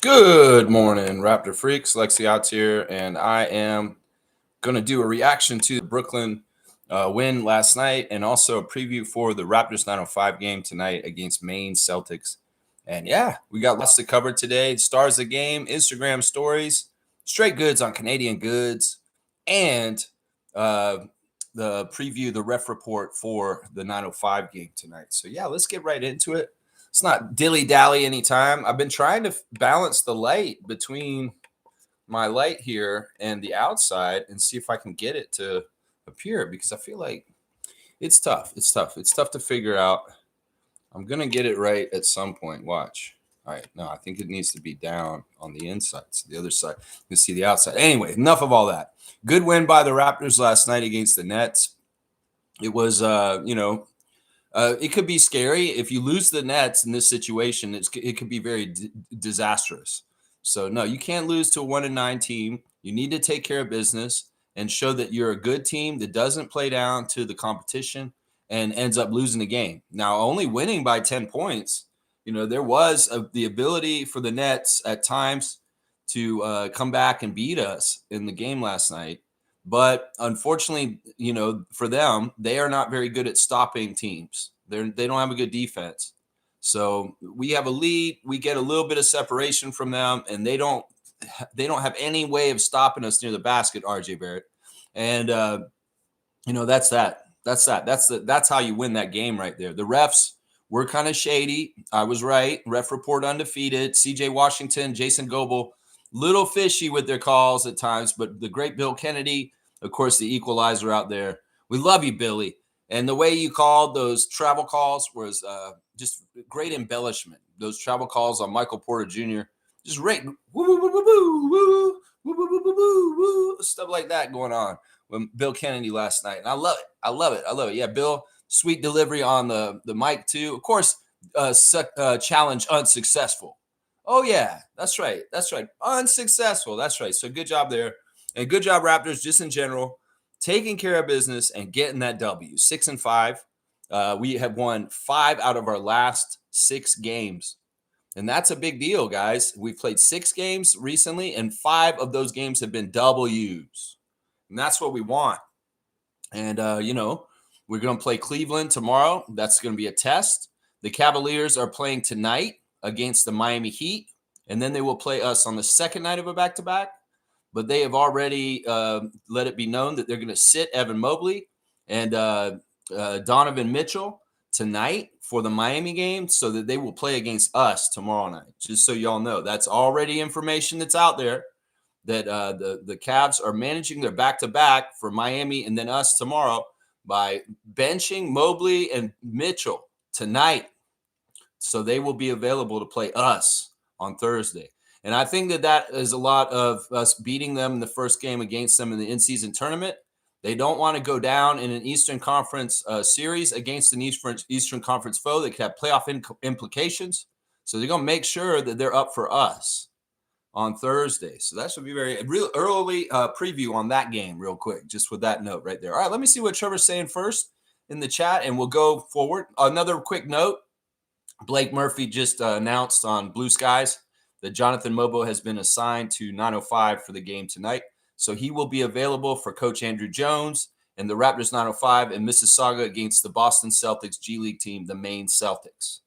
Good morning, Raptor freaks. Lexi out here, and I am going to do a reaction to the Brooklyn win last night and also a preview for the Raptors 905 game tonight against Maine Celtics. And yeah, we got lots to cover today. Stars of the game, Instagram stories, straight goods on Canadian goods, and the preview, the ref report for the 905 game tonight. So yeah, let's get right into it. It's not dilly-dally anytime. I've been trying to balance the light between my light here and the outside and see if I can get it to appear because I feel like it's tough. It's tough to figure out. I'm going to get it right at some point. Watch. All right. No, I think it needs to be down on the inside. So the other side. You can see the outside. Anyway, enough of all that. Good win by the Raptors last night against the Nets. It was, it could be scary. If you lose the Nets in this situation, it could be very disastrous. So, no, you can't lose to a 1-9 team. You need to take care of business and show that you're a good team that doesn't play down to the competition and ends up losing the game. Now, only winning by 10 points, there was the ability for the Nets at times to come back and beat us in the game last night. But unfortunately, for them, they are not very good at stopping teams. They don't have a good defense. So we have a lead. We get a little bit of separation from them, and they don't have any way of stopping us near the basket, RJ Barrett. And that's that. That's how you win that game right there. The refs were kind of shady. I was right. Ref report undefeated. CJ Washington, Jason Goebel, little fishy with their calls at times, but the great Bill Kennedy, of course, the equalizer out there. We love you, Billy. And the way you called those travel calls was just great embellishment. Those travel calls on Michael Porter Jr. just great, stuff like that going on with Bill Kennedy last night. And I love it. Yeah, Bill, sweet delivery on the mic too. Of course, challenge unsuccessful. Oh, yeah, that's right. Unsuccessful. That's right. So good job there. And good job, Raptors, just in general, taking care of business and getting that W. 6-5. We have won 5 out of our last 6 games. And that's a big deal, guys. We've played 6 games recently, and 5 of those games have been W's. And that's what we want. And, we're going to play Cleveland tomorrow. That's going to be a test. The Cavaliers are playing tonight against the Miami Heat, and then they will play us on the second night of a back-to-back. But they have already let it be known that they're going to sit Evan Mobley and Donovan Mitchell tonight for the Miami game so that they will play against us tomorrow night. Just so y'all know, that's already information that's out there that the Cavs are managing their back-to-back for Miami and then us tomorrow by benching Mobley and Mitchell tonight. So they will be available to play us on Thursday. And I think that is a lot of us beating them in the first game against them in the in-season tournament. They don't want to go down in an Eastern Conference series against an Eastern Conference foe that could have playoff implications. So they're going to make sure that they're up for us on Thursday. So that should be real early preview on that game real quick, just with that note right there. All right, let me see what Trevor's saying first in the chat, and we'll go forward. Another quick note. Blake Murphy just announced on Blue Skies that Jonathan Mobo has been assigned to 905 for the game tonight. So he will be available for Coach Andrew Jones and the Raptors 905 in Mississauga against the Boston Celtics G League team, the Maine Celtics.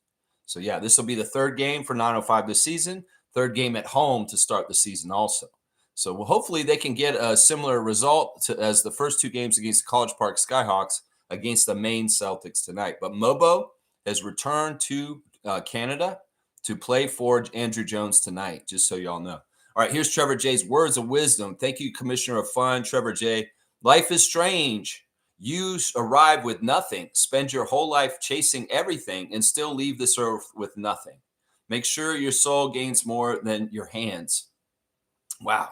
So, yeah, this will be the third game for 905 this season, third game at home to start the season also. So hopefully they can get a similar result as the first 2 games against the College Park Skyhawks against the Maine Celtics tonight. But Mobo has returned to Canada to play for Andrew Jones tonight, just so y'all know. All right, here's Trevor J's words of wisdom. Thank you, Commissioner of Fun, Trevor J. Life is strange. You arrive with nothing, spend your whole life chasing everything, and still leave this earth with nothing. Make sure your soul gains more than your hands. Wow.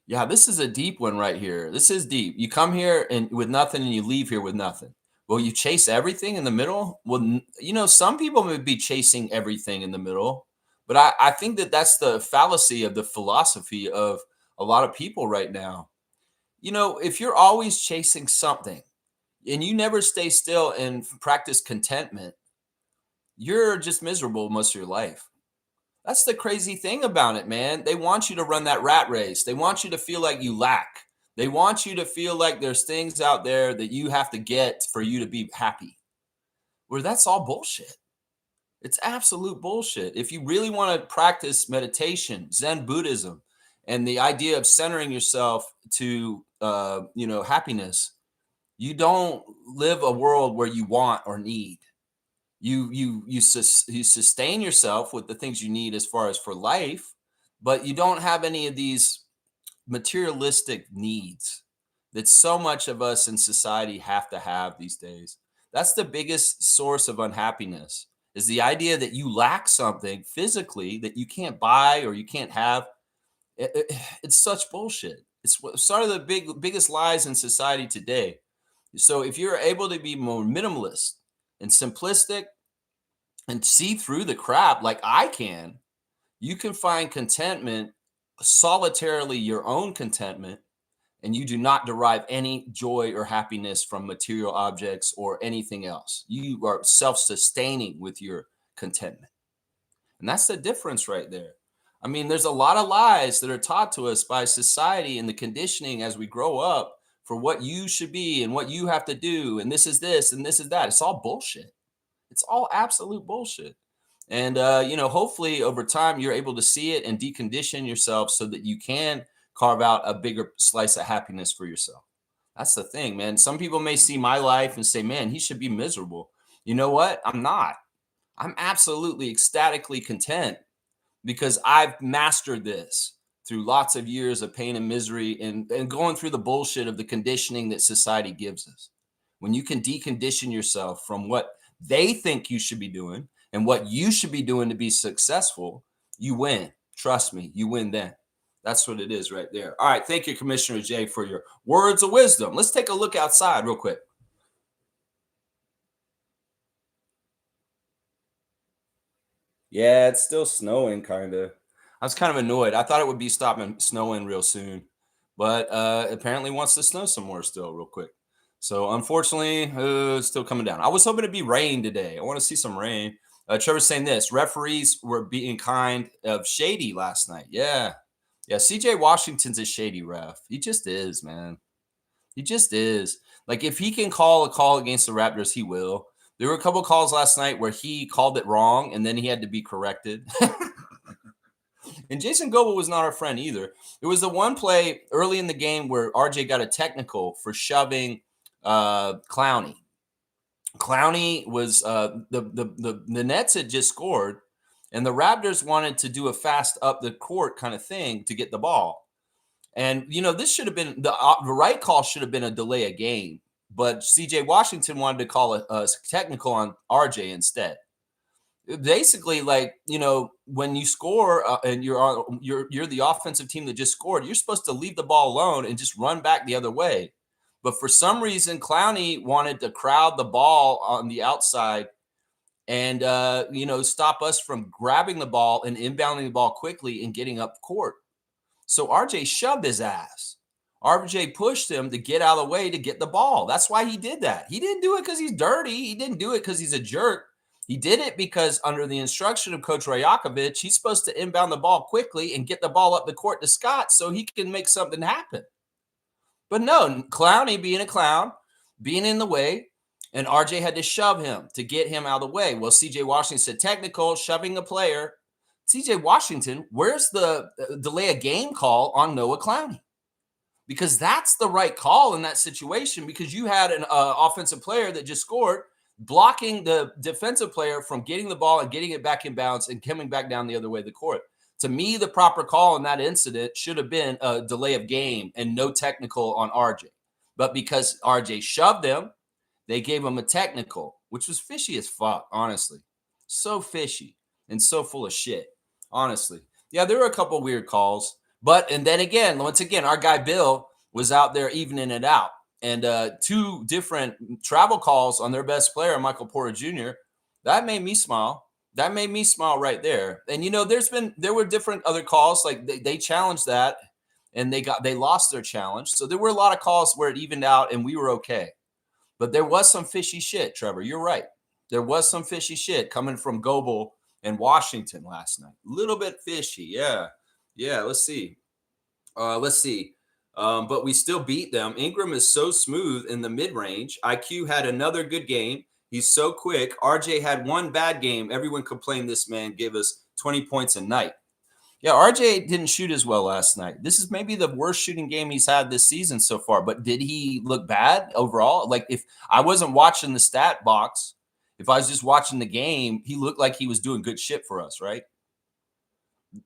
Yeah, this is a deep one right here. This is deep. You come here and with nothing and you leave here with nothing. Will you chase everything in the middle? Well, some people may be chasing everything in the middle, but I think that that's the fallacy of the philosophy of a lot of people right now. If you're always chasing something and you never stay still and practice contentment, you're just miserable most of your life. That's the crazy thing about it, man. They want you to run that rat race. They want you to feel like you lack. They want you to feel like there's things out there that you have to get for you to be happy. Where that's all bullshit. It's absolute bullshit. If you really want to practice meditation, Zen Buddhism, and the idea of centering yourself to happiness, you don't live a world where you want or need. You sustain yourself with the things you need as far as for life, but you don't have any of these materialistic needs that so much of us in society have to have these days. That's the biggest source of unhappiness, is the idea that you lack something physically that you can't buy or you can't have. It's such bullshit. It's sort of the biggest lies in society today. So if you're able to be more minimalist and simplistic and see through the crap like I can, you can find contentment, solitarily your own contentment, and you do not derive any joy or happiness from material objects or anything else. You are self-sustaining with your contentment. And that's the difference right there. I mean, there's a lot of lies that are taught to us by society and the conditioning as we grow up for what you should be and what you have to do. And this and this is that. It's all bullshit. It's all absolute bullshit. And, hopefully over time, you're able to see it and decondition yourself so that you can carve out a bigger slice of happiness for yourself. That's the thing, man. Some people may see my life and say, man, he should be miserable. You know what? I'm not. I'm absolutely ecstatically content because I've mastered this through lots of years of pain and misery and going through the bullshit of the conditioning that society gives us. When you can decondition yourself from what they think you should be doing and what you should be doing to be successful, you win. Trust me, you win then. That's what it is right there. All right. Thank you, Commissioner Jay, for your words of wisdom. Let's take a look outside real quick. Yeah, it's still snowing, kind of. I was kind of annoyed. I thought it would be stopping snowing real soon, but apparently wants to snow some more still, real quick. So unfortunately, it's still coming down. I was hoping to be rain today. I want to see some rain. Trevor's saying this: referees were being kind of shady last night. Yeah, yeah. CJ Washington's a shady ref. He just is, man. He just is. Like if he can call a call against the Raptors, he will. There were a couple calls last night where he called it wrong and then he had to be corrected. And Jason Goble was not our friend either. It was the one play early in the game where RJ got a technical for shoving Clowney. Clowney was the Nets had just scored, and the Raptors wanted to do a fast up the court kind of thing to get the ball. And this should have been the right call. Should have been a delay of game, but CJ Washington wanted to call a technical on RJ instead. Basically, like when you score and you're the offensive team that just scored, you're supposed to leave the ball alone and just run back the other way. But for some reason, Clowney wanted to crowd the ball on the outside and stop us from grabbing the ball and inbounding the ball quickly and getting up court. So RJ shoved his ass. RJ pushed him to get out of the way to get the ball. That's why he did that. He didn't do it because he's dirty. He didn't do it because he's a jerk. He did it because under the instruction of Coach Rajakovic, he's supposed to inbound the ball quickly and get the ball up the court to Scott so he can make something happen. But no, Clowney being a clown, being in the way, and RJ had to shove him to get him out of the way. Well, CJ Washington said technical, shoving a player. CJ Washington, where's the delay of game call on Noah Clowney? Because that's the right call in that situation, because you had an offensive player that just scored, blocking the defensive player from getting the ball and getting it back in bounds and coming back down the other way of the court. To me, the proper call in that incident should have been a delay of game and no technical on RJ. But because RJ shoved them, they gave him a technical, which was fishy as fuck, honestly. So fishy and so full of shit, honestly. Yeah, there were a couple weird calls. And then again, once again, our guy Bill was out there evening it out. And two different travel calls on their best player, Michael Porter Jr., that made me smile. That made me smile right there. And there were different other calls, like they challenged that and they lost their challenge. So there were a lot of calls where it evened out and we were okay. But there was some fishy shit, Trevor. You're right. There was some fishy shit coming from Goble and Washington last night. A little bit fishy. Yeah. Yeah. Let's see. But we still beat them. Ingram is so smooth in the mid range. IQ had another good game. He's so quick. RJ had one bad game. Everyone complained this man gave us 20 points a night. Yeah, RJ didn't shoot as well last night. This is maybe the worst shooting game he's had this season so far. But did he look bad overall? Like, if I wasn't watching the stat box, if I was just watching the game, he looked like he was doing good shit for us, right?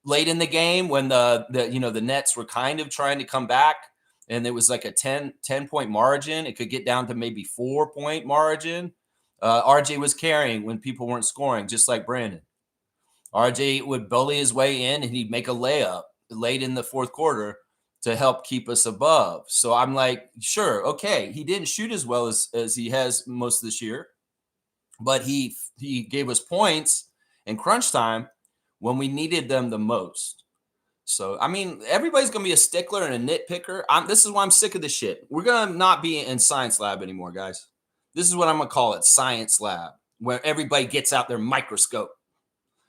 Late in the game when the Nets were kind of trying to come back and it was like a 10 point margin, it could get down to maybe 4-point margin. RJ was carrying when people weren't scoring, just like Brandon. RJ would bully his way in and he'd make a layup late in the fourth quarter to help keep us above. So I'm like, sure, okay, he didn't shoot as well as he has most of this year, but he gave us points in crunch time when we needed them the most. So, I mean, everybody's going to be a stickler and a nitpicker. This is why I'm sick of this shit. We're going to not be in science lab anymore, guys. This is what I'm going to call it, science lab, where everybody gets out their microscope.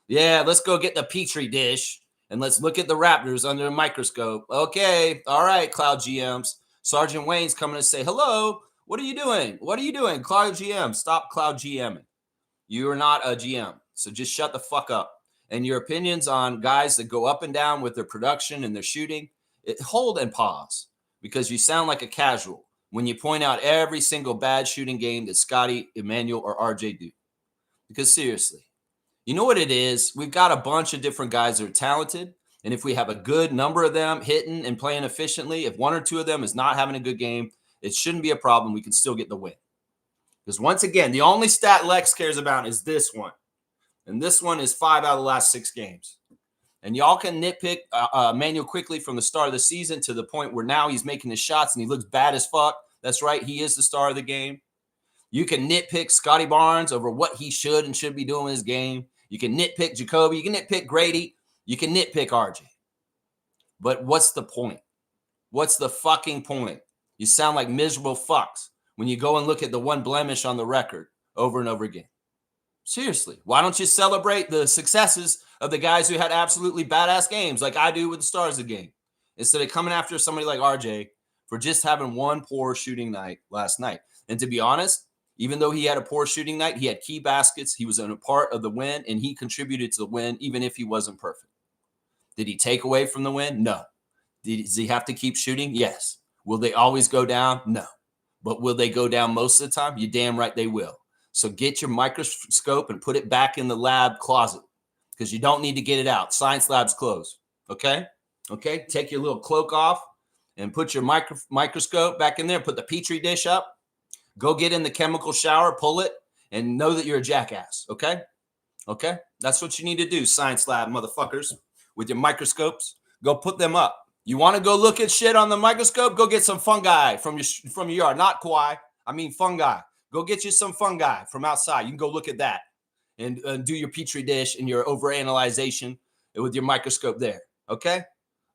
Yeah, let's go get the Petri dish and let's look at the Raptors under a microscope. Okay, all right, Cloud GMs. Sergeant Wayne's coming to say, hello, what are you doing? What are you doing? Cloud GM, stop Cloud GMing. You are not a GM, so just shut the fuck up. And your opinions on guys that go up and down with their production and their shooting, hold and pause, because you sound like a casual when you point out every single bad shooting game that Scotty, Emmanuel, or RJ do. Because seriously, you know what it is? We've got a bunch of different guys that are talented. And if we have a good number of them hitting and playing efficiently, if one or two of them is not having a good game, it shouldn't be a problem. We can still get the win. Because once again, the only stat Lex cares about is this one. And this one is 5 out of the last 6 games. And y'all can nitpick Emmanuel quickly from the start of the season to the point where now he's making his shots and he looks bad as fuck. That's right. He is the star of the game. You can nitpick Scotty Barnes over what he should and should be doing in his game. You can nitpick Jacoby. You can nitpick Grady. You can nitpick RJ. But what's the point? What's the fucking point? You sound like miserable fucks when you go and look at the one blemish on the record over and over again. Seriously, why don't you celebrate the successes of the guys who had absolutely badass games like I do with the stars of the game, instead of coming after somebody like RJ for just having one poor shooting night last night? And to be honest, even though he had a poor shooting night, he had key baskets. He was a part of the win, and he contributed to the win, even if he wasn't perfect. Did he take away from the win? No. Does he have to keep shooting? Yes. Will they always go down? No. But will they go down most of the time? You're damn right they will. So get your microscope and put it back in the lab closet, because you don't need to get it out. Science lab's closed. Okay? Okay? Take your little cloak off and put your microscope back in there. Put the Petri dish up. Go get in the chemical shower, pull it, and know that you're a jackass. Okay? Okay? That's what you need to do, science lab motherfuckers, with your microscopes. Go put them up. You want to go look at shit on the microscope? Go get some fungi from your yard. Not Kawhi. I mean fungi. Go get you some fungi from outside. You can go look at that and do your Petri dish and your overanalyzation with your microscope there. Okay?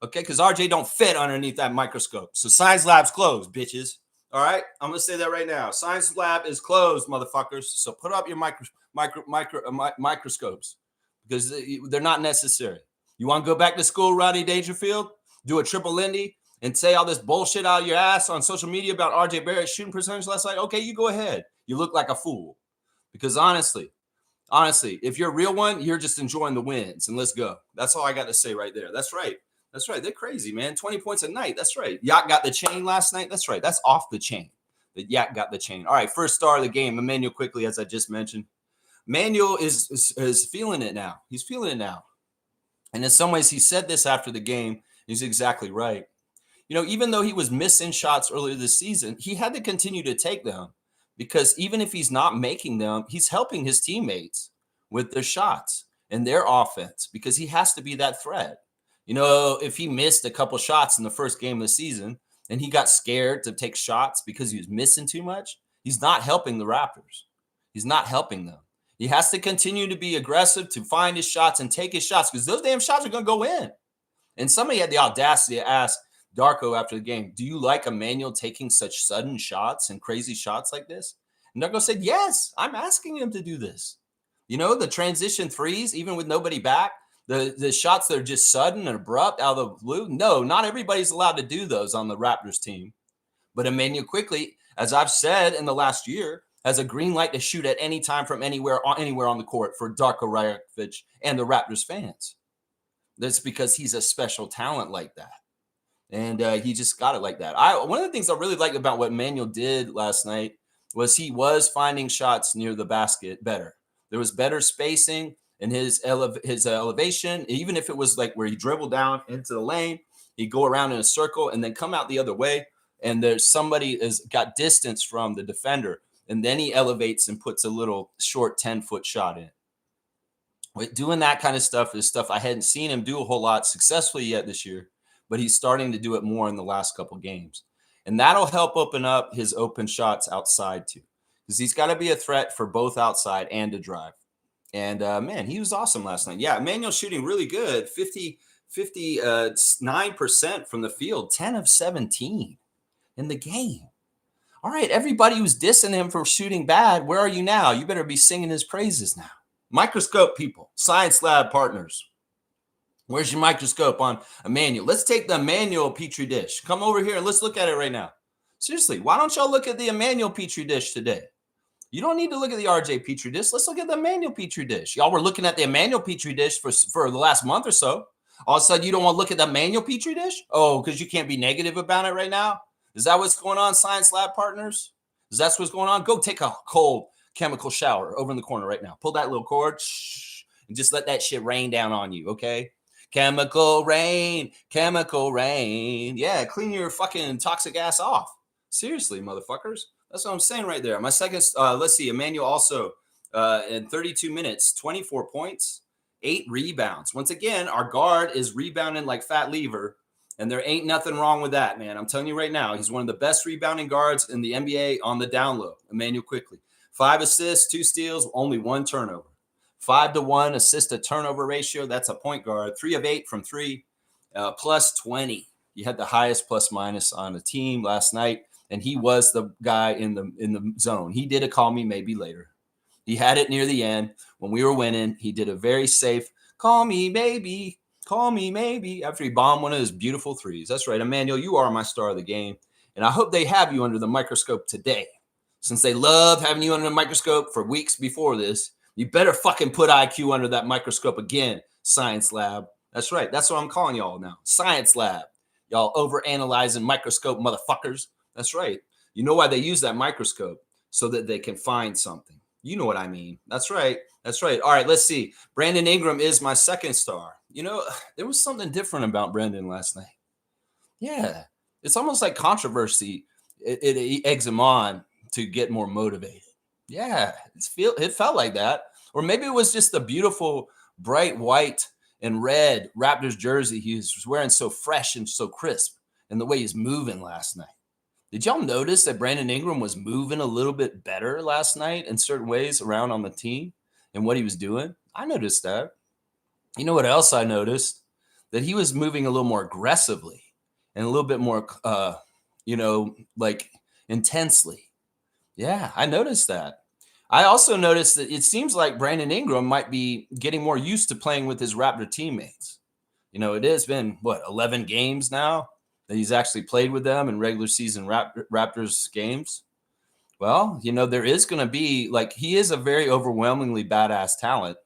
Okay? Because RJ don't fit underneath that microscope. So science lab's closed, bitches. All right? I'm going to say that right now. Science lab is closed, motherfuckers. So put up your microscopes, because they're not necessary. You want to go back to school, Rodney Dangerfield? Do a triple Lindy and say all this bullshit out of your ass on social media about RJ Barrett's shooting percentage last night? Okay, you go ahead. You look like a fool. Because honestly, if you're a real one, you're just enjoying the wins. And let's go. That's all I got to say right there. That's right. That's right. They're crazy, man. 20 points a night. That's right. Yak got the chain last night. That's right. That's off the chain. The Yak got the chain. All right, first star of the game, Emmanuel quickly, as I just mentioned. Emmanuel is feeling it now. He's feeling it now. And in some ways, he said this after the game. He's exactly right. You know, even though he was missing shots earlier this season, he had to continue to take them, because even if he's not making them, he's helping his teammates with their shots and their offense, because he has to be that threat. You know, if he missed a couple shots in the first game of the season and he got scared to take shots because he was missing too much, he's not helping the Raptors. He's not helping them. He has to continue to be aggressive, to find his shots and take his shots, because those damn shots are going to go in. And somebody had the audacity to ask Darko after the game, do you like Emmanuel taking such sudden shots and crazy shots like this? And Darko said, yes, I'm asking him to do this. You know, the transition threes, even with nobody back, the shots that are just sudden and abrupt out of the blue. No, not everybody's allowed to do those on the Raptors team. But Emmanuel quickly, as I've said in the last year, has a green light to shoot at any time from anywhere on the court for Darko Rajovic and the Raptors fans. That's because he's a special talent like that. And he just got it like that. One of the things I really liked about what Emmanuel did last night was he was finding shots near the basket better. There was better spacing in his elevation, even if it was like where he dribbled down into the lane, he'd go around in a circle and then come out the other way. And there's somebody has got distance from the defender, and then he elevates and puts a little short 10-foot shot in. With doing that kind of stuff is stuff I hadn't seen him do a whole lot successfully yet this year, but he's starting to do it more in the last couple games. And that'll help open up his open shots outside too, because he's got to be a threat for both outside and to drive. And man, he was awesome last night. Yeah, Emmanuel shooting really good, 59% from the field, 10 of 17 in the game. All right, everybody who's dissing him for shooting bad, where are you now? You better be singing his praises now. Microscope people, science lab partners. Where's your microscope on Emmanuel? Let's take the Emmanuel Petri dish. Come over here and let's look at it right now. Seriously, why don't y'all look at the Emmanuel Petri dish today? You don't need to look at the RJ Petri dish. Let's look at the Emmanuel Petri dish. Y'all were looking at the Emmanuel Petri dish for the last month or so. All of a sudden, you don't want to look at the Emmanuel Petri dish? Oh, because you can't be negative about it right now? Is that what's going on, science lab partners? Is that what's going on? Go take a cold chemical shower over in the corner right now. Pull that little cord and just let that shit rain down on you, okay? Chemical rain, chemical rain. Yeah, clean your fucking toxic ass off. Seriously, motherfuckers. That's what I'm saying right there. My second, let's see, Emmanuel also in 32 minutes, 24 points, 8 rebounds. Once again, our guard is rebounding like Fat Lever, and there ain't nothing wrong with that, man. I'm telling you right now, he's one of the best rebounding guards in the NBA on the down low. Emmanuel quickly. 5 assists, 2 steals, only 1 turnover. 5-to-1 assist to turnover ratio. That's a point guard. 3 of 8 from 3, plus 20. You had the highest plus minus on the team last night, and he was the guy in the zone. He did a call me maybe later. He had it near the end when we were winning. He did a very safe call me maybe, call me maybe after he bombed one of his beautiful threes. That's right, Emmanuel, you are my star of the game, and I hope they have you under the microscope today. Since they love having you under the microscope for weeks before this, you better fucking put IQ under that microscope again, science lab. That's right. That's what I'm calling y'all now. Science lab. Y'all overanalyzing microscope motherfuckers. That's right. You know why they use that microscope? So that they can find something. You know what I mean. That's right. That's right. All right, let's see. Brandon Ingram is my second star. You know, there was something different about Brandon last night. Yeah. It's almost like controversy. It eggs him on to get more motivated. Yeah, it felt like that. Or maybe it was just the beautiful, bright white and red Raptors jersey he was wearing, so fresh and so crisp, and the way he's moving last night. Did y'all notice that Brandon Ingram was moving a little bit better last night in certain ways around on the team and what he was doing? I noticed that. You know what else I noticed? That he was moving a little more aggressively and a little bit more, like intensely. Yeah, I noticed that. I also noticed that it seems like Brandon Ingram might be getting more used to playing with his Raptor teammates. You know, it has been, 11 games now that he's actually played with them in regular season Raptors games. Well, you know, there is going to be, he is a very overwhelmingly badass talent.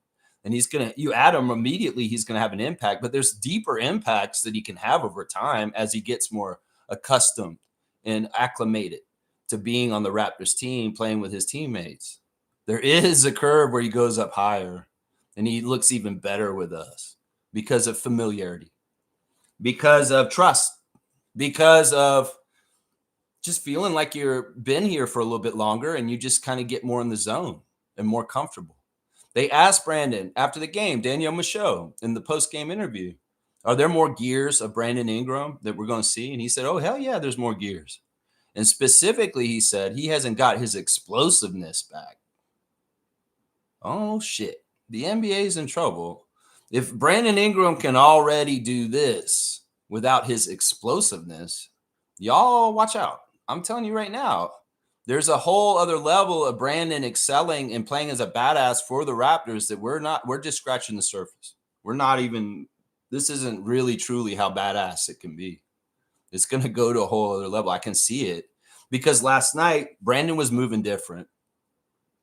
And you add him immediately, he's going to have an impact. But there's deeper impacts that he can have over time as he gets more accustomed and acclimated to being on the Raptors team, playing with his teammates. There is a curve where he goes up higher and he looks even better with us because of familiarity, because of trust, because of just feeling like you've been here for a little bit longer and you just kind of get more in the zone and more comfortable. They asked Brandon after the game, Danielle Michaud, in the post-game interview, are there more gears of Brandon Ingram that we're going to see? And he said, oh, hell yeah, there's more gears. And specifically, he said he hasn't got his explosiveness back. Oh, shit. The NBA is in trouble. If Brandon Ingram can already do this without his explosiveness, y'all watch out. I'm telling you right now, There's a whole other level of Brandon excelling and playing as a badass for the Raptors that we're just scratching the surface. We're not even, this isn't really truly how badass it can be. It's going to go to a whole other level. I can see it because last night, Brandon was moving different.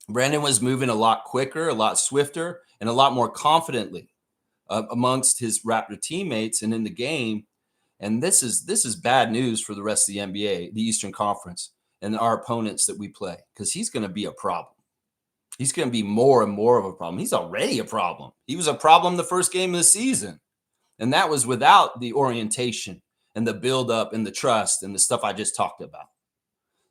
Brandon was moving a lot quicker, a lot swifter, and a lot more confidently amongst his Raptor teammates and in the game. And this is bad news for the rest of the NBA, the Eastern Conference, and our opponents that we play, because he's going to be a problem. He's going to be more and more of a problem. He's already a problem. He was a problem the first game of the season. And that was without the orientation and the buildup and the trust and the stuff I just talked about.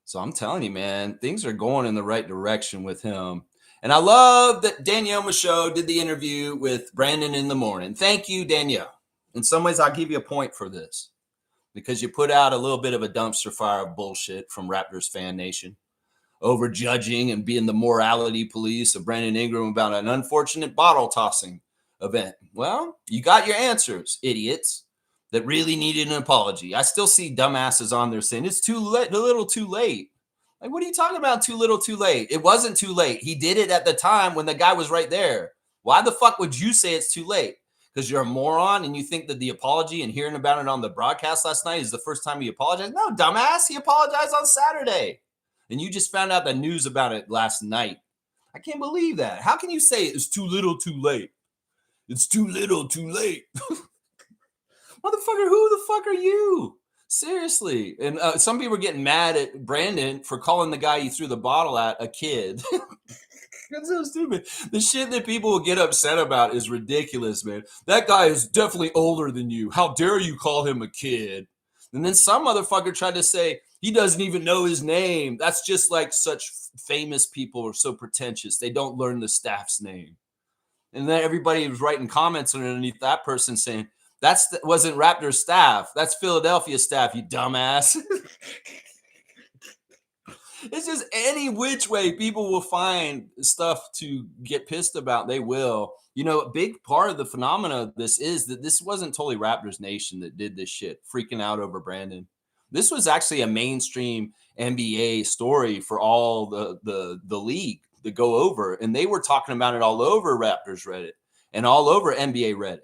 So I'm telling you, man, things are going in the right direction with him. And I love that Danielle Michaud did the interview with Brandon in the morning. Thank you, Danielle. In some ways, I'll give you a point for this because you put out a little bit of a dumpster fire of bullshit from Raptors Fan Nation over judging and being the morality police of Brandon Ingram about an unfortunate bottle tossing event. Well, you got your answers, idiots that really needed an apology. I still see dumbasses on there saying it's too late, a little too late. Like, what are you talking about? Too little, too late. It wasn't too late. He did it at the time when the guy was right there. Why the fuck would you say it's too late? Because you're a moron and you think that the apology and hearing about it on the broadcast last night is the first time he apologized? No, dumbass. He apologized on Saturday. And you just found out the news about it last night. I can't believe that. How can you say it's too little, too late? It's too little, too late. Motherfucker, who the fuck are you? Seriously. And some people are getting mad at Brandon for calling the guy he threw the bottle at a kid. That's so stupid. The shit that people will get upset about is ridiculous, man. That guy is definitely older than you. How dare you call him a kid? And then some motherfucker tried to say he doesn't even know his name. That's just like such famous people are so pretentious. They don't learn the staff's name. And then everybody was writing comments underneath that person saying, wasn't Raptors staff. That's Philadelphia staff, you dumbass. It's just any which way people will find stuff to get pissed about. They will. You know, a big part of the phenomena of this is that this wasn't totally Raptors Nation that did this shit, freaking out over Brandon. This was actually a mainstream NBA story for all the league to go over. And they were talking about it all over Raptors Reddit and all over NBA Reddit.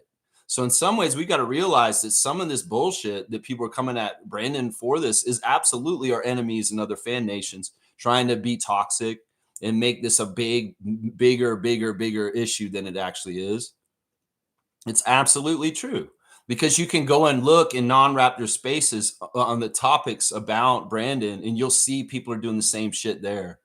So in some ways, we got to realize that some of this bullshit that people are coming at Brandon for this is absolutely our enemies and other fan nations trying to be toxic and make this a bigger issue than it actually is. It's absolutely true because you can go and look in non-Raptor spaces on the topics about Brandon and you'll see people are doing the same shit there,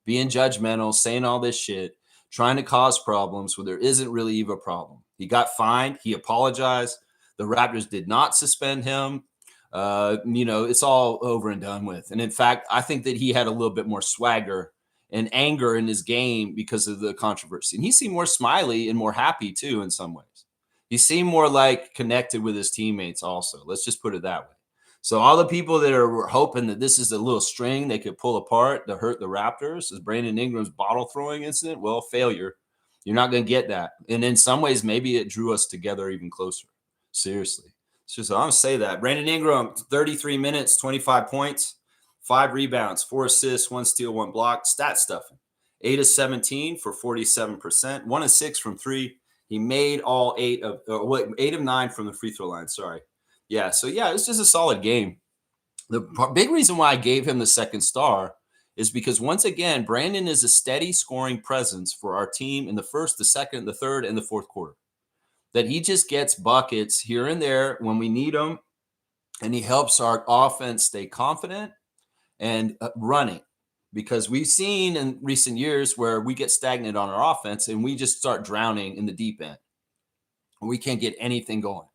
being judgmental, saying all this shit, trying to cause problems where there isn't really even a problem. He got fined. He apologized. The Raptors did not suspend him. It's all over and done with. And in fact, I think that he had a little bit more swagger and anger in his game because of the controversy. And he seemed more smiley and more happy too in some ways. He seemed more like connected with his teammates also. Let's just put it that way. So all the people that are hoping that this is a little string they could pull apart to hurt the Raptors is Brandon Ingram's bottle throwing incident. Well, failure. You're not going to get that. And in some ways, maybe it drew us together even closer. Seriously. So I'm going to say that. Brandon Ingram, 33 minutes, 25 points, 5 rebounds, 4 assists, 1 steal, 1 block. Stat stuffing. 8 of 17 for 47%. 1 of 6 from 3. He made all 8 of 9 from the free throw line. Sorry. Yeah. So, yeah, it's just a solid game. The big reason why I gave him the second star is because once again, Brandon is a steady scoring presence for our team in the first, the second, the third, and the fourth quarter. That he just gets buckets here and there when we need them, and he helps our offense stay confident and running. Because we've seen in recent years where we get stagnant on our offense and we just start drowning in the deep end. We can't get anything going.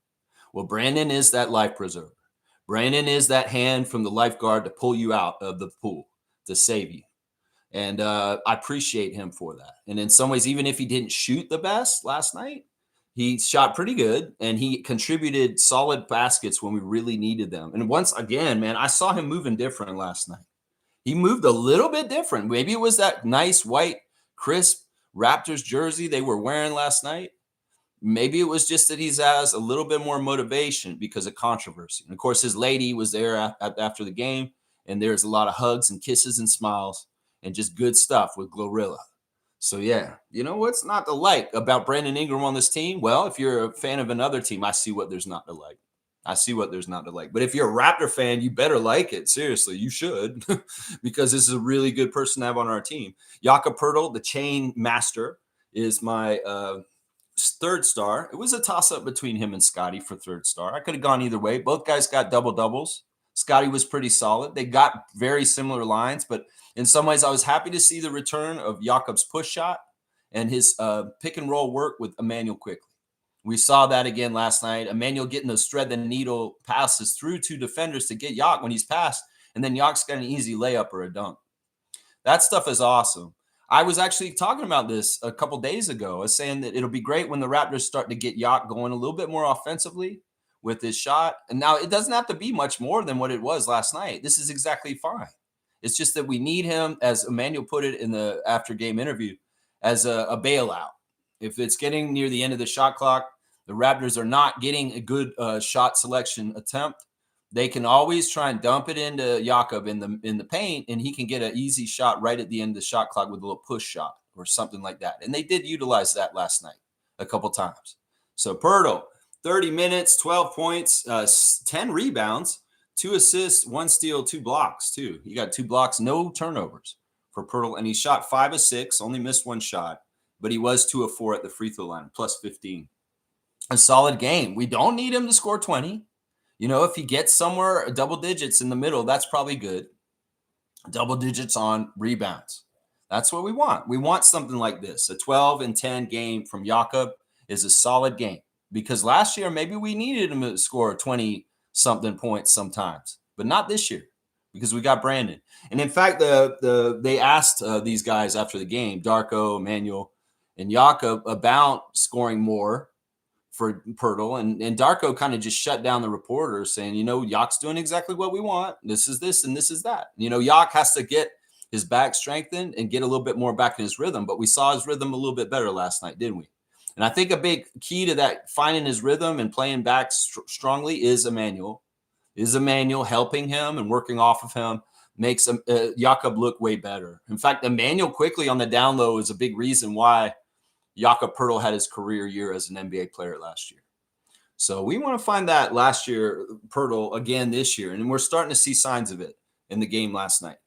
Well, Brandon is that life preserver. Brandon is that hand from the lifeguard to pull you out of the pool, to save you. And I appreciate him for that. And in some ways, even if he didn't shoot the best last night, he shot pretty good and he contributed solid baskets when we really needed them. And once again, man, I saw him moving different last night. He moved a little bit different. Maybe it was that nice white, crisp Raptors jersey they were wearing last night. Maybe it was just that he has a little bit more motivation because of controversy. And of course, his lady was there after the game. and there's a lot of hugs and kisses and smiles and just good stuff with Glorilla. So yeah, you know what's not to like about Brandon Ingram on this team? Well, if you're a fan of another team, I see what there's not to like. I see what there's not to like. But if you're a Raptor fan, you better like it. Seriously, you should, because this is a really good person to have on our team. Jakob Poeltl, the chain master, is my third star. It was a toss-up between him and Scotty for third star. I could have gone either way. Both guys got double-doubles. Scotty was pretty solid. They got very similar lines, but in some ways, I was happy to see the return of Jakob's push shot and his pick and roll work with Emmanuel quickly. We saw that again last night. Emmanuel getting those thread the needle passes through two defenders to get Yak when he's passed, and then Yak's got an easy layup or a dunk. That stuff is awesome. I was actually talking about this a couple days ago. I was saying that it'll be great when the Raptors start to get Yak going a little bit more offensively with his shot. And now it doesn't have to be much more than what it was last night. This is exactly fine. It's just that we need him, as Emmanuel put it in the after game interview, as a bailout. If it's getting near the end of the shot clock, the Raptors are not getting a good shot selection attempt, they can always try and dump it into Jakob in the paint, and he can get an easy shot right at the end of the shot clock with a little push shot or something like that. And they did utilize that last night a couple times. So Poeltl, 30 minutes, 12 points, 10 rebounds, 2 assists, 1 steal, 2 blocks too. He got 2 blocks, no turnovers for Poeltl, and he shot 5 of 6, only missed 1 shot, but he was 2 of 4 at the free throw line, plus 15. A solid game. We don't need him to score 20. You know, if he gets somewhere double digits in the middle, that's probably good. Double digits on rebounds. That's what we want. We want something like this. A 12 and 10 game from Jakob is a solid game, because last year maybe we needed him to score 20-something points sometimes, but not this year because we got Brandon. And in fact, they asked these guys after the game, Darko, Emmanuel, and Jakob, about scoring more for Poeltl, and Darko kind of just shut down the reporters, saying, you know, Yak's doing exactly what we want. This is this and this is that. You know, Yak has to get his back strengthened and get a little bit more back in his rhythm, but we saw his rhythm a little bit better last night, didn't we? And I think a big key to that, finding his rhythm and playing back strongly, is Emmanuel. Is Emmanuel helping him and working off of him makes Jakob look way better. In fact, Emmanuel quickly on the down low is a big reason why Jakob Poeltl had his career year as an NBA player last year. So we want to find that last year Poeltl again this year, and we're starting to see signs of it in the game last night.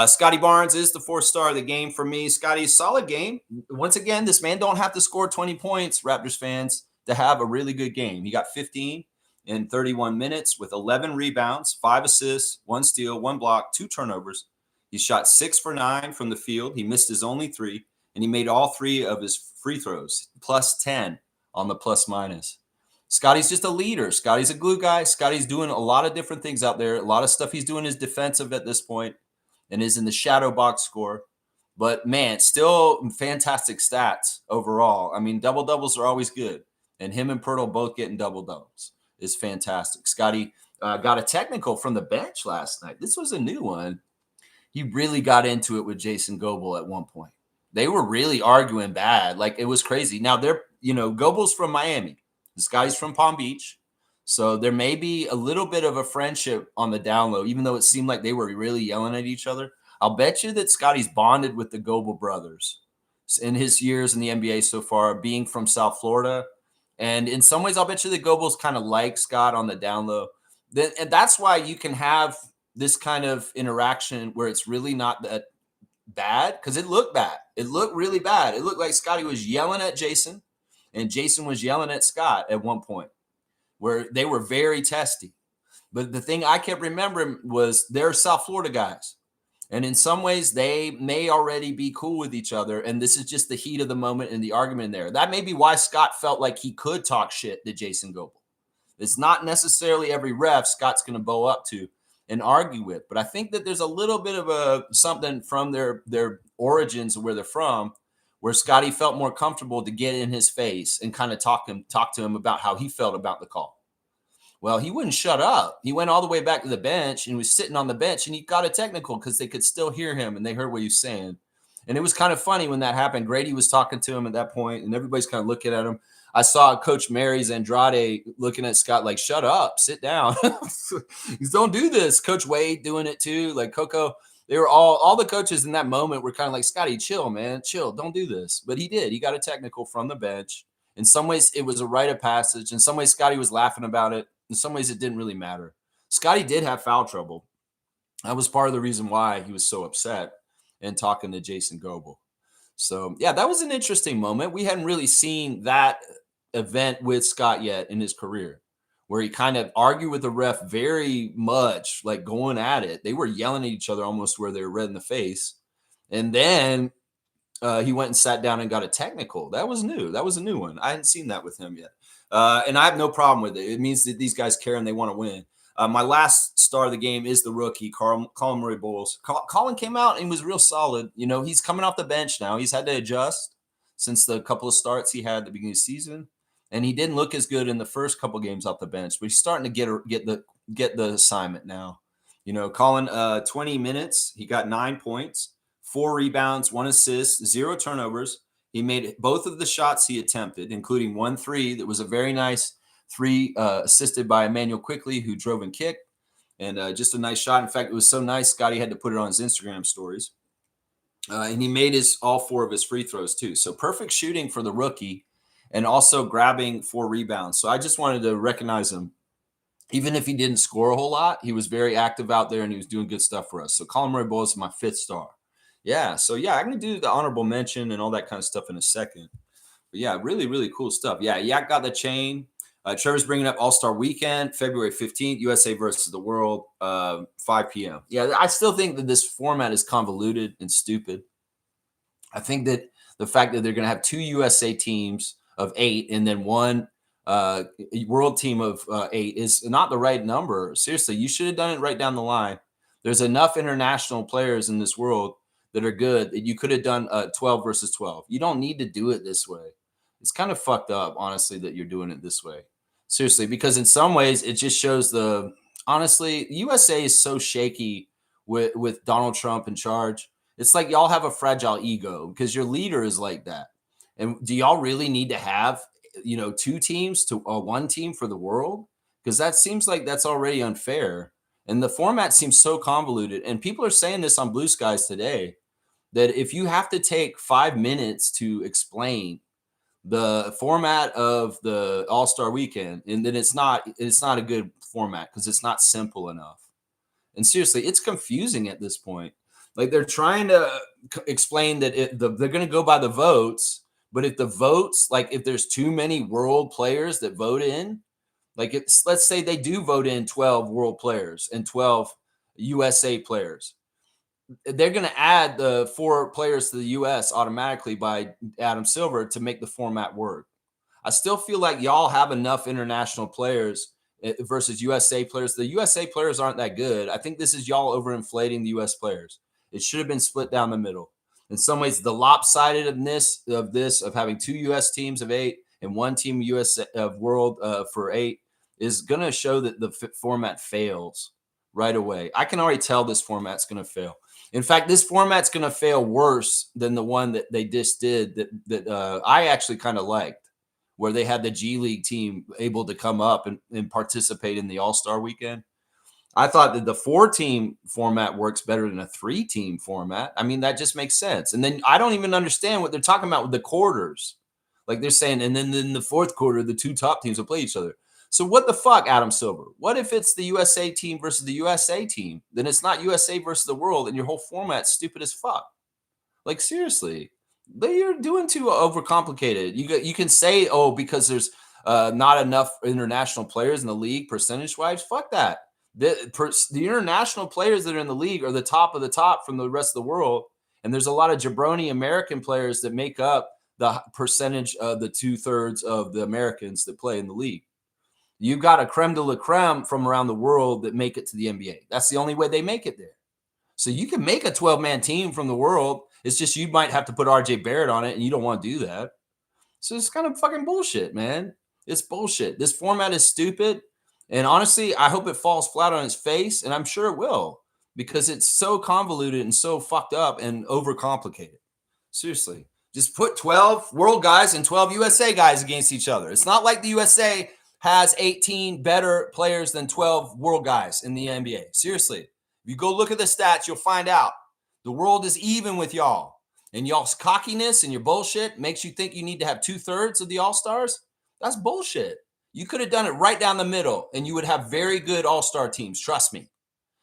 Scotty Barnes is the 4th star of the game for me. Scotty's solid game. Once again, this man don't have to score 20 points, Raptors fans, to have a really good game. He got 15 in 31 minutes with 11 rebounds, 5 assists, 1 steal, 1 block, 2 turnovers. He shot 6 for 9 from the field. He missed his only 3, and he made all 3 of his free throws, plus 10 on the plus minus. Scotty's just a leader. Scotty's a glue guy. Scotty's doing a lot of different things out there. A lot of stuff he's doing is defensive at this point and is in the shadow box score. But, man, still fantastic stats overall. I mean, double-doubles are always good, and him and Poeltl both getting double-doubles is fantastic. Scotty got a technical from the bench last night. This was a new one. He really got into it with Jason Goebel at one point. They were really arguing bad. Like, it was crazy. Now, Goebel's from Miami. This guy's from Palm Beach. So there may be a little bit of a friendship on the down low, even though it seemed like they were really yelling at each other. I'll bet you that Scotty's bonded with the Goebel brothers in his years in the NBA so far, being from South Florida. And in some ways, I'll bet you that Goebel's kind of like Scott on the down low. And that's why you can have this kind of interaction where it's really not that bad, because it looked bad. It looked really bad. It looked like Scotty was yelling at Jason and Jason was yelling at Scott at one point, where they were very testy. But the thing I kept remembering was they're South Florida guys. And in some ways, they may already be cool with each other. And this is just the heat of the moment and the argument there. That may be why Scott felt like he could talk shit to Jason Goebel. It's not necessarily every ref Scott's going to bow up to and argue with. But I think that there's a little bit of something from their origins of where they're from, where Scotty felt more comfortable to get in his face and kind of talk to him about how he felt about the call. Well, he wouldn't shut up. He went all the way back to the bench and was sitting on the bench, and he got a technical because they could still hear him and they heard what he was saying. And it was kind of funny when that happened. Grady was talking to him at that point, and everybody's kind of looking at him. I saw Coach Mary's Andrade looking at Scott like, shut up, sit down. Don't do this. Coach Wade doing it too. Like Coco, they were all the coaches in that moment were kind of like, Scotty, chill, man, chill. Don't do this. But he did. He got a technical from the bench. In some ways, it was a rite of passage. In some ways, Scotty was laughing about it. In some ways, it didn't really matter. Scotty did have foul trouble. That was part of the reason why he was so upset and talking to Jason Goebel. So, yeah, that was an interesting moment. We hadn't really seen that event with Scott yet in his career, where he kind of argued with the ref very much, like going at it. They were yelling at each other almost where they were red in the face. And then he went and sat down and got a technical. That was new. That was a new one. I hadn't seen that with him yet. And I have no problem with it. It means that these guys care and they want to win. My last star of the game is the rookie, Colin Murray Bowles. Colin came out and was real solid. You know, he's coming off the bench now. He's had to adjust since the couple of starts he had at the beginning of the season. And he didn't look as good in the first couple games off the bench, but he's starting to get the assignment now. You know, Colin, 20 minutes, he got 9 points, 4 rebounds, 1 assist, 0 turnovers. He made both of the shots he attempted, including 1 3 that was a very nice 3 assisted by Emmanuel Quickly, who drove and kicked, and just a nice shot. In fact, it was so nice, Scotty had to put it on his Instagram stories. And he made all 4 of his free throws too. So perfect shooting for the rookie, and also grabbing 4 rebounds. So I just wanted to recognize him. Even if he didn't score a whole lot, he was very active out there and he was doing good stuff for us. So Colin Murray Bowles is my 5th star. Yeah. So yeah, I'm going to do the honorable mention and all that kind of stuff in a second. But yeah, really, really cool stuff. Yeah. Yak got the chain. Trevor's bringing up All-Star Weekend, February 15th, USA versus the World, 5 p.m. Yeah, I still think that this format is convoluted and stupid. I think that the fact that they're going to have 2 USA teams of 8 and then 1 world team of 8 is not the right number. Seriously, you should have done it right down the line. There's enough international players in this world that are good that you could have done 12 versus 12. You don't need to do it this way. It's kind of fucked up, honestly, that you're doing it this way. Seriously, because in some ways it just shows honestly, USA is so shaky with Donald Trump in charge. It's like y'all have a fragile ego because your leader is like that. And do y'all really need to have, 2 teams to 1 team for the world? Because that seems like that's already unfair. And the format seems so convoluted. And people are saying this on Blue Skies today, that if you have to take 5 minutes to explain the format of the All-Star Weekend, and then it's not a good format because it's not simple enough. And seriously, it's confusing at this point. Like they're trying to explain that they're going to go by the votes, but if the votes, like if there's too many world players that vote in, like let's say they do vote in 12 world players and 12 USA players, they're going to add the 4 players to the U.S. automatically by Adam Silver to make the format work. I still feel like y'all have enough international players versus USA players. The USA players aren't that good. I think this is y'all overinflating the U.S. players. It should have been split down the middle. In some ways, the lopsidedness of having 2 U.S. teams of 8 and 1 team U.S. of world for 8 is going to show that the format fails right away. I can already tell this format's going to fail. In fact, this format's going to fail worse than the one that they just did that I actually kind of liked, where they had the G League team able to come up and participate in the All-Star Weekend. I thought that the 4-team format works better than a 3-team format. I mean, that just makes sense. And then I don't even understand what they're talking about with the quarters. Like they're saying, and then in the 4th quarter, the 2 top teams will play each other. So what the fuck, Adam Silver? What if it's the USA team versus the USA team? Then it's not USA versus the world, and your whole format's stupid as fuck. Like seriously, you're doing too overcomplicated. You can say, oh, because there's not enough international players in the league percentage-wise. Fuck that. The international players that are in the league are the top of the top from the rest of the world, and there's a lot of jabroni American players that make up the percentage of the 2/3 of the Americans that play in the league. You've got a creme de la creme from around the world that make it to the NBA. That's the only way they make it there. So you can make a 12-man team from the world. It's just you might have to put RJ Barrett on it, and you don't want to do that. So it's kind of fucking bullshit, man. It's bullshit. This format is stupid. And honestly, I hope it falls flat on its face, and I'm sure it will, because it's so convoluted and so fucked up and overcomplicated. Seriously. Just put 12 world guys and 12 USA guys against each other. It's not like the USA has 18 better players than 12 world guys in the NBA. Seriously. If you go look at the stats, you'll find out the world is even with y'all. And y'all's cockiness and your bullshit makes you think you need to have 2/3 of the All-Stars. That's bullshit. You could have done it right down the middle and you would have very good All-Star teams. Trust me.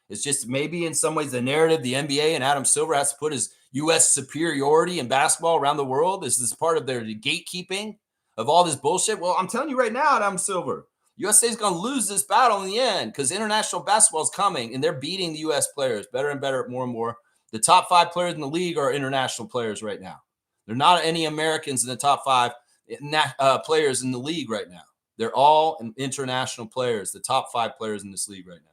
It's just maybe in some ways the narrative, the NBA and Adam Silver has to put his U.S. superiority in basketball around the world. Is this part of their gatekeeping of all this bullshit? Well, I'm telling you right now, Adam Silver, USA is going to lose this battle in the end because international basketball is coming and they're beating the U.S. players better and better, more and more. The top 5 players in the league are international players right now. There are not any Americans in the top 5 players in the league right now. They're all international players, the top 5 players in this league right now.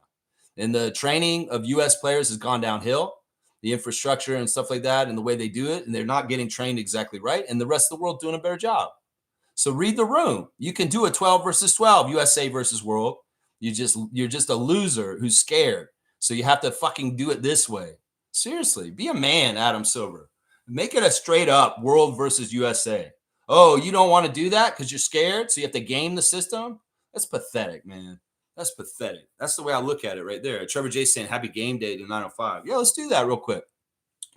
And the training of U.S. players has gone downhill, the infrastructure and stuff like that, and the way they do it, and they're not getting trained exactly right, and the rest of the world doing a better job. So read the room. You can do a 12 versus 12, USA versus world. You're just a loser who's scared. So you have to fucking do it this way. Seriously, be a man, Adam Silver. Make it a straight up world versus USA. Oh, you don't want to do that because you're scared, so you have to game the system? That's pathetic, man. That's pathetic. That's the way I look at it right there. Trevor J saying happy game day to 905. Yeah, let's do that real quick.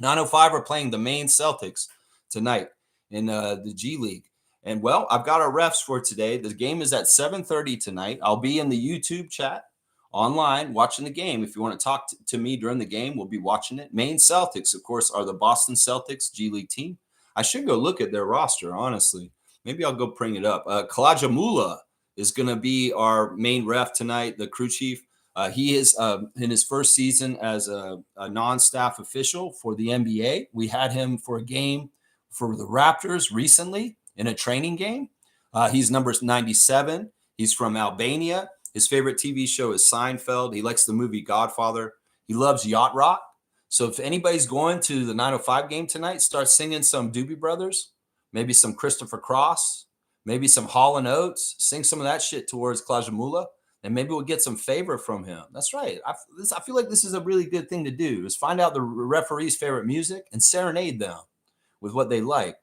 905 are playing the Maine Celtics tonight in the G League. And, well, I've got our refs for today. The game is at 7:30 tonight. I'll be in the YouTube chat online watching the game. If you want to talk to me during the game, we'll be watching it. Maine Celtics, of course, are the Boston Celtics G League team. I should go look at their roster, honestly. Maybe I'll go bring it up. Kalajamula is going to be our main ref tonight, the crew chief. He is in his first season as a non-staff official for the NBA. We had him for a game for the Raptors recently in a training game. He's number 97. He's from Albania. His favorite TV show is Seinfeld. He likes the movie Godfather. He loves yacht rock. So if anybody's going to the 905 game tonight, start singing some Doobie Brothers, maybe some Christopher Cross, maybe some Hall & Oates. Sing some of that shit towards Kalajamula, and maybe we'll get some favor from him. That's right. I feel like this is a really good thing to do, is find out the referee's favorite music and serenade them with what they like.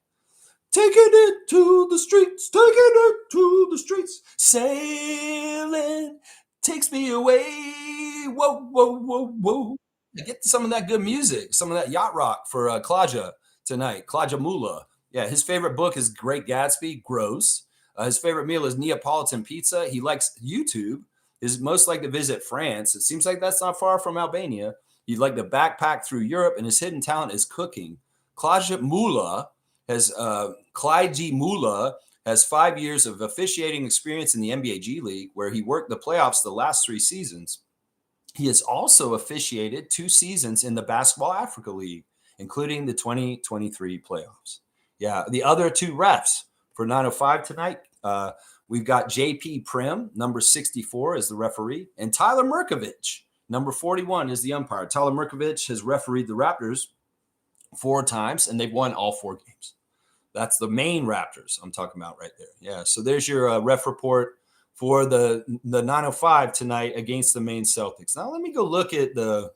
Taking it to the streets, taking it to the streets, sailing takes me away. Whoa, whoa, whoa, whoa. Get some of that good music, some of that yacht rock for Klaja tonight. Kalajamula. Yeah, his favorite book is Great Gatsby. Gross. His favorite meal is Neapolitan pizza. He likes YouTube. He's most like to visit France. It seems like that's not far from Albania. He'd like to backpack through Europe, and his hidden talent is cooking. Kalajamula has 5 years of officiating experience in the NBA G League, where he worked the playoffs the last 3 seasons. He has also officiated 2 seasons in the Basketball Africa League, including the 2023 playoffs. Yeah, the other 2 refs for 905 tonight, we've got JP Prim, number 64, is the referee, and Tyler Merkovich, number 41, is the umpire. Tyler Merkovich has refereed the Raptors 4 times, and they've won all 4 games. That's the Maine Raptors I'm talking about right there. Yeah, so there's your ref report for the 905 tonight against the Maine Celtics. Now let me go look at the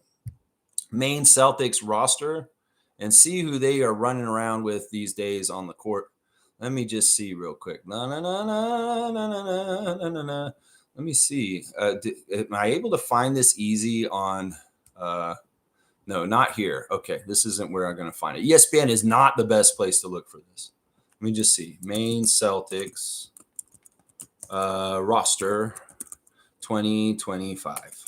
Maine Celtics roster and see who they are running around with these days on the court. Let me just see real quick. Let me see. Am I able to find this easy on no, not here. Okay, this isn't where I'm going to find it. ESPN is not the best place to look for this. Let me just see. Maine Celtics roster 2025.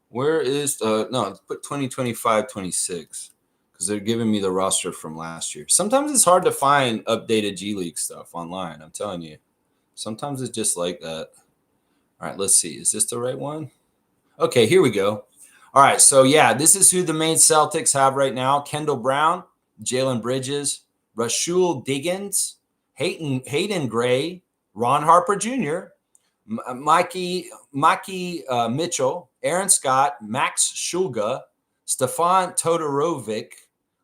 Where is no, put 2025-26 because they're giving me the roster from last year. Sometimes it's hard to find updated G League stuff online. I'm telling you. Sometimes it's just like that. All right, let's see. Is this the right one? Okay, here we go. All right, so yeah, this is who the Maine Celtics have right now. Kendall Brown, Jalen Bridges, Rashul Diggins, Hayden Gray, Ron Harper Jr., Mikey Mitchell, Aaron Scott, Max Shulga, Stefan Todorovic,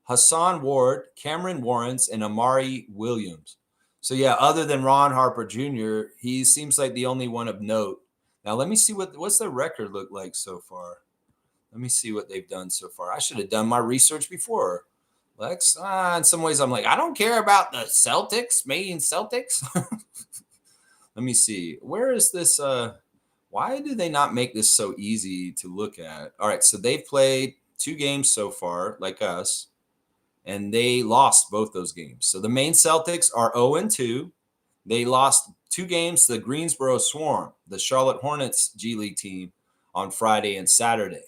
Hassan Ward, Cameron Warrens, and Amari Williams. So, yeah, other than Ron Harper Jr., he seems like the only one of note Now let me see what's their record look like so far. Let me see what they've done so far. I should have done my research before. Lex, in some ways, I'm like, I don't care about the Celtics, Maine Celtics. Let me see. Where is this? Why do they not make this so easy to look at? All right, so they've played 2 games so far, like us, and they lost both those games. So the Maine Celtics are 0-2. They lost 2 games to the Greensboro Swarm, the Charlotte Hornets G League team, on Friday and Saturday.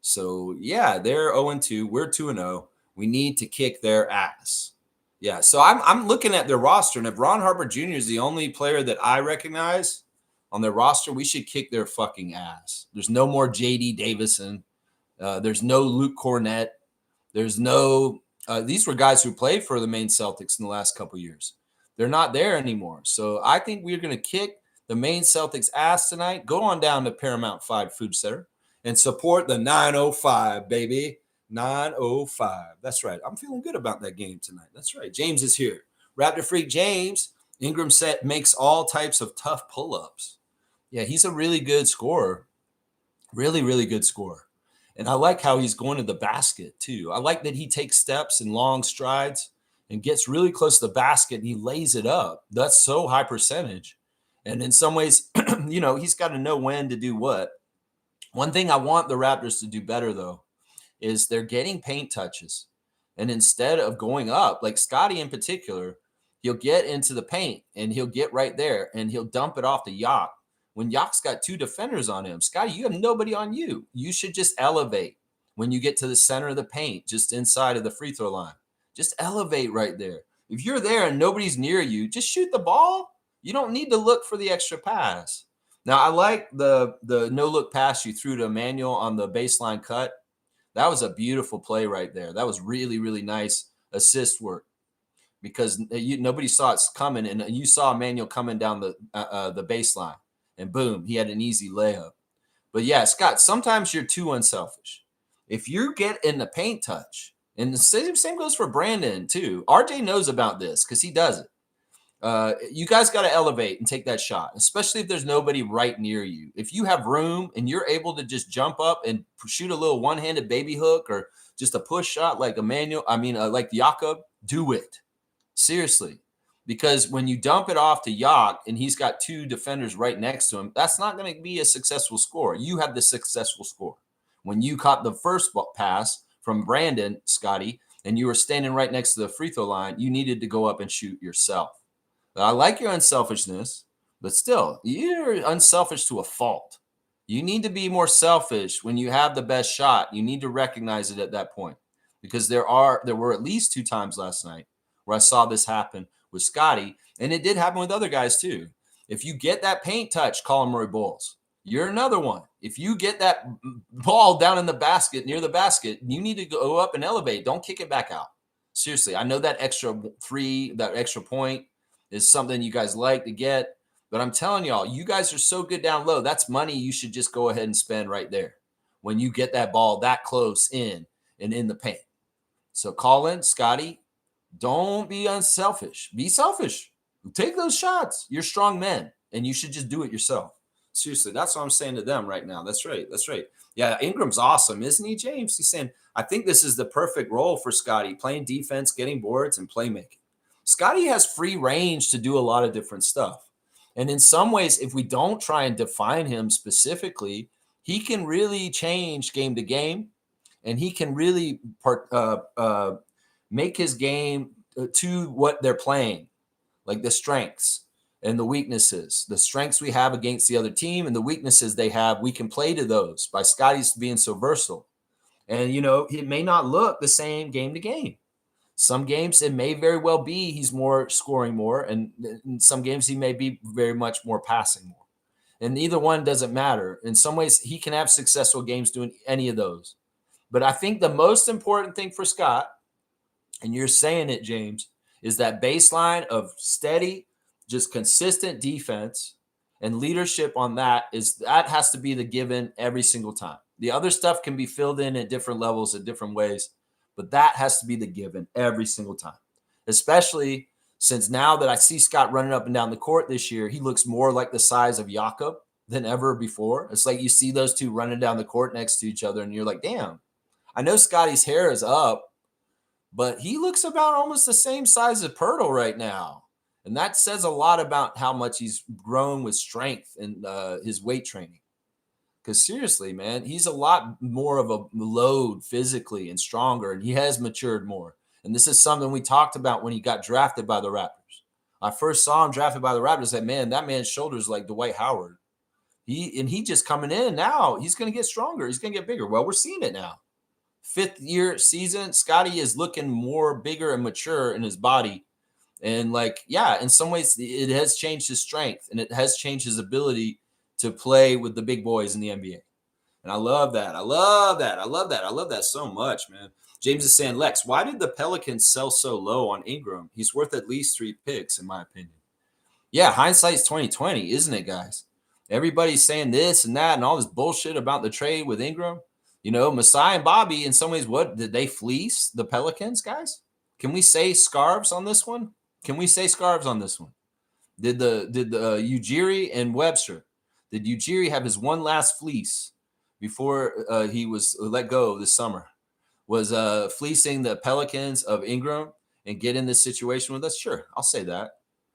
So yeah, they're 0-2. We're 2-0. We need to kick their ass. Yeah. So I'm looking at their roster, and if Ron Harper Jr. is the only player that I recognize on their roster, we should kick their fucking ass. There's no more JD Davison. There's no Luke Cornett. There's no. These were guys who played for the Maine Celtics in the last couple years. They're not there anymore. So I think we're going to kick the Maine Celtics ass tonight. Go on down to Paramount 5 Food Center and support the 905, baby. 905. That's right. I'm feeling good about that game tonight. That's right. James is here. Raptor Freak James. Ingram makes all types of tough pull-ups. Yeah, he's a really good scorer. Really, really good scorer. And I like how he's going to the basket, too. I like that he takes steps and long strides and gets really close to the basket and he lays it up. That's so high percentage. And in some ways, he's got to know when to do what. One thing I want the Raptors to do better, though, is they're getting paint touches. And instead of going up, like Scotty in particular, he'll get into the paint and he'll get right there and he'll dump it off to Yak. When Yak's got 2 defenders on him, Scotty, you have nobody on you. You should just elevate when you get to the center of the paint, just inside of the free throw line. Just elevate right there. If you're there and nobody's near you, just shoot the ball. You don't need to look for the extra pass. Now, I like the no-look pass you threw to Emmanuel on the baseline cut. That was a beautiful play right there. That was really, really nice assist work because nobody saw it coming, and you saw Emmanuel coming down the baseline, and boom, he had an easy layup. But yeah, Scott, sometimes you're too unselfish. If you get in the paint touch, and the same goes for Brandon too. RJ knows about this because he does it. You guys got to elevate and take that shot, especially if there's nobody right near you. If you have room and you're able to just jump up and shoot a little one-handed baby hook or just a push shot like like Jakob, do it. Seriously. Because when you dump it off to Yak and he's got 2 defenders right next to him, that's not going to be a successful score. You have the successful score. When you caught the first pass from Brandon, Scotty, and you were standing right next to the free throw line, you needed to go up and shoot yourself. I like your unselfishness, but still, you're unselfish to a fault. You need to be more selfish when you have the best shot. You need to recognize it at that point because there were at least 2 times last night where I saw this happen with Scotty, and it did happen with other guys too. If you get that paint touch, Colin Murray Bowles, you're another one. If you get that ball down in the basket, near the basket, you need to go up and elevate. Don't kick it back out. Seriously, I know that extra 3, that extra point is something you guys like to get. But I'm telling y'all, you guys are so good down low. That's money you should just go ahead and spend right there when you get that ball that close in and in the paint. So Colin, Scotty, don't be unselfish. Be selfish. Take those shots. You're strong men, and you should just do it yourself. Seriously, that's what I'm saying to them right now. That's right. That's right. Yeah, Ingram's awesome, isn't he, James? He's saying, I think this is the perfect role for Scotty, playing defense, getting boards, and playmaking. Scotty has free range to do a lot of different stuff. And in some ways, if we don't try and define him specifically, he can really change game to game, and he can really make his game to what they're playing, like the strengths and the weaknesses. The strengths we have against the other team and the weaknesses they have, we can play to those by Scotty's being so versatile. And, it may not look the same game to game. Some games it may very well be he's more scoring more, and in some games he may be very much more passing more. And either one doesn't matter. In some ways, he can have successful games doing any of those. But I think the most important thing for Scott, and you're saying it, James, is that baseline of steady, just consistent defense and leadership on that has to be the given every single time. The other stuff can be filled in at different levels, at different ways. But that has to be the given every single time, especially since now that I see Scott running up and down the court this year, he looks more like the size of Jakob. than ever before. It's like you see those two running down the court next to each other, and you're like, damn, I know Scotty's hair is up, but he looks about almost the same size as Pirtle right now. And that says a lot about how much he's grown with strength and his weight training. Because seriously, man, he's a lot more of a load physically and stronger, and he has matured more. And this is something we talked about when he got drafted by the Raptors. I first saw him drafted by the Raptors. I said, man, that man's shoulders like Dwight Howard. He just coming in now. He's going to get stronger. He's going to get bigger. Well, we're seeing it now. 5th year season, Scotty is looking more bigger and mature in his body. And like, yeah, in some ways it has changed his strength and it has changed his ability to play with the big boys in the NBA. And I love that. I love that. I love that. I love that so much, man. James is saying, Lex, why did the Pelicans sell so low on Ingram? He's worth at least 3 picks, in my opinion. Yeah, hindsight's 2020, isn't it, guys? Everybody's saying this and that and all this bullshit about the trade with Ingram. You know, Masai and Bobby, in some ways, what did they fleece the Pelicans, guys? Can we say scarves on this one? Can we say scarves on this one? Did the Ujiri and Webster, did Ujiri have his one last fleece before he was let go this summer? Was fleecing the Pelicans of Ingram and get in this situation with us? Sure, I'll say that.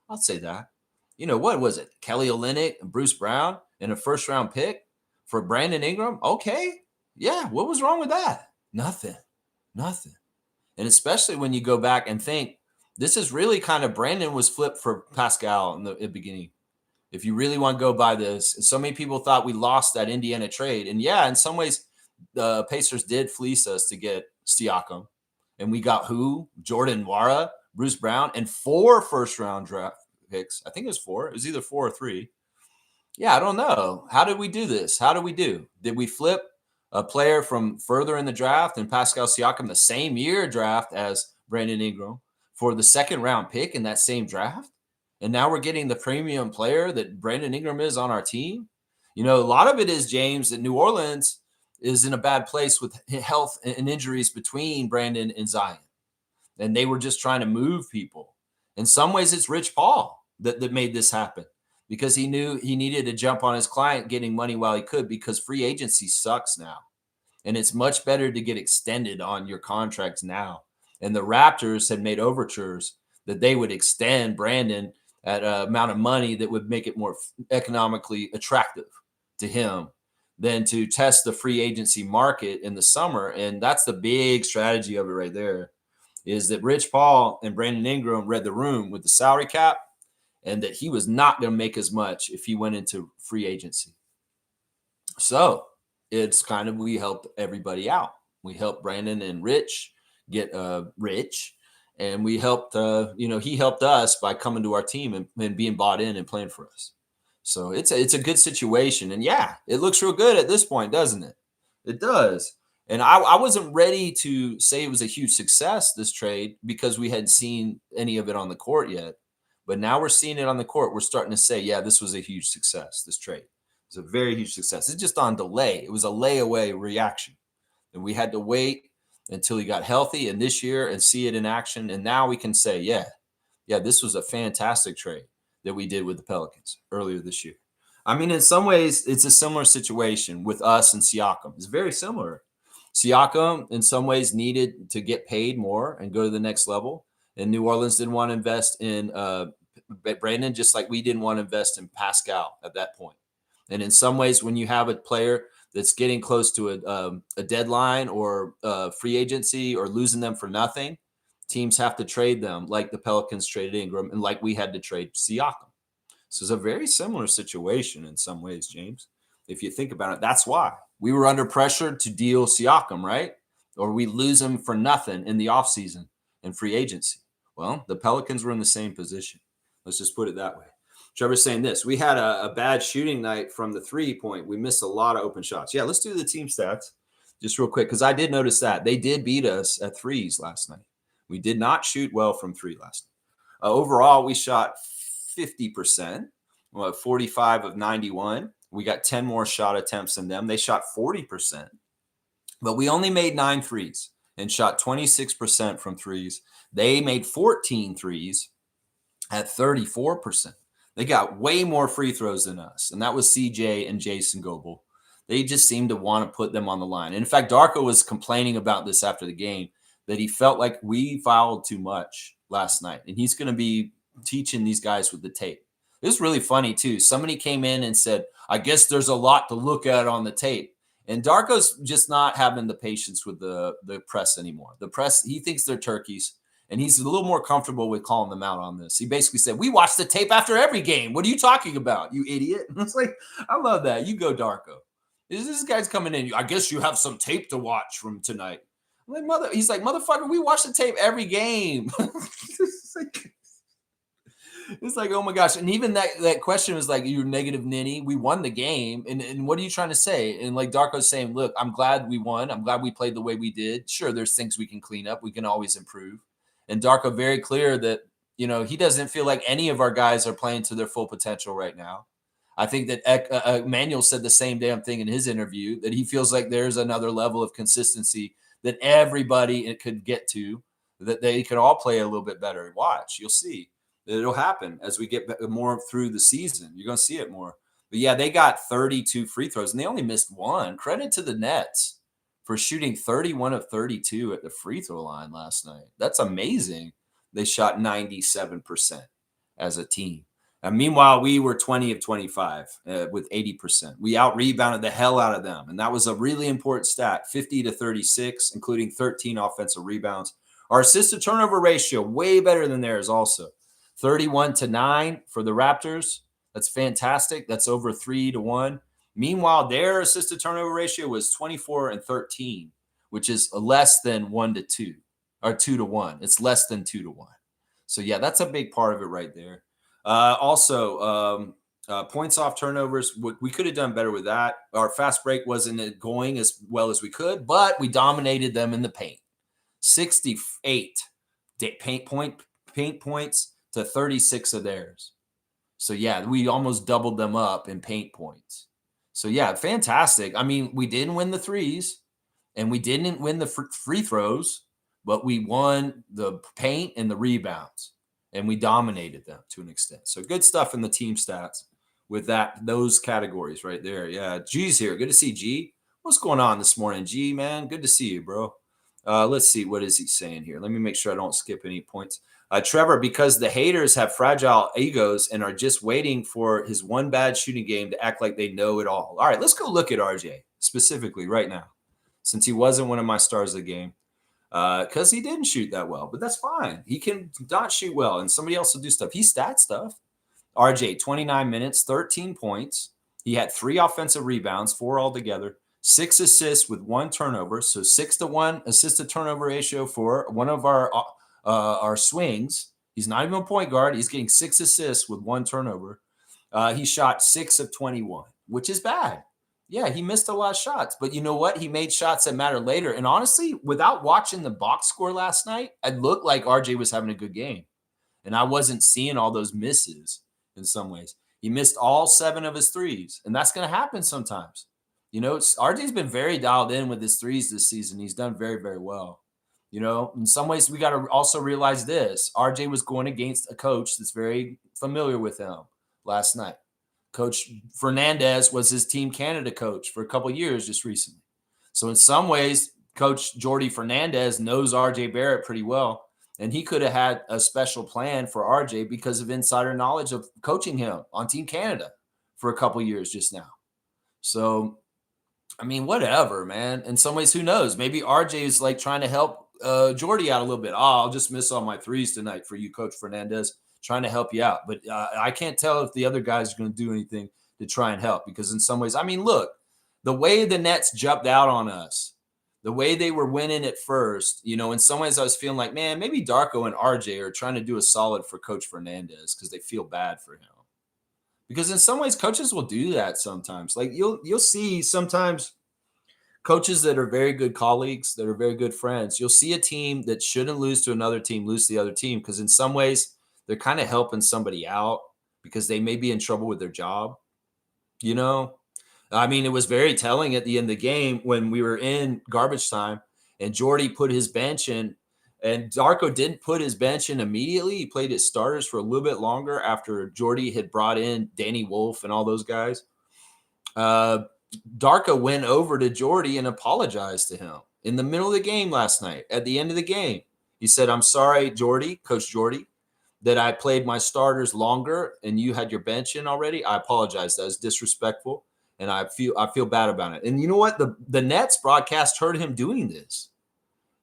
I'll say that. You know, what was it? Kelly Olynyk and Bruce Brown and a first-round pick for Brandon Ingram? Okay. Yeah, what was wrong with that? Nothing. Nothing. And especially when you go back and think, this is really kind of Brandon was flipped for Pascal in the beginning. If you really want to go by this, and so many people thought we lost that Indiana trade. And yeah, in some ways, the Pacers did fleece us to get Siakam. And we got who? Jordan Nwora, Bruce Brown, and 4 first-round draft picks. I think it was 4. It was either 4 or 3. Yeah, I don't know. How did we do this? How did we do? Did we flip a player from further in the draft and Pascal Siakam the same year draft as Brandon Ingram for the 2nd round pick in that same draft? And now we're getting the premium player that Brandon Ingram is on our team. You know, a lot of it is, James, that New Orleans is in a bad place with health and injuries between Brandon and Zion. And they were just trying to move people. In some ways, it's Rich Paul that made this happen because he knew he needed to jump on his client getting money while he could because free agency sucks now. And it's much better to get extended on your contracts now. And the Raptors had made overtures that they would extend Brandon at an amount of money that would make it more economically attractive to him than to test the free agency market in the summer. And that's the big strategy of it right there, is that Rich Paul and Brandon Ingram read the room with the salary cap and that he was not going to make as much if he went into free agency. So it's kind of, we helped everybody out. We helped Brandon and Rich get rich. And we helped, he helped us by coming to our team and being bought in and playing for us. So it's a good situation. And yeah, it looks real good at this point, doesn't it? It does. And I wasn't ready to say it was a huge success, this trade, because we hadn't seen any of it on the court yet. But now we're seeing it on the court. We're starting to say, yeah, this was a huge success, this trade. It was a very huge success. It's just on delay. It was a layaway reaction. And we had to wait until he got healthy and this year and see it in action. And now we can say, yeah, this was a fantastic trade that we did with the Pelicans earlier this year. I mean, in some ways, it's a similar situation with us and Siakam. It's very similar. Siakam, in some ways, needed to get paid more and go to the next level. And New Orleans didn't want to invest in Brandon, just like we didn't want to invest in Pascal at that point. And in some ways, when you have a player that's getting close to a deadline or free agency or losing them for nothing, teams have to trade them like the Pelicans traded Ingram and like we had to trade Siakam. So it's a very similar situation in some ways, James. If you think about it, that's why we were under pressure to deal Siakam, right? Or we lose him for nothing in the offseason and free agency. Well, the Pelicans were in the same position. Let's just put it that way. Trevor's saying this. We had a bad shooting night from the 3-point. We missed a lot of open shots. Yeah, let's do the team stats just real quick because I did notice that. They did beat us at threes last night. We did not shoot well from 3 last night. Overall, we shot 50%, 45 of 91. We got 10 more shot attempts than them. They shot 40%. But we only made 9 threes and shot 26% from threes. They made 14 threes at 34%. They got way more free throws than us, and that was CJ and Jason Goble. They just seemed to want to put them on the line. And in fact, Darko was complaining about this after the game, that he felt like we fouled too much last night, and he's going to be teaching these guys with the tape. It was really funny too. Somebody came in and said, "I guess there's a lot to look at on the tape." And Darko's just not having the patience with the press anymore. The press, he thinks they're turkeys. And he's a little more comfortable with calling them out on this. He basically said, "We watch the tape after every game. What are you talking about, you idiot?" And it's like, I love that. You go, Darko. This guy's coming in. "I guess you have some tape to watch from tonight." I'm like, he's like, "Motherfucker, we watch the tape every game." It's like, oh my gosh. And even that question was like, "You're negative ninny. We won the game. And what are you trying to say?" And like Darko's saying, "Look, I'm glad we won. I'm glad we played the way we did. Sure, there's things we can clean up. We can always improve." And Darko very clear that, he doesn't feel like any of our guys are playing to their full potential right now. I think that Manuel said the same damn thing in his interview, that he feels like there's another level of consistency that everybody could get to, that they could all play a little bit better. Watch, you'll see. It'll happen as we get more through the season. You're going to see it more. But yeah, they got 32 free throws, and they only missed one. Credit to the Nets for shooting 31 of 32 at the free throw line last night. That's amazing. They shot 97% as a team. And meanwhile, we were 20 of 25 with 80%. We out-rebounded the hell out of them, and that was a really important stat, 50 to 36, including 13 offensive rebounds. Our assist-to-turnover ratio, way better than theirs also. 31 to 9 for the Raptors. That's fantastic. That's over 3 to 1. Meanwhile, their assisted turnover ratio was 24 and 13, which is less than 1 to 2 or 2 to 1. It's less than 2 to 1. So yeah, that's a big part of it right there. Also, points off turnovers. We could have done better with that. Our fast break wasn't going as well as we could, but we dominated them in the paint. 68 paint points to 36 of theirs. So yeah, we almost doubled them up in paint points. So yeah, fantastic. I mean, we didn't win the threes and we didn't win the free throws, but we won the paint and the rebounds, and we dominated them to an extent. So good stuff in the team stats with those categories right there. Yeah, G's here. Good to see G. What's going on this morning, G, man? Good to see you, bro. Let's see. What is he saying here? Let me make sure I don't skip any points. Trevor, because the haters have fragile egos and are just waiting for his one bad shooting game to act like they know it all. All right, let's go look at RJ specifically right now, since he wasn't one of my stars of the game, because he didn't shoot that well. But that's fine. He can not shoot well, and somebody else will do stuff. He stat stuff. RJ, 29 minutes, 13 points. He had 3 offensive rebounds, 4 altogether, 6 assists with 1 turnover. So 6 to 1 assist to turnover ratio for one of our swings. He's not even a point guard. He's getting 6 assists with 1 turnover. He shot 6 of 21, which is bad. Yeah, he missed a lot of shots, but you know what? He made shots that matter later. And honestly, without watching the box score last night, it looked like RJ was having a good game. And I wasn't seeing all those misses in some ways. He missed all 7 of his threes, and that's going to happen sometimes. RJ's been very dialed in with his threes this season. He's done very, very well. In some ways, we got to also realize this. RJ was going against a coach that's very familiar with him last night. Coach Fernandez was his Team Canada coach for a couple of years just recently. So in some ways, Coach Jordy Fernandez knows RJ Barrett pretty well, and he could have had a special plan for RJ because of insider knowledge of coaching him on Team Canada for a couple of years just now. So, I mean, whatever, man. In some ways, who knows? Maybe RJ is like trying to help Jordy out a little bit. I'll just miss all my threes tonight for you, Coach Fernandez, trying to help you out. But I can't tell if the other guys are going to do anything to try and help, because in some ways, I mean, look, the way the Nets jumped out on us, the way they were winning at first, in some ways I was feeling like, man, maybe Darko and RJ are trying to do a solid for Coach Fernandez because they feel bad for him. Because in some ways, coaches will do that sometimes. Like you'll see sometimes coaches that are very good colleagues, that are very good friends, you'll see a team that shouldn't lose to another team lose to the other team, because in some ways they're kind of helping somebody out because they may be in trouble with their job. I mean, it was very telling at the end of the game when we were in garbage time and Jordy put his bench in And Darko didn't put his bench in immediately. He played his starters for a little bit longer after Jordy had brought in Danny Wolf and all those guys. Darko went over to Jordy and apologized to him in the middle of the game last night. At the end of the game, he said, "I'm sorry, Jordy, Coach Jordy, that I played my starters longer and you had your bench in already. I apologize. That was disrespectful, and I feel bad about it." And you know what? The Nets broadcast heard him doing this,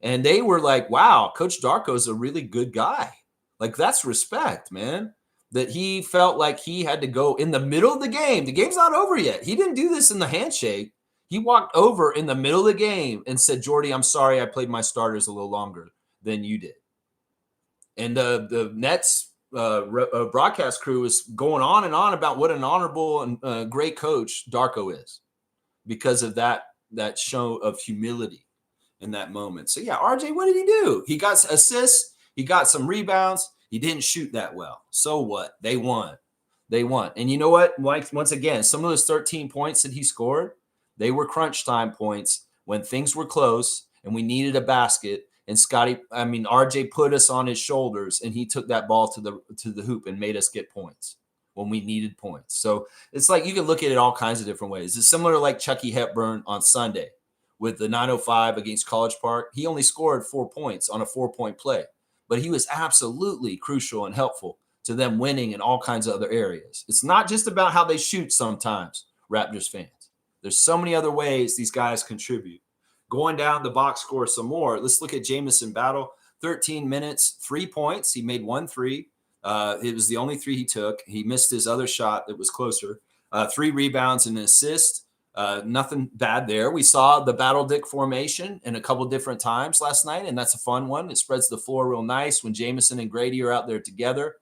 and they were like, "Wow, Coach Darko is a really good guy. Like, that's respect, man." That he felt like he had to go in the middle of the game. The game's not over yet. He didn't do this in the handshake. He walked over in the middle of the game and said, "Jordy, I'm sorry I played my starters a little longer than you did." And the Nets broadcast crew is going on and on about what an honorable and great coach Darko is because of that show of humility in that moment. So yeah, RJ, what did he do? He got assists. He got some rebounds. He didn't shoot that well. So what? They won. They won. And you know what? Like, once again, some of those 13 points that he scored, they were crunch time points when things were close and we needed a basket. And RJ put us on his shoulders and he took that ball to the hoop and made us get points when we needed points. So it's like you can look at it all kinds of different ways. It's similar to like Chucky Hepburn on Sunday with the 905 against College Park. He only scored 4 points on a 4-point play, but he was absolutely crucial and helpful to them winning in all kinds of other areas. It's not just about how they shoot sometimes, Raptors fans. There's so many other ways these guys contribute. Going down the box score some more, let's look at Jamison Battle. 13 minutes, 3 points. He made 1 3. It was the only 3 he took. He missed his other shot that was closer. 3 rebounds and an assist. Nothing bad there. We saw the Battle Dick formation in a couple different times last night, and that's a fun one. It spreads the floor real nice when Jamison and Grady are out there together.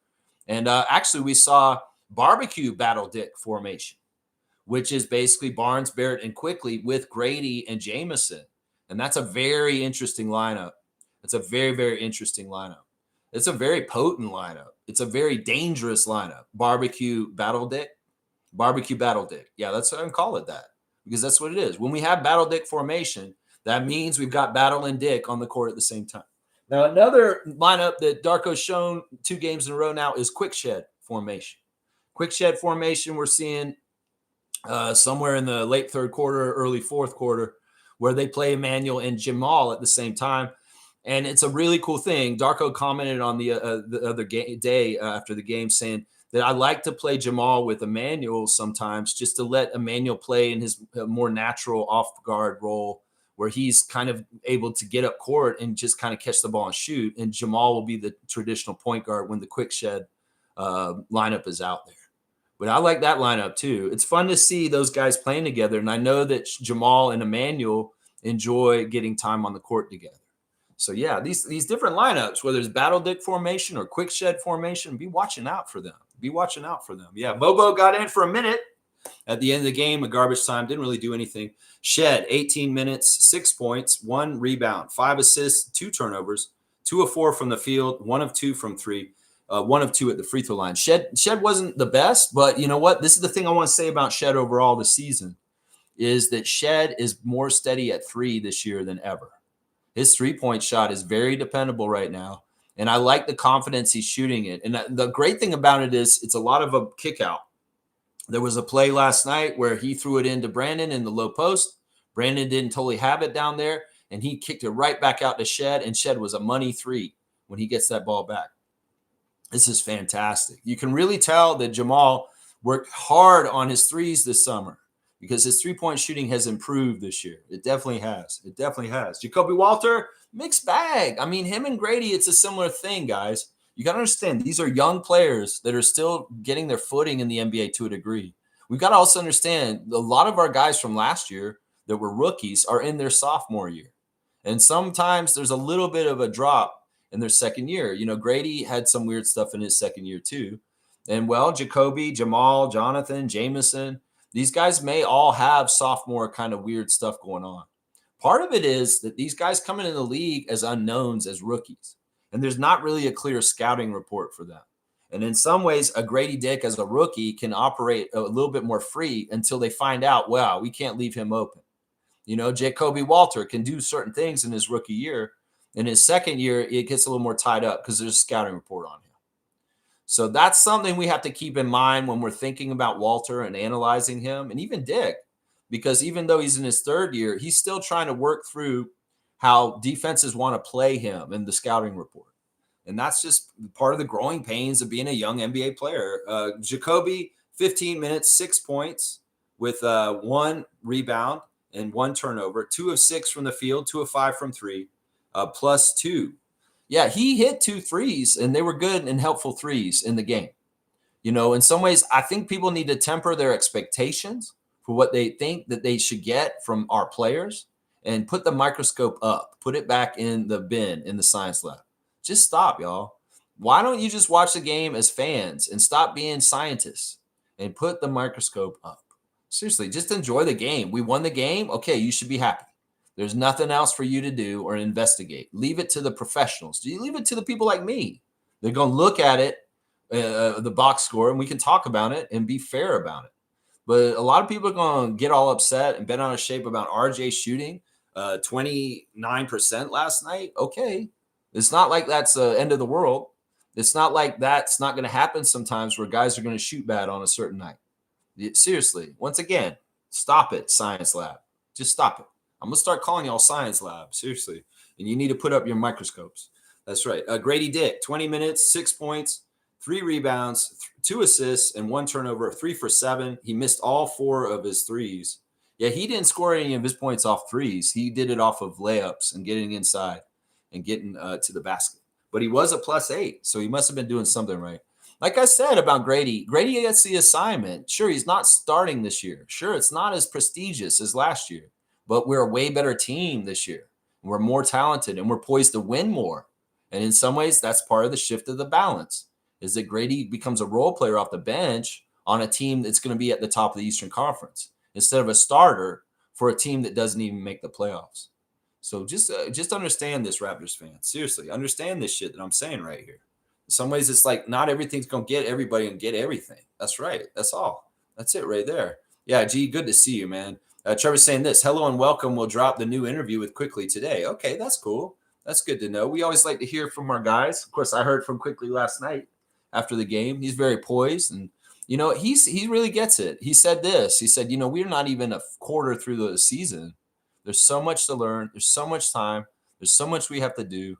And actually, we saw barbecue Battle Dick formation, which is basically Barnes, Barrett, and Quickly with Grady and Jamison. And that's a very interesting lineup. It's a very, very interesting lineup. It's a very potent lineup. It's a very dangerous lineup. Barbecue Battle Dick. Barbecue Battle Dick. Yeah, that's what I'm call it that. Because that's what it is. When we have Battle Dick formation, that means we've got Battle and Dick on the court at the same time. Now, another lineup that Darko's shown 2 games in a row now is Quick Shed formation. Quick Shed formation we're seeing somewhere in the late third quarter, early fourth quarter, where they play Emmanuel and Jamal at the same time. And it's a really cool thing. Darko commented on the other day after the game saying that I like to play Jamal with Emmanuel sometimes just to let Emmanuel play in his more natural off-guard role where he's kind of able to get up court and just kind of catch the ball and shoot. And Jamal will be the traditional point guard when the Quick Shed lineup is out there. But I like that lineup too. It's fun to see those guys playing together. And I know that Jamal and Emmanuel enjoy getting time on the court together. So yeah, these different lineups, whether it's Battle Dick formation or Quick Shed formation, be watching out for them. Be watching out for them. Yeah, Bobo got in for a minute at the end of the game, a garbage time, didn't really do anything. Shed, 18 minutes, 6 points, 1 rebound, 5 assists, 2 turnovers, 2 of 4 from the field, 1 of 2 from 3. 1 of 2 at the free throw line. Shed wasn't the best, but you know what? This is the thing I want to say about Shed overall this season is that Shed is more steady at 3 this year than ever. His 3-point shot is very dependable right now, and I like the confidence he's shooting it. And the great thing about it is it's a lot of a kick out. There was a play last night where he threw it into Brandon in the low post. Brandon didn't totally have it down there, and he kicked it right back out to Shed, and Shed was a money 3 when he gets that ball back. This is fantastic. You can really tell that Jamal worked hard on his threes this summer because his 3-point shooting has improved this year. It definitely has. It definitely has. Jacoby Walter, mixed bag. I mean, him and Grady, it's a similar thing, guys. You got to understand, these are young players that are still getting their footing in the NBA to a degree. We've got to also understand a lot of our guys from last year that were rookies are in their sophomore year. And sometimes there's a little bit of a drop in their second year. You know, Grady had some weird stuff in his second year too. And well, Jacoby, Jamal, Jonathan, Jamison, these guys may all have sophomore kind of weird stuff going on. Part of it is that these guys come into the league as unknowns, as rookies, and there's not really a clear scouting report for them. And in some ways, a Grady Dick as a rookie can operate a little bit more free until they find out, wow, we can't leave him open. You know, Jacoby Walter can do certain things in his rookie year In his second year, it gets a little more tied up because there's a scouting report on him. So that's something we have to keep in mind when we're thinking about Walter and analyzing him, and even Dick, because even though he's in his third year, he's still trying to work through how defenses want to play him in the scouting report. And that's just part of the growing pains of being a young NBA player. Jacoby, 15 minutes, 6 points with 1 rebound and 1 turnover, 2 of 6 from the field, 2 of 5 from 3, +2. Yeah, he hit 2 threes, and they were good and helpful threes in the game. You know, in some ways, I think people need to temper their expectations for what they think that they should get from our players and put the microscope up, put it back in the bin in the science lab. Just stop, y'all. Why don't you just watch the game as fans and stop being scientists and put the microscope up? Seriously, just enjoy the game. We won the game. Okay, you should be happy. There's nothing else for you to do or investigate. Leave it to the professionals. Do you leave it to the people like me? They're going to look at it, the box score, and we can talk about it and be fair about it. But a lot of people are going to get all upset and bent out of shape about RJ shooting 29% last night. Okay. It's not like that's the end of the world. It's not like that's not going to happen sometimes where guys are going to shoot bad on a certain night. Seriously, once again, stop it, science lab. Just stop it. I'm going to start calling y'all science lab. Seriously. And you need to put up your microscopes. That's right. Grady Dick, 20 minutes, 6 points, 3 rebounds, 2 assists, and 1 turnover, 3 for 7. He missed all 4 of his threes. Yeah, he didn't score any of his points off threes. He did it off of layups and getting inside and getting to the basket. But he was a +8, so he must have been doing something right. Like I said about Grady, Grady gets the assignment. Sure, he's not starting this year. Sure, it's not as prestigious as last year, but we're a way better team this year. We're more talented, and we're poised to win more. And in some ways, that's part of the shift of the balance, is that Grady becomes a role player off the bench on a team that's going to be at the top of the Eastern Conference instead of a starter for a team that doesn't even make the playoffs. So just understand this, Raptors fans. Seriously, understand this shit that I'm saying right here. In some ways, it's like not everything's going to get everybody and get everything. That's right. That's all. That's it right there. Yeah, G, good to see you, man. Trevor's saying this. Hello and welcome. We'll drop the new interview with Quickly today. Okay, that's cool. That's good to know. We always like to hear from our guys. Of course, I heard from Quickly last night after the game. He's very poised, and you know he really gets it. He said this. He said, we're not even a quarter through the season. There's so much to learn. There's so much time. There's so much we have to do.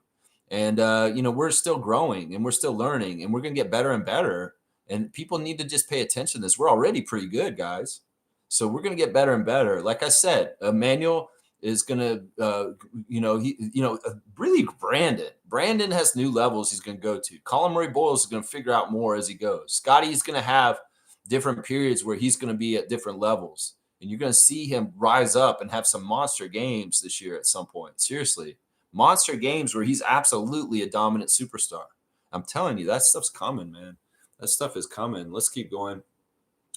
And, we're still growing and we're still learning and we're going to get better and better. And people need to just pay attention to this. We're already pretty good, guys. So we're going to get better and better. Like I said, Emmanuel is going to, really Brandon. Brandon has new levels he's going to go to. Colin Murray Boyles is going to figure out more as he goes. Scotty's going to have different periods where he's going to be at different levels. And you're going to see him rise up and have some monster games this year at some point. Seriously. Monster games where he's absolutely a dominant superstar. I'm telling you, that stuff's coming, man. That stuff is coming. Let's keep going.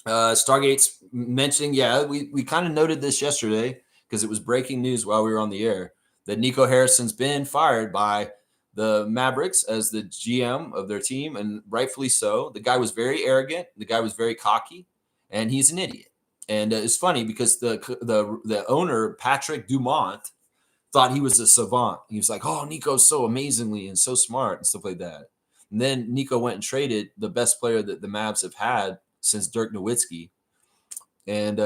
Stargate's mentioning, we kind of noted this yesterday because it was breaking news while we were on the air that Nico Harrison's been fired by the Mavericks as the GM of their team, and rightfully so. The guy was very arrogant. The guy was very cocky, and he's an idiot. And it's funny because the owner, Patrick Dumont, thought he was a savant. He was like, oh, Nico's so amazingly and so smart and stuff like that. And then Nico went and traded the best player that the Mavs have had since Dirk Nowitzki. And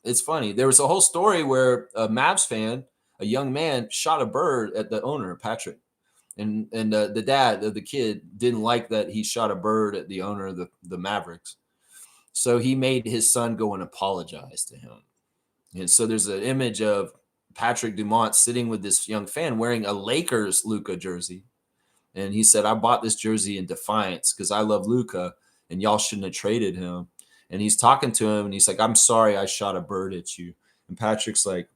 it's funny. There was a whole story where a Mavs fan, a young man, shot a bird at the owner, Patrick. And the dad of the kid didn't like that he shot a bird at the owner of the Mavericks. So he made his son go and apologize to him. And so there's an image of Patrick Dumont sitting with this young fan wearing a Lakers Luka jersey. And he said, I bought this jersey in defiance because I love Luka and y'all shouldn't have traded him. And he's talking to him and he's like, I'm sorry I shot a bird at you. And Patrick's like,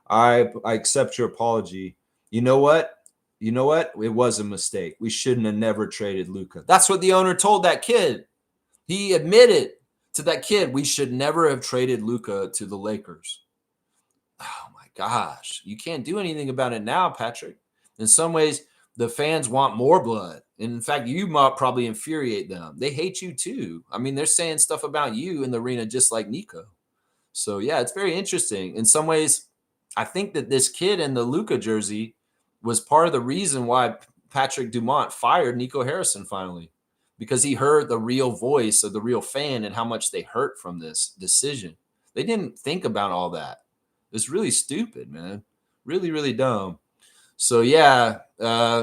I accept your apology. You know what? It was a mistake. We shouldn't have never traded Luka. That's what the owner told that kid. He admitted to that kid, we should never have traded Luka to the Lakers. Oh my gosh. You can't do anything about it now, Patrick. In some ways, the fans want more blood. And in fact, you might probably infuriate them. They hate you too. I mean, they're saying stuff about you in the arena just like Nico. So yeah, it's very interesting. In some ways, I think that this kid in the Luka jersey was part of the reason why Patrick Dumont fired Nico Harrison finally, because he heard the real voice of the real fan and how much they hurt from this decision. They didn't think about all that. It's really stupid, man. Really, really dumb. So yeah,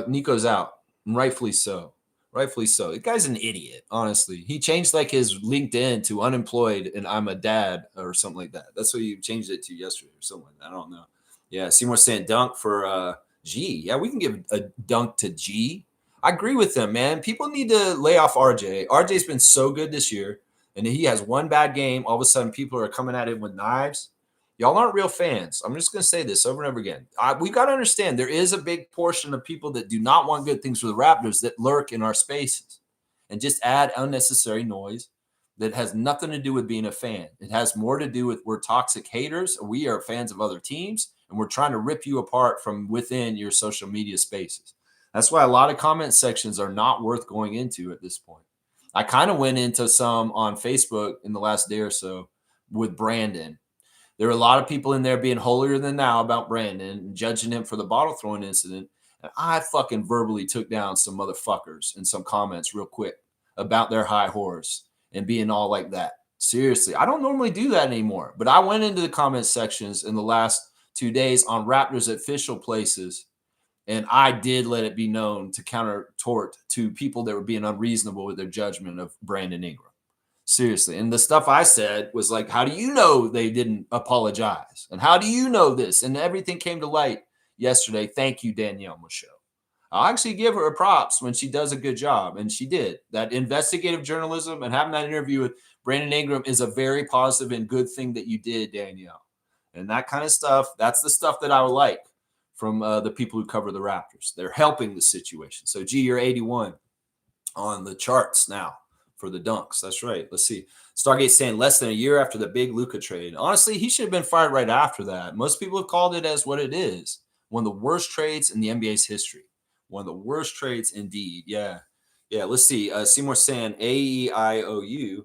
Nico's out, and rightfully so. Rightfully so. The guy's an idiot, honestly. He changed like his LinkedIn to unemployed and I'm a dad or something like that. That's what he changed it to yesterday or something like that. I don't know. Yeah, Seymour saying dunk for G. Yeah, we can give a dunk to G. I agree with them, man. People need to lay off RJ. RJ's been so good this year, and he has one bad game. All of a sudden, people are coming at him with knives. Y'all aren't real fans. I'm just going to say this over and over again. We got to understand there is a big portion of people that do not want good things for the Raptors that lurk in our spaces and just add unnecessary noise that has nothing to do with being a fan. It has more to do with we're toxic haters. We are fans of other teams, and we're trying to rip you apart from within your social media spaces. That's why a lot of comment sections are not worth going into at this point. I kind of went into some on Facebook in the last day or so with Brandon. There were a lot of people in there being holier than thou about Brandon and judging him for the bottle throwing incident. And I fucking verbally took down some motherfuckers in some comments real quick about their high horse and being all like that. Seriously, I don't normally do that anymore, but I went into the comment sections in the last 2 days on Raptors official places, and I did let it be known to counter tort to people that were being unreasonable with their judgment of Brandon Ingram. Seriously. And the stuff I said was like, how do you know they didn't apologize? And how do you know this? And everything came to light yesterday. Thank you, Danielle Michaud. I'll actually give her props when she does a good job. And she did. That investigative journalism and having that interview with Brandon Ingram is a very positive and good thing that you did, Danielle. And that kind of stuff, that's the stuff that I would like from the people who cover the Raptors. They're helping the situation. So, G, you're 81 on the charts now for the dunks. That's right. Let's see. Stargate saying less than a year after the big Luka trade. Honestly, he should have been fired right after that. Most people have called it as what it is. One of the worst trades in the NBA's history. One of the worst trades indeed. Yeah. Yeah. Let's see. Seymour saying AEIOU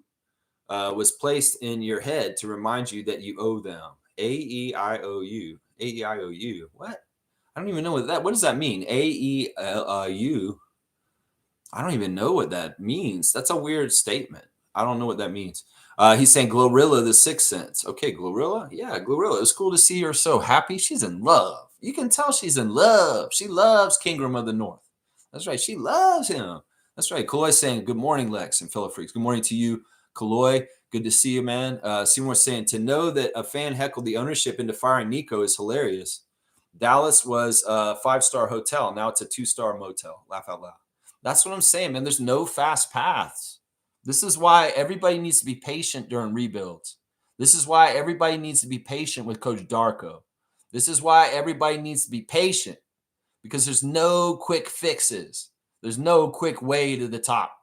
was placed in your head to remind you that you owe them. AEIOU. AEIOU. What? I don't even know what does that mean? AEIOU. I don't even know what that means. That's a weird statement. I don't know what that means. He's saying Glorilla the Sixth Sense. Okay, Glorilla. Yeah, Glorilla. It was cool to see her so happy. She's in love. You can tell she's in love. She loves Kingram of the North. That's right. She loves him. That's right. Kaloy saying, good morning, Lex and Fellow Freaks. Good morning to you, Kaloy. Good to see you, man. Seymour saying, to know that a fan heckled the ownership into firing Nico is hilarious. Dallas was a 5-star hotel. Now it's a 2-star motel. Laugh out loud. That's what I'm saying, man. There's no fast paths. This is why everybody needs to be patient during rebuilds. This is why everybody needs to be patient with Coach Darko. This is why everybody needs to be patient, because there's no quick fixes. There's no quick way to the top.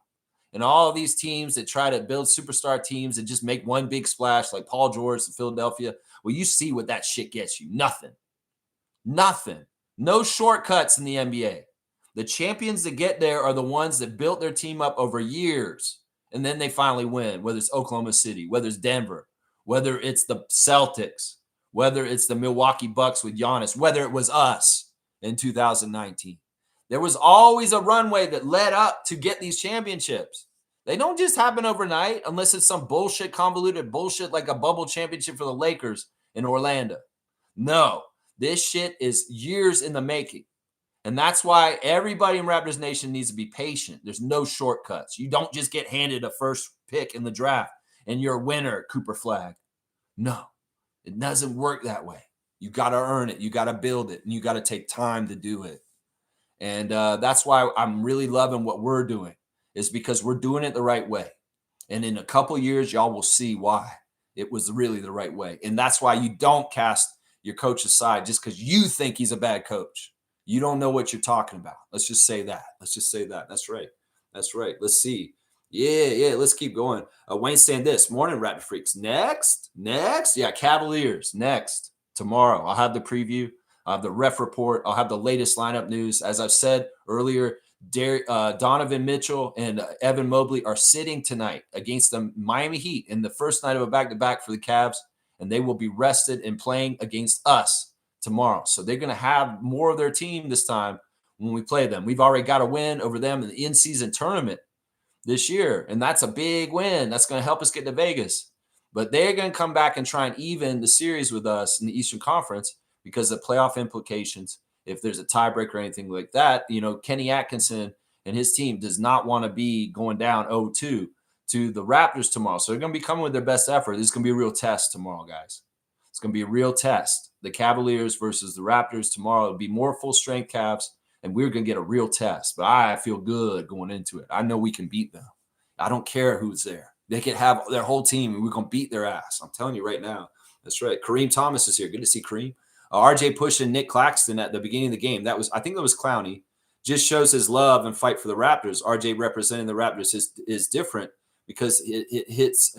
And all these teams that try to build superstar teams and just make one big splash like Paul George in Philadelphia, well, you see what that shit gets you. Nothing. Nothing. No shortcuts in the NBA. The champions that get there are the ones that built their team up over years, and then they finally win, whether it's Oklahoma City, whether it's Denver, whether it's the Celtics, whether it's the Milwaukee Bucks with Giannis, whether it was us in 2019. There was always a runway that led up to get these championships. They don't just happen overnight unless it's some bullshit, convoluted bullshit like a bubble championship for the Lakers in Orlando. No, this shit is years in the making. And that's why everybody in Raptors Nation needs to be patient. There's no shortcuts. You don't just get handed a first pick in the draft and you're a winner, Cooper Flag. No, it doesn't work that way. You got to earn it. You got to build it. And you got to take time to do it. And that's why I'm really loving what we're doing, is because we're doing it the right way. And in a couple years, y'all will see why it was really the right way. And that's why you don't cast your coach aside just because you think he's a bad coach. You don't know what you're talking about. Let's just say that. Let's just say that. That's right. That's right. Let's see. Yeah. Let's keep going. Wayne's saying this. Morning, Raptor Freaks. Next. Yeah, Cavaliers. Next. Tomorrow. I'll have the preview. I'll have the ref report. I'll have the latest lineup news. As I've said earlier, Donovan Mitchell and Evan Mobley are sitting tonight against the Miami Heat in the first night of a back-to-back for the Cavs, and they will be rested and playing against us tomorrow. So they're going to have more of their team this time when we play them. We've already got a win over them in the in-season tournament this year, and that's a big win. That's going to help us get to Vegas. But they're going to come back and try and even the series with us in the Eastern Conference because of playoff implications. If there's a tiebreak or anything like that, Kenny Atkinson and his team does not want to be going down 0-2 to the Raptors tomorrow. So they're going to be coming with their best effort. This is going to be a real test tomorrow, guys. It's going to be a real test. The Cavaliers versus the Raptors tomorrow. It'll be more full strength Cavs, and we're going to get a real test. But I feel good going into it. I know we can beat them. I don't care who's there. They can have their whole team, and we're going to beat their ass. I'm telling you right now. That's right. Kareem Thomas is here. Good to see Kareem. RJ pushing Nick Claxton at the beginning of the game. I think that was Clowney. Just shows his love and fight for the Raptors. RJ representing the Raptors is different because it hits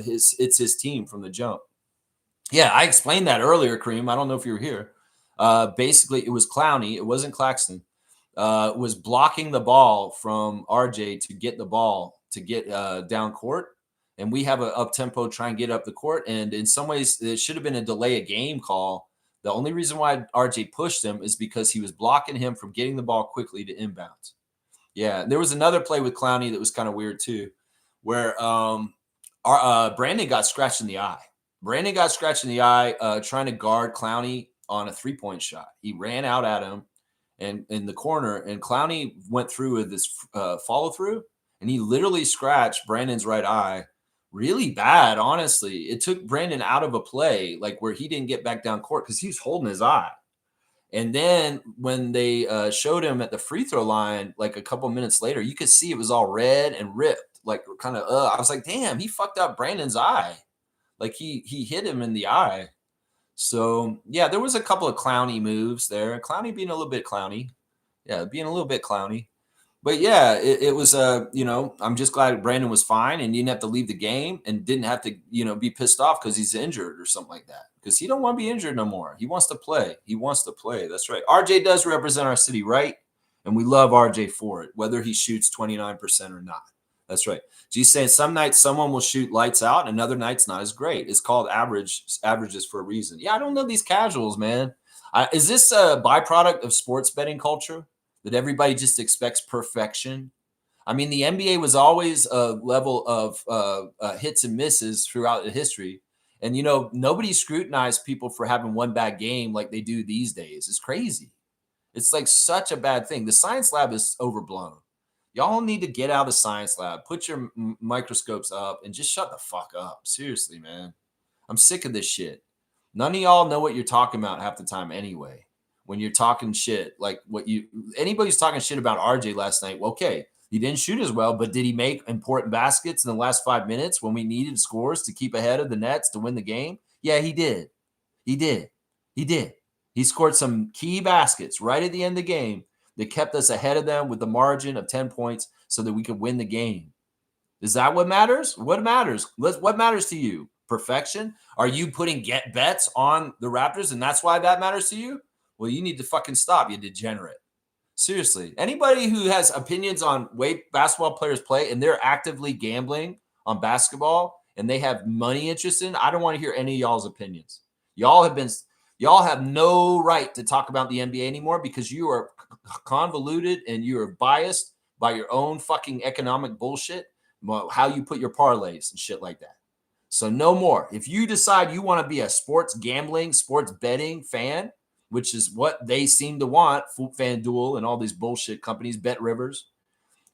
his team from the jump. Yeah, I explained that earlier, Kareem. I don't know if you were here. Basically, it was Clowney. It wasn't Claxton. Was blocking the ball from RJ to get the ball to get down court. And we have an up-tempo try and get up the court. And in some ways, it should have been a delay a game call. The only reason why RJ pushed him is because he was blocking him from getting the ball quickly to inbounds. Yeah, there was another play with Clowney that was kind of weird too, where Brandon got scratched in the eye. Brandon got scratched in the eye trying to guard Clowney on a three-point shot. He ran out at him and in the corner, and Clowney went through with this follow-through, and he literally scratched Brandon's right eye really bad, honestly. It took Brandon out of a play, like where he didn't get back down court because he was holding his eye. And then when they showed him at the free throw line, like a couple minutes later, you could see it was all red and ripped, like kind of. I was like, damn, he fucked up Brandon's eye. Like he hit him in the eye. So yeah, there was a couple of Clowney moves there. Clowney being a little bit clowny. Yeah, being a little bit clowny. But yeah, it was I'm just glad Brandon was fine and didn't have to leave the game and didn't have to, be pissed off because he's injured or something like that. Because he don't want to be injured no more. He wants to play. He wants to play. That's right. RJ does represent our city, right? And we love RJ for it, whether he shoots 29% or not. That's right. She's saying some nights someone will shoot lights out and other nights not as great. It's called averages for a reason. Yeah, I don't know these casuals, man. Is this a byproduct of sports betting culture? That everybody just expects perfection. I mean, the NBA was always a level of hits and misses throughout the history. And, nobody scrutinized people for having one bad game like they do these days. It's crazy. It's like such a bad thing. The science lab is overblown. Y'all need to get out of the science lab, put your microscopes up, and just shut the fuck up. Seriously, man. I'm sick of this shit. None of y'all know what you're talking about half the time anyway. When you're talking shit, like anybody's talking shit about RJ last night. Well, okay, he didn't shoot as well, but did he make important baskets in the last 5 minutes when we needed scores to keep ahead of the Nets to win the game? Yeah, he did. He did. He scored some key baskets right at the end of the game that kept us ahead of them with the margin of 10 points so that we could win the game. Is that what matters? What matters? What matters to you? Perfection? Are you putting bets on the Raptors and that's why that matters to you? Well, you need to fucking stop, you degenerate. Seriously. Anybody who has opinions on way basketball players play and they're actively gambling on basketball and they have money interest in, I don't want to hear any of y'all's opinions. Y'all have no right to talk about the NBA anymore because you are convoluted and you are biased by your own fucking economic bullshit, how you put your parlays and shit like that. So no more. If you decide you want to be a sports gambling, sports betting fan, which is what they seem to want, FanDuel and all these bullshit companies, Bet Rivers.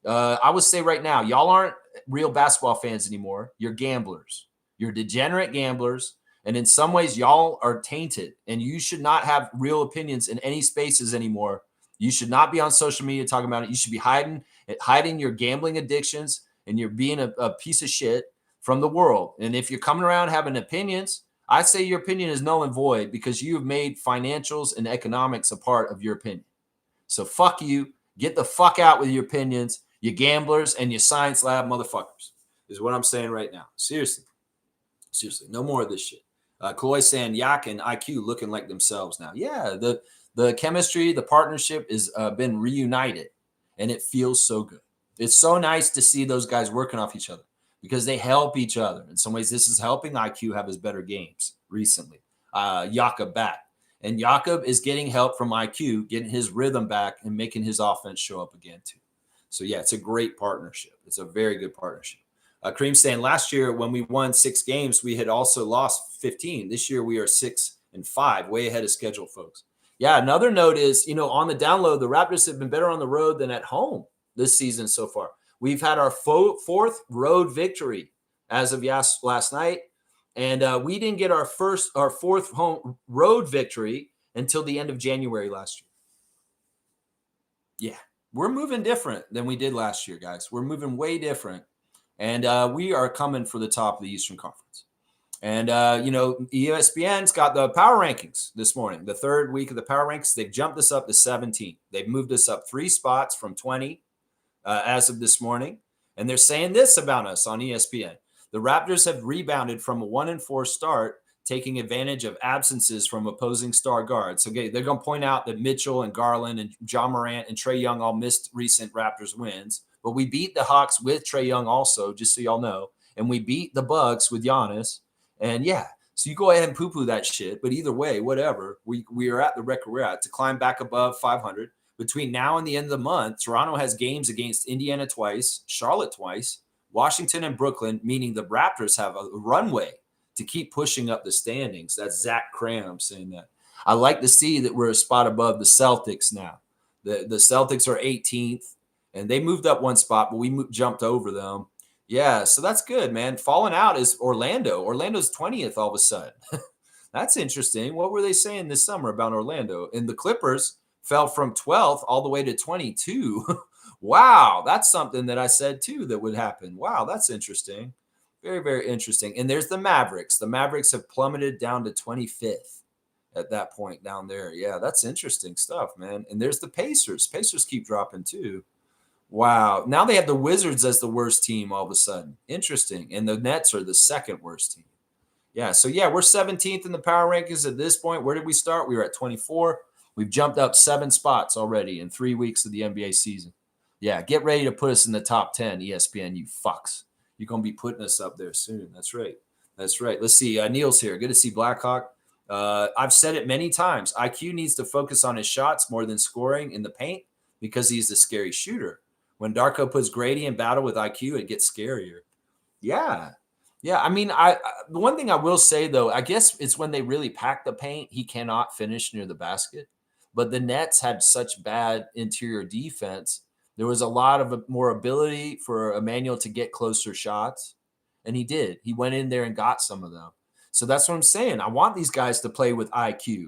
I would say right now, y'all aren't real basketball fans anymore. You're gamblers. You're degenerate gamblers. And in some ways, y'all are tainted. And you should not have real opinions in any spaces anymore. You should not be on social media talking about it. You should be hiding your gambling addictions, and you're being a piece of shit from the world. And if you're coming around having opinions, I say your opinion is null and void because you have made financials and economics a part of your opinion. So fuck you. Get the fuck out with your opinions, you gamblers and you science lab motherfuckers, is what I'm saying right now. Seriously. No more of this shit. Koi saying Yak and IQ looking like themselves now. Yeah, the chemistry, the partnership is been reunited, and it feels so good. It's so nice to see those guys working off each other, because they help each other. In some ways, this is helping IQ have his better games recently. Yaka back. And Jakob is getting help from IQ, getting his rhythm back and making his offense show up again too. So yeah, it's a great partnership. It's a very good partnership. Kareem saying last year when we won 6 games, we had also lost 15. This year we are 6-5, way ahead of schedule, folks. Yeah, another note is, on the download, the Raptors have been better on the road than at home this season so far. We've had our fourth road victory as of last night. And we didn't get our fourth home road victory until the end of January last year. Yeah, we're moving different than we did last year, guys. We're moving way different. And we are coming for the top of the Eastern Conference. And, ESPN's got the power rankings this morning, the third week of the power rankings. They've jumped us up to 17. They've moved us up 3 spots from 20 as of this morning. And they're saying this about us on ESPN. The Raptors have rebounded from a 1-4 start, taking advantage of absences from opposing star guards. Okay, they're going to point out that Mitchell and Garland and John Morant and Trae Young all missed recent Raptors wins. But we beat the Hawks with Trae Young also, just so y'all know. And we beat the Bucks with Giannis. And yeah, so you go ahead and poo-poo that shit. But either way, whatever, we are at the record we're at to climb back above 500. Between now and the end of the month, Toronto has games against Indiana twice, Charlotte twice, Washington and Brooklyn, meaning the Raptors have a runway to keep pushing up the standings. That's Zach Cram saying that. I like to see that we're a spot above the Celtics now. The Celtics are 18th, and they moved up 1 spot, but we jumped over them. Yeah, so that's good, man. Falling out is Orlando. Orlando's 20th all of a sudden. That's interesting. What were they saying this summer about Orlando? And the Clippers fell from 12th all the way to 22. Wow, that's something that I said too that would happen. Wow, that's interesting. Very, very interesting. And there's the Mavericks. The Mavericks have plummeted down to 25th at that point down there. Yeah, that's interesting stuff, man. And there's the Pacers. Pacers keep dropping too. Wow. Now they have the Wizards as the worst team all of a sudden. Interesting. And the Nets are the second worst team. Yeah, so yeah, we're 17th in the power rankings at this point. Where did we start? We were at 24. We've jumped up 7 spots already in 3 weeks of the NBA season. Yeah, get ready to put us in the top 10, ESPN, you fucks. You're going to be putting us up there soon. That's right. That's right. Let's see. Neil's here. Good to see Blackhawk. I've said it many times. IQ needs to focus on his shots more than scoring in the paint because he's a scary shooter. When Darko puts Grady in battle with IQ, it gets scarier. Yeah. Yeah. I mean, the one thing I will say, though, I guess it's when they really pack the paint, he cannot finish near the basket. But the Nets had such bad interior defense. There was a lot of more ability for Emmanuel to get closer shots, and he did. He went in there and got some of them. So that's what I'm saying. I want these guys to play with IQ.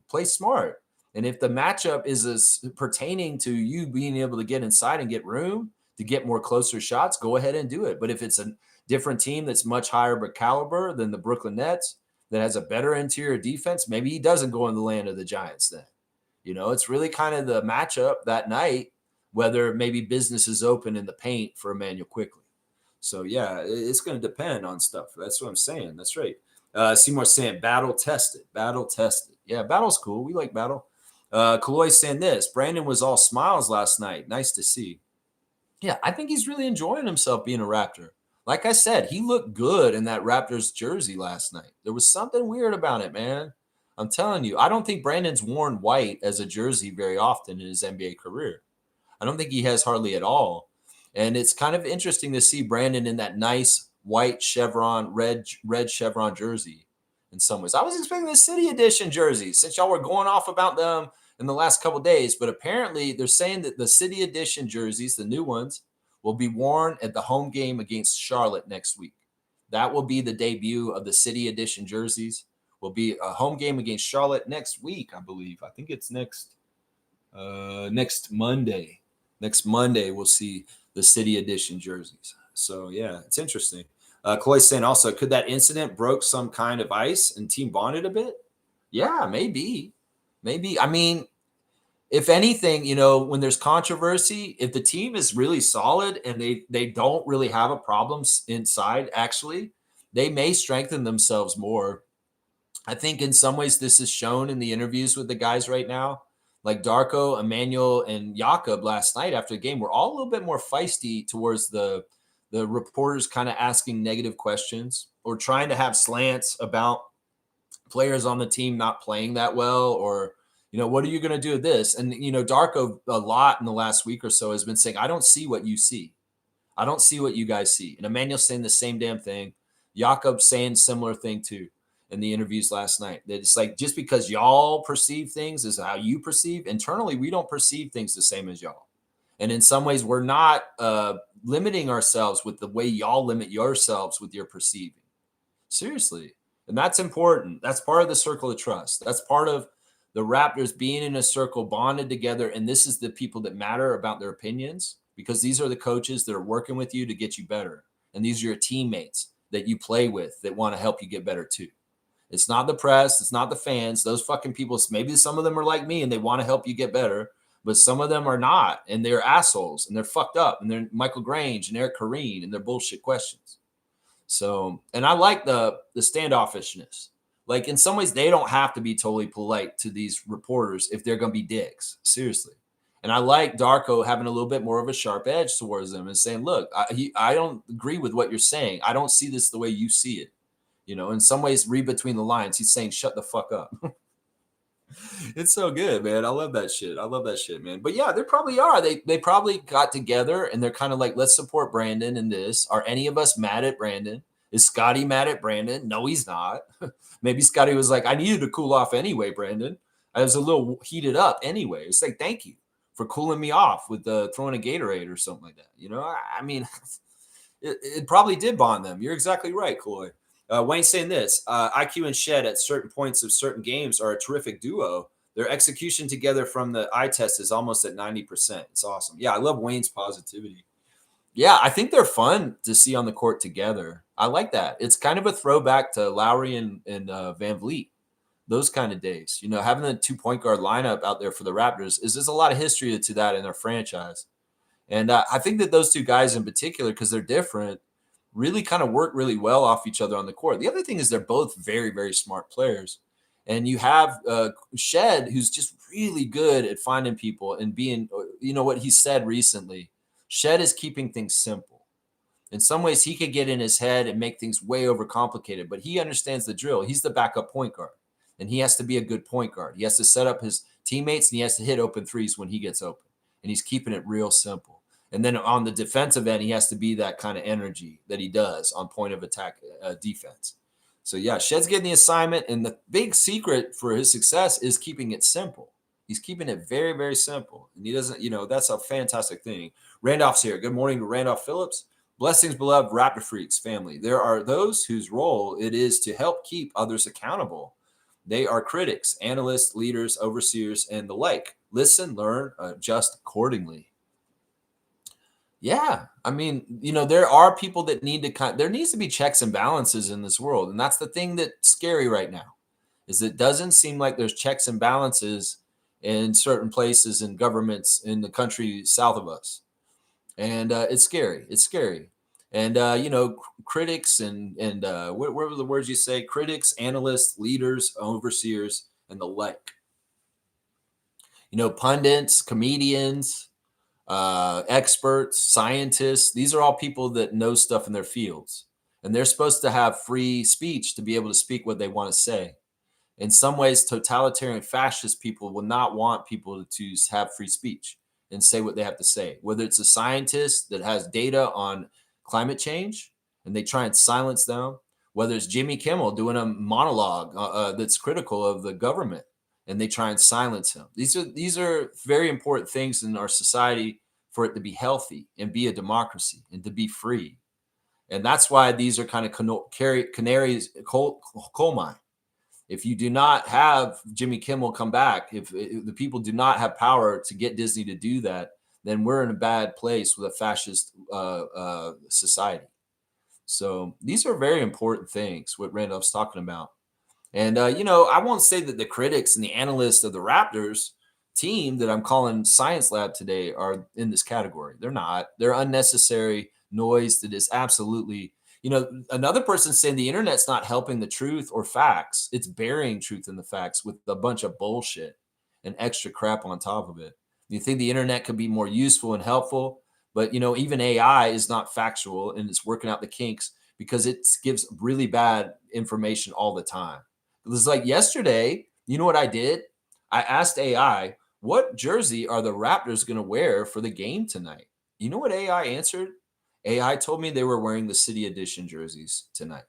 Play smart. And if the matchup is as pertaining to you being able to get inside and get room to get more closer shots, go ahead and do it. But if it's a different team that's much higher caliber than the Brooklyn Nets that has a better interior defense, maybe he doesn't go in the land of the Giants then. It's really kind of the matchup that night, whether maybe business is open in the paint for Emmanuel quickly. So, yeah, it's going to depend on stuff. That's what I'm saying. That's right. Seymour's saying battle tested. Yeah, battle's cool. We like battle. Kaloy's saying this. Brandon was all smiles last night. Nice to see. Yeah, I think he's really enjoying himself being a Raptor. Like I said, he looked good in that Raptors jersey last night. There was something weird about it, man. I'm telling you, I don't think Brandon's worn white as a jersey very often in his NBA career. I don't think he has hardly at all. And it's kind of interesting to see Brandon in that nice white chevron, red chevron jersey in some ways. I was expecting the City Edition jersey since y'all were going off about them in the last couple of days. But apparently they're saying that the City Edition jerseys, the new ones, will be worn at the home game against Charlotte next week. That will be the debut of the City Edition jerseys. Will be a home game against Charlotte next week, I believe. I think it's next Monday. Next Monday, we'll see the City Edition jerseys. So, yeah, it's interesting. Chloe's saying also, could that incident broke some kind of ice and team bonded a bit? Yeah, maybe. I mean, if anything, when there's controversy, if the team is really solid and they don't really have a problem inside, actually, they may strengthen themselves more. I think in some ways this is shown in the interviews with the guys right now. Like Darko, Emmanuel, and Jakob last night after the game were all a little bit more feisty towards the reporters kind of asking negative questions or trying to have slants about players on the team not playing that well, or what are you going to do with this? And Darko a lot in the last week or so has been saying, I don't see what you see. I don't see what you guys see. And Emmanuel's saying the same damn thing. Jakob's saying similar thing too in the interviews last night. That it's like, just because y'all perceive things is how you perceive. Internally, we don't perceive things the same as y'all. And in some ways, we're not limiting ourselves with the way y'all limit yourselves with your perceiving. Seriously. And that's important. That's part of the circle of trust. That's part of the Raptors being in a circle, bonded together. And this is the people that matter about their opinions, because these are the coaches that are working with you to get you better. And these are your teammates that you play with that want to help you get better too. It's not the press. It's not the fans. Those fucking people, maybe some of them are like me and they want to help you get better, but some of them are not. And they're assholes and they're fucked up. And they're Michael Grange and Eric Kareen and they're bullshit questions. So, and I like the standoffishness. Like, in some ways, they don't have to be totally polite to these reporters if they're going to be dicks. Seriously. And I like Darko having a little bit more of a sharp edge towards them and saying, look, I don't agree with what you're saying. I don't see this the way you see it. In some ways, read between the lines. He's saying, shut the fuck up. It's so good, man. I love that shit. I love that shit, man. But yeah, they probably are. They probably got together and they're kind of like, let's support Brandon in this. Are any of us mad at Brandon? Is Scotty mad at Brandon? No, he's not. Maybe Scotty was like, I needed to cool off anyway, Brandon. I was a little heated up anyway. It's like, thank you for cooling me off with throwing a Gatorade or something like that. I mean, it probably did bond them. You're exactly right, Coy. Wayne's saying this, IQ and Shed at certain points of certain games are a terrific duo. Their execution together from the eye test is almost at 90%. It's awesome. Yeah, I love Wayne's positivity. Yeah, I think they're fun to see on the court together. I like that. It's kind of a throwback to Lowry and Van Vliet, those kind of days. Having the 2-point guard lineup out there for the Raptors there's a lot of history to that in their franchise. And I think that those two guys in particular, because they're different, really kind of work really well off each other on the court. The other thing is they're both very, very smart players. And you have Shed, who's just really good at finding people and being, what he said recently, Shed is keeping things simple. In some ways, he could get in his head and make things way overcomplicated, but he understands the drill. He's the backup point guard, and he has to be a good point guard. He has to set up his teammates, and he has to hit open threes when he gets open, and he's keeping it real simple. And then on the defensive end, he has to be that kind of energy that he does on point of attack defense. So, yeah, Shed's getting the assignment. And the big secret for his success is keeping it simple. He's keeping it very, very simple. And he doesn't, that's a fantastic thing. Randolph's here. Good morning to Randolph Phillips. Blessings, beloved Raptor Freaks family. There are those whose role it is to help keep others accountable. They are critics, analysts, leaders, overseers, and the like. Listen, learn, adjust accordingly. Yeah. I mean, there are people that need to there needs to be checks and balances in this world. And that's the thing that's scary right now, is it doesn't seem like there's checks and balances in certain places and governments in the country south of us. And it's scary. It's scary. And, critics and what were the words you say? Critics, analysts, leaders, overseers, and the like. Pundits, comedians, experts, scientists, these are all people that know stuff in their fields, and they're supposed to have free speech to be able to speak what they want to say. In some ways, totalitarian fascist people will not want people to have free speech and say what they have to say, whether it's a scientist that has data on climate change and they try and silence them, whether it's Jimmy Kimmel doing a monologue that's critical of the government and they try and silence him. These are very important things in our society for it to be healthy and be a democracy and to be free. And that's why these are kind of canaries coal mine. If you do not have Jimmy Kimmel come back, if the people do not have power to get Disney to do that, then we're in a bad place with a fascist society. So these are very important things, what Randolph's talking about. And, I won't say that the critics and the analysts of the Raptors team that I'm calling Science Lab today are in this category. They're not. They're unnecessary noise that is absolutely, another person saying the internet's not helping the truth or facts. It's burying truth in the facts with a bunch of bullshit and extra crap on top of it. You think the internet could be more useful and helpful, but, even AI is not factual and it's working out the kinks because it gives really bad information all the time. It was like yesterday, you know what I did? I asked AI, what jersey are the Raptors going to wear for the game tonight? You know what AI answered? AI told me they were wearing the City Edition jerseys tonight,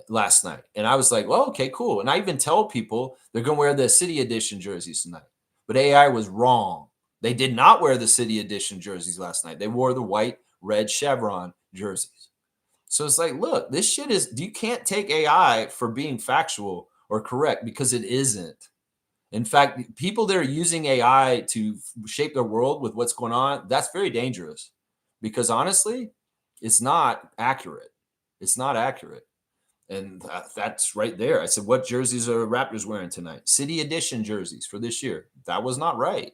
last night. And I was like, well, okay, cool. And I even tell people they're going to wear the City Edition jerseys tonight. But AI was wrong. They did not wear the City Edition jerseys last night. They wore the white, red chevron jerseys. So it's like, look, this shit is, you can't take AI for being factual or correct because it isn't. In fact, people that are using AI to shape their world with what's going on, that's very dangerous because honestly, it's not accurate. It's not accurate. And that's right there. I said, what jerseys are Raptors wearing tonight? City Edition jerseys for this year. That was not right.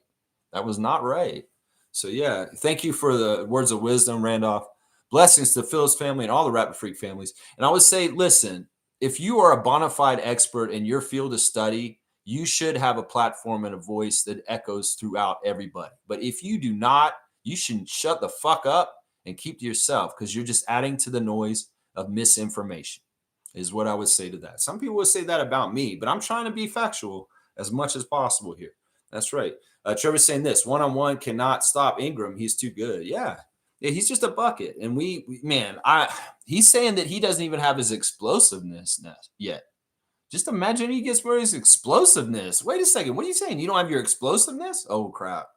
That was not right. So, yeah, thank you for the words of wisdom, Randolph. Blessings to Phil's family and all the Raptor Freak families. And I would say, listen, if you are a bona fide expert in your field of study, you should have a platform and a voice that echoes throughout everybody. But if you do not, you should shut the fuck up and keep to yourself because you're just adding to the noise of misinformation, is what I would say to that. Some people would say that about me, but I'm trying to be factual as much as possible here. That's right. Trevor's saying this one-on-one cannot stop Ingram. He's too good. Yeah, he's just a bucket. And he's saying that he doesn't even have his explosiveness yet. Just imagine he gets where his explosiveness. Wait a second. What are you saying? You don't have your explosiveness? Oh, crap.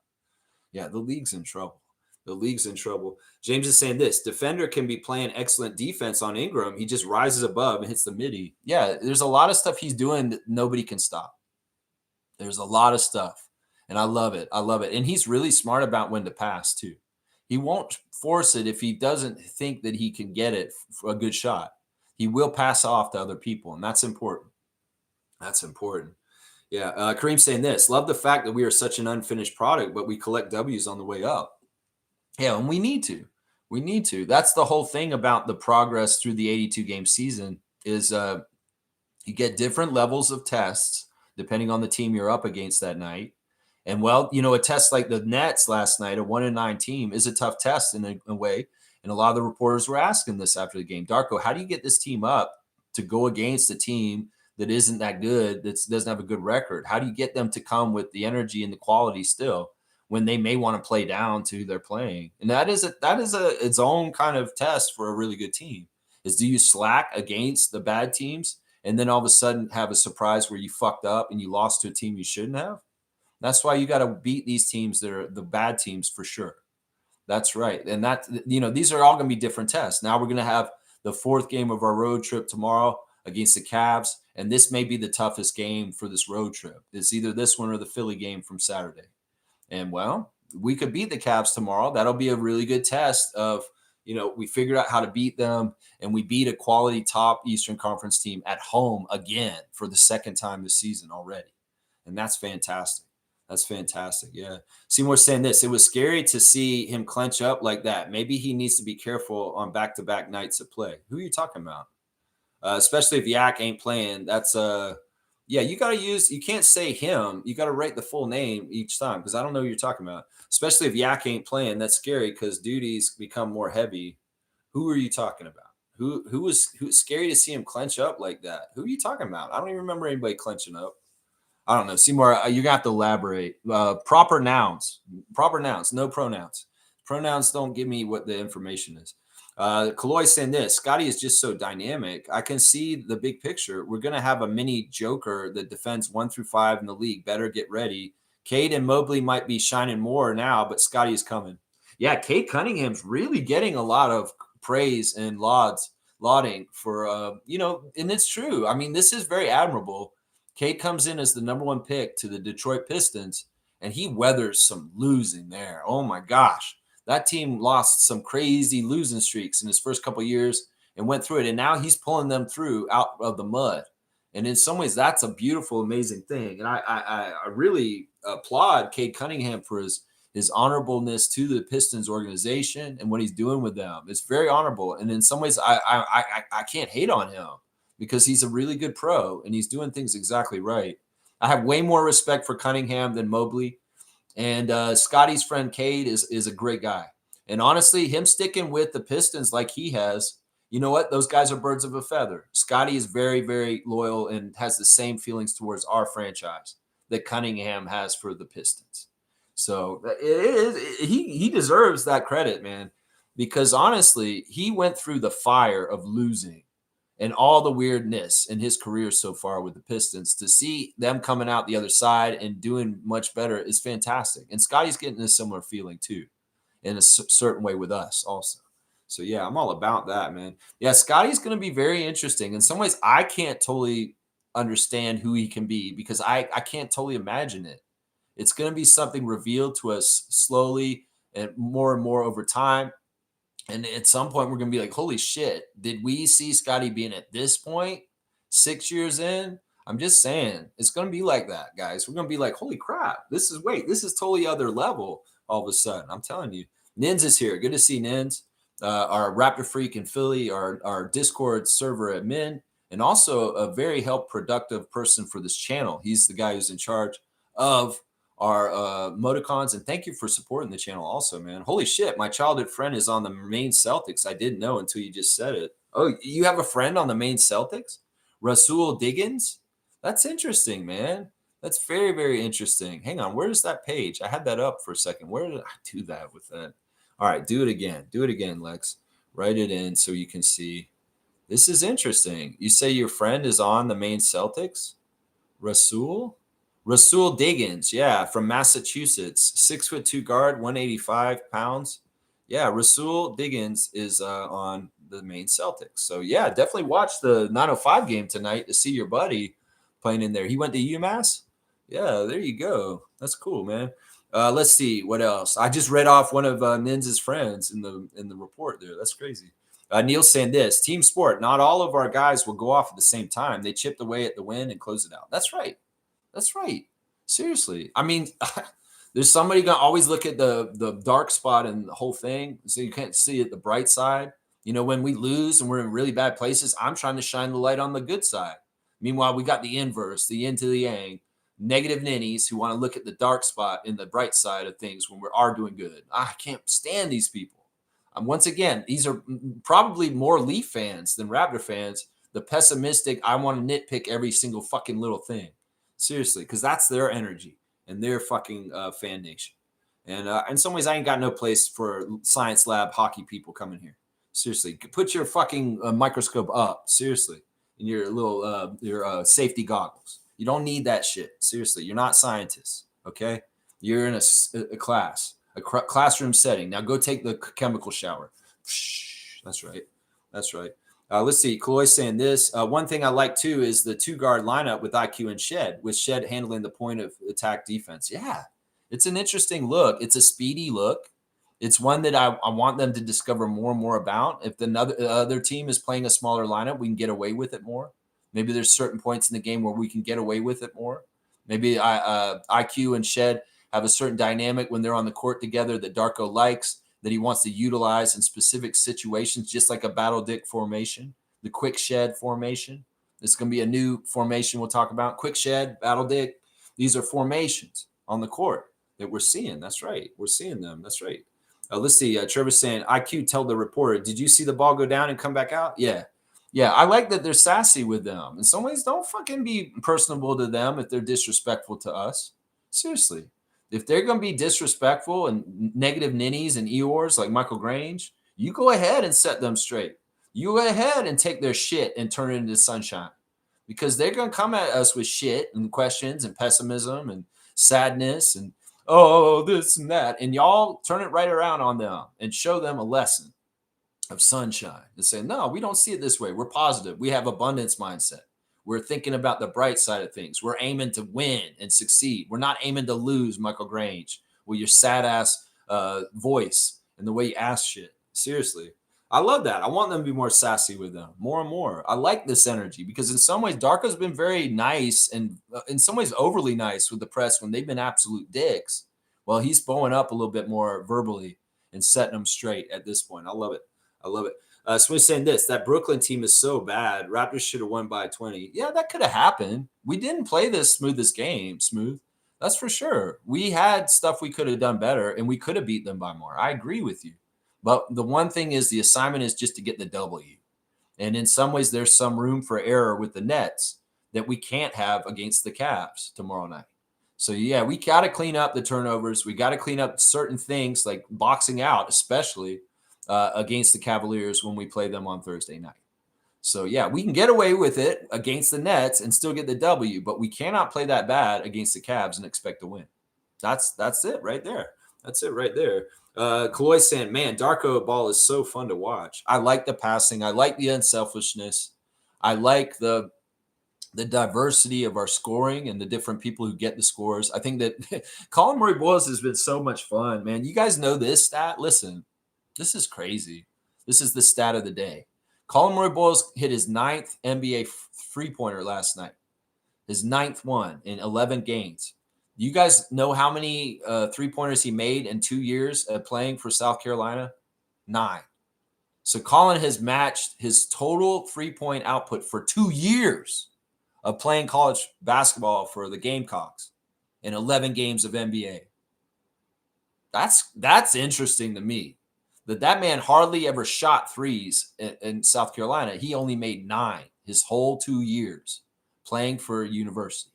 Yeah, the league's in trouble. The league's in trouble. James is saying this defender can be playing excellent defense on Ingram. He just rises above and hits the midi. Yeah, there's a lot of stuff he's doing that nobody can stop. There's a lot of stuff. And I love it. I love it. And he's really smart about when to pass, too. He won't force it if he doesn't think that he can get it for a good shot. He will pass off to other people, and that's important. That's important. Yeah, Kareem's saying this. Love the fact that we are such an unfinished product, but we collect W's on the way up. Yeah, and we need to. We need to. That's the whole thing about the progress through the 82-game season is you get different levels of tests depending on the team you're up against that night. And, well, a test like the Nets last night, a 1-9 team, is a tough test in a way. And a lot of the reporters were asking this after the game. Darko, how do you get this team up to go against a team that isn't that good, that doesn't have a good record? How do you get them to come with the energy and the quality still when they may want to play down to who they're playing? And that is its own kind of test for a really good team. Is do you slack against the bad teams and then all of a sudden have a surprise where you fucked up and you lost to a team you shouldn't have? That's why you got to beat these teams that are the bad teams for sure. That's right. And these are all going to be different tests. Now we're going to have the fourth game of our road trip tomorrow against the Cavs. And this may be the toughest game for this road trip. It's either this one or the Philly game from Saturday. And, well, we could beat the Cavs tomorrow. That'll be a really good test of, we figured out how to beat them, and we beat a quality top Eastern Conference team at home again for the second time this season already. And that's fantastic. That's fantastic. Yeah. Seymour's saying this. It was scary to see him clench up like that. Maybe he needs to be careful on back-to-back nights of play. Who are you talking about? Especially if Yak ain't playing. That's you got to you can't say him. You got to write the full name each time because I don't know who you're talking about. Especially if Yak ain't playing. That's scary because duties become more heavy. Who are you talking about? Who's scary to see him clench up like that? Who are you talking about? I don't even remember anybody clenching up. I don't know. Seymour, you're going to have to elaborate. Proper nouns, no pronouns. Pronouns don't give me what the information is. Kaloy saying this, Scotty is just so dynamic. I can see the big picture. We're going to have a mini Joker that defends 1 through 5 in the league. Better get ready. Cade and Mobley might be shining more now, but Scotty is coming. Yeah, Cade Cunningham's really getting a lot of praise and lauding for, and it's true. I mean, this is very admirable. Cade comes in as the number 1 pick to the Detroit Pistons, and he weathers some losing there. Oh, my gosh. That team lost some crazy losing streaks in his first couple of years and went through it. And now he's pulling them through out of the mud. And in some ways, that's a beautiful, amazing thing. And I really applaud Cade Cunningham for his honorableness to the Pistons organization and what he's doing with them. It's very honorable. And in some ways, I can't hate on him because he's a really good pro and he's doing things exactly right. I have way more respect for Cunningham than Mobley. And Scotty's friend Cade is a great guy. And honestly, him sticking with the Pistons like he has You know what? Those guys are birds of a feather. Scotty is very, very loyal and has the same feelings towards our franchise that Cunningham has for the Pistons. So he deserves that credit, man, because honestly, he went through the fire of losing and all the weirdness in his career so far with the Pistons. To see them coming out the other side and doing much better is fantastic. And Scotty's getting a similar feeling too, in a certain way with us also. So yeah, I'm all about that, man. Yeah, Scotty's going to be very interesting. In some ways, I can't totally understand who he can be because I can't totally imagine it. It's going to be something revealed to us slowly and more over time. And at some point, we're going to be like, holy shit, did we see Scotty being at this point 6 years in? I'm just saying, it's going to be like that, guys. We're going to be like, holy crap, this is totally other level all of a sudden. I'm telling you. Nins is here. Good to see Nins, our Raptor Freak in Philly, our Discord server admin, and also a very productive person for this channel. He's the guy who's in charge of our emoticons, and thank you for supporting the channel also, man. Holy shit, my childhood friend is on the Maine Celtics. I didn't know until you just said it. Oh, you have a friend on the Maine Celtics? Rasul Diggins? That's interesting, man. That's very, very interesting. Hang on, where's that page? I had that up for a second. Where did I do that with that? All right, do it again. Do it again, Lex. Write it in so you can see. This is interesting. You say your friend is on the Maine Celtics? Rasul? Rasul Diggins, yeah, from Massachusetts, 6'2" guard, 185 pounds. Yeah, Rasul Diggins is on the Maine Celtics. So yeah, definitely watch the 905 game tonight to see your buddy playing in there. He went to UMass. Yeah, there you go. That's cool, man. Let's see what else. I just read off one of Nin's friends in the report there. That's crazy. Neil saying this team sport. Not all of our guys will go off at the same time. They chipped away at the win and close it out. That's right. That's right. Seriously. I mean, there's somebody gonna always look at the dark spot in the whole thing, so you can't see it the bright side. You know, when we lose and we're in really bad places, I'm trying to shine the light on the good side. Meanwhile, we got the inverse, the yin to the yang, negative ninnies who want to look at the dark spot in the bright side of things when we are doing good. I can't stand these people. Once again, these are probably more Leaf fans than Raptor fans. The pessimistic, I want to nitpick every single fucking little thing. Seriously, because that's their energy and their fucking fan nation. And in some ways, I ain't got no place for science lab hockey people coming here. Seriously, put your fucking microscope up. Seriously, in your little safety goggles. You don't need that shit. Seriously, you're not scientists. Okay, you're in a class, classroom setting. Now go take the chemical shower. That's right. That's right. Let's see. Chloe's saying this. One thing I like too is the 2-guard lineup with IQ and Shed, with Shed handling the point of attack defense. Yeah, it's an interesting look. It's a speedy look. It's one that I want them to discover more and more about. If the other team is playing a smaller lineup, we can get away with it more. Maybe there's certain points in the game where we can get away with it more. Maybe IQ and Shed have a certain dynamic when they're on the court together that Darko likes, that he wants to utilize in specific situations, just like a battle dick formation, the quick shed formation. It's going to be a new formation we'll talk about. Quick shed, battle dick. These are formations on the court that we're seeing. That's right. We're seeing them. That's right. Let's see. Trevor's saying, IQ, tell the reporter, did you see the ball go down and come back out? Yeah. Yeah, I like that they're sassy with them. In some ways, don't fucking be personable to them if they're disrespectful to us. Seriously. If they're going to be disrespectful and negative ninnies and Eeyores like Michael Grange, you go ahead and set them straight. You go ahead and take their shit and turn it into sunshine, because they're going to come at us with shit and questions and pessimism and sadness and, oh, this and that. And y'all turn it right around on them and show them a lesson of sunshine and say, no, we don't see it this way. We're positive. We have abundance mindset. We're thinking about the bright side of things. We're aiming to win and succeed. We're not aiming to lose, Michael Grange, with your sad ass voice and the way you ask shit. Seriously. I love that. I want them to be more sassy with them, more and more. I like this energy because in some ways, Darko's been very nice and in some ways overly nice with the press when they've been absolute dicks. Well, he's bowing up a little bit more verbally and setting them straight at this point. I love it. I love it. Smith saying this, that Brooklyn team is so bad. Raptors should have won by 20. Yeah, that could have happened. We didn't play this smoothest game, smooth. That's for sure. We had stuff we could have done better, and we could have beat them by more. I agree with you. But the one thing is the assignment is just to get the W. And in some ways, there's some room for error with the Nets that we can't have against the Cavs tomorrow night. So, yeah, we got to clean up the turnovers. We got to clean up certain things like boxing out, especially against the Cavaliers when we play them on Thursday night. So, yeah, we can get away with it against the Nets and still get the W, but we cannot play that bad against the Cavs and expect to win. That's it right there. That's it right there. Kaloy saying, man, Darko ball is so fun to watch. I like the passing. I like the unselfishness. I like the diversity of our scoring and the different people who get the scores. I think that Colin Murray Boyles has been so much fun, man. You guys know this stat? Listen, this is crazy. This is the stat of the day. Colin Murray Boyles hit his 9th NBA three-pointer last night. His 9th one in 11 games. You guys know how many three-pointers he made in 2 years playing for South Carolina? 9. So Colin has matched his total three-point output for 2 years of playing college basketball for the Gamecocks in 11 games of NBA. That's interesting to me. That man hardly ever shot threes in South Carolina. He only made 9 his whole 2 years playing for university.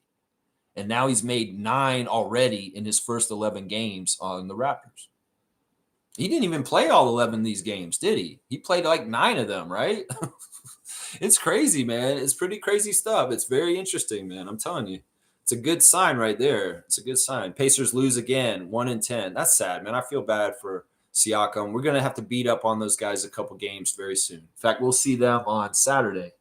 And now he's made 9 already in his first 11 games on the Raptors. He didn't even play all 11 of these games, did he? He played like 9 of them, right? It's crazy, man. It's pretty crazy stuff. It's very interesting, man. I'm telling you. It's a good sign right there. It's a good sign. Pacers lose again, 1-10. That's sad, man. I feel bad for Siakam. We're going to have to beat up on those guys a couple games very soon. In fact, we'll see them on Saturday.